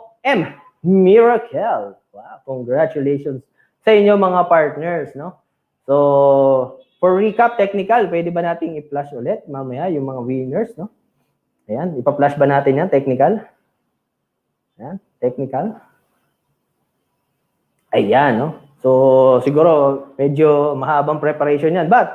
S5: Miracle. Wow, congratulations sa inyo mga partners, no? So, for recap technical, pwede ba nating i-flash ulit mamaya yung mga winners, no? Ayan, ipa-flash ba natin yan, technical? Ayan, technical. Ayan, no? So, siguro, medyo mahabang preparation yan. But,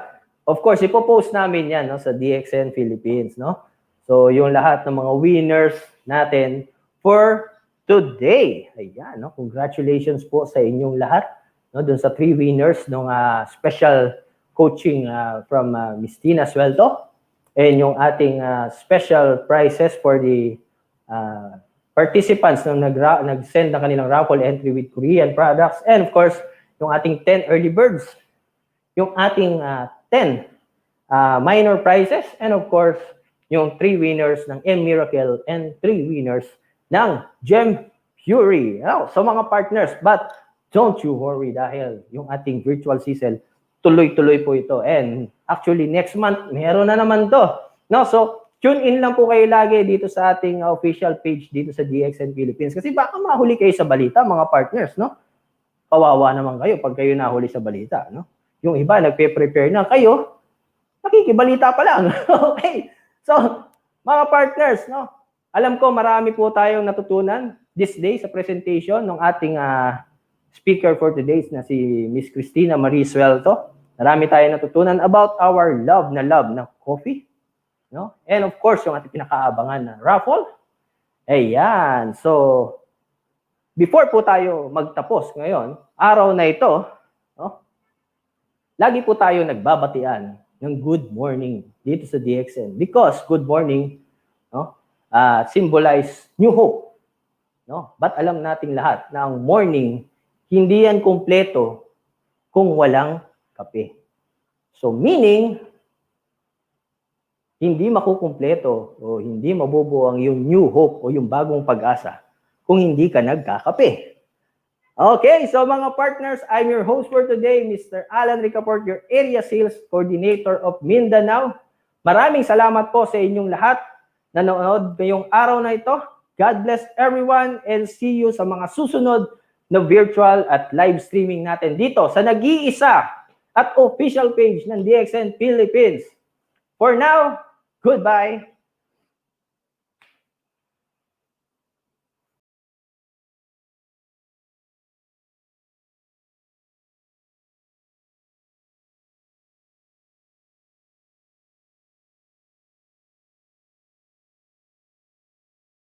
S5: of course, ipopost namin yan, no, sa DXN Philippines, no? So, yung lahat ng mga winners natin for today. Ayan, no? Congratulations po sa inyong lahat, no? Doon sa 3 winners ng special coaching from Miss Tina Suelto. And yung ating special prizes for the participants na nag-send ng kanilang raffle entry with Korean products. And of course, yung ating 10 early birds. Yung ating 10 minor prizes. And of course, yung 3 winners ng Miracle and 3 winners ng Gem Fury. So mga partners, but don't you worry dahil yung ating virtual Sizzle, tuloy-tuloy po ito. And actually, next month, meron na naman to. No? So, tune in lang po kayo lagi dito sa ating official page dito sa DXN Philippines. Kasi baka mahuli kayo sa balita, mga partners, no? Kawawa naman kayo pag kayo nahuli sa balita, no? Yung iba, nagpe-prepare na kayo, nakikibalita pa lang. Okay? So, mga partners, no? Alam ko, marami po tayong natutunan this day sa presentation ng ating speaker for today na si Miss Kristina Suelto. Marami tayong natutunan about our love na coffee. No? And of course, yung ating pinakaabangan na raffle. Ayan. So, before po tayo magtapos ngayon, araw na ito, no? Lagi po tayo nagbabatian ng good morning dito sa DXN. Because good morning, no? Symbolize new hope. No? But alam nating lahat na ang morning, hindi yan kumpleto kung walang kape. So meaning, hindi makukumpleto o hindi mabubuo ang yung new hope o yung bagong pag-asa kung hindi ka nagkakape. Okay, so mga partners, I'm your host for today, Mr. Allan Ricafort, your Area Sales Coordinator of Mindanao. Maraming salamat po sa inyong lahat na nanonood ngayong araw na ito. God bless everyone and see you sa mga susunod na virtual at live streaming natin dito sa nag-iisa at official page ng DXN Philippines. For now, goodbye.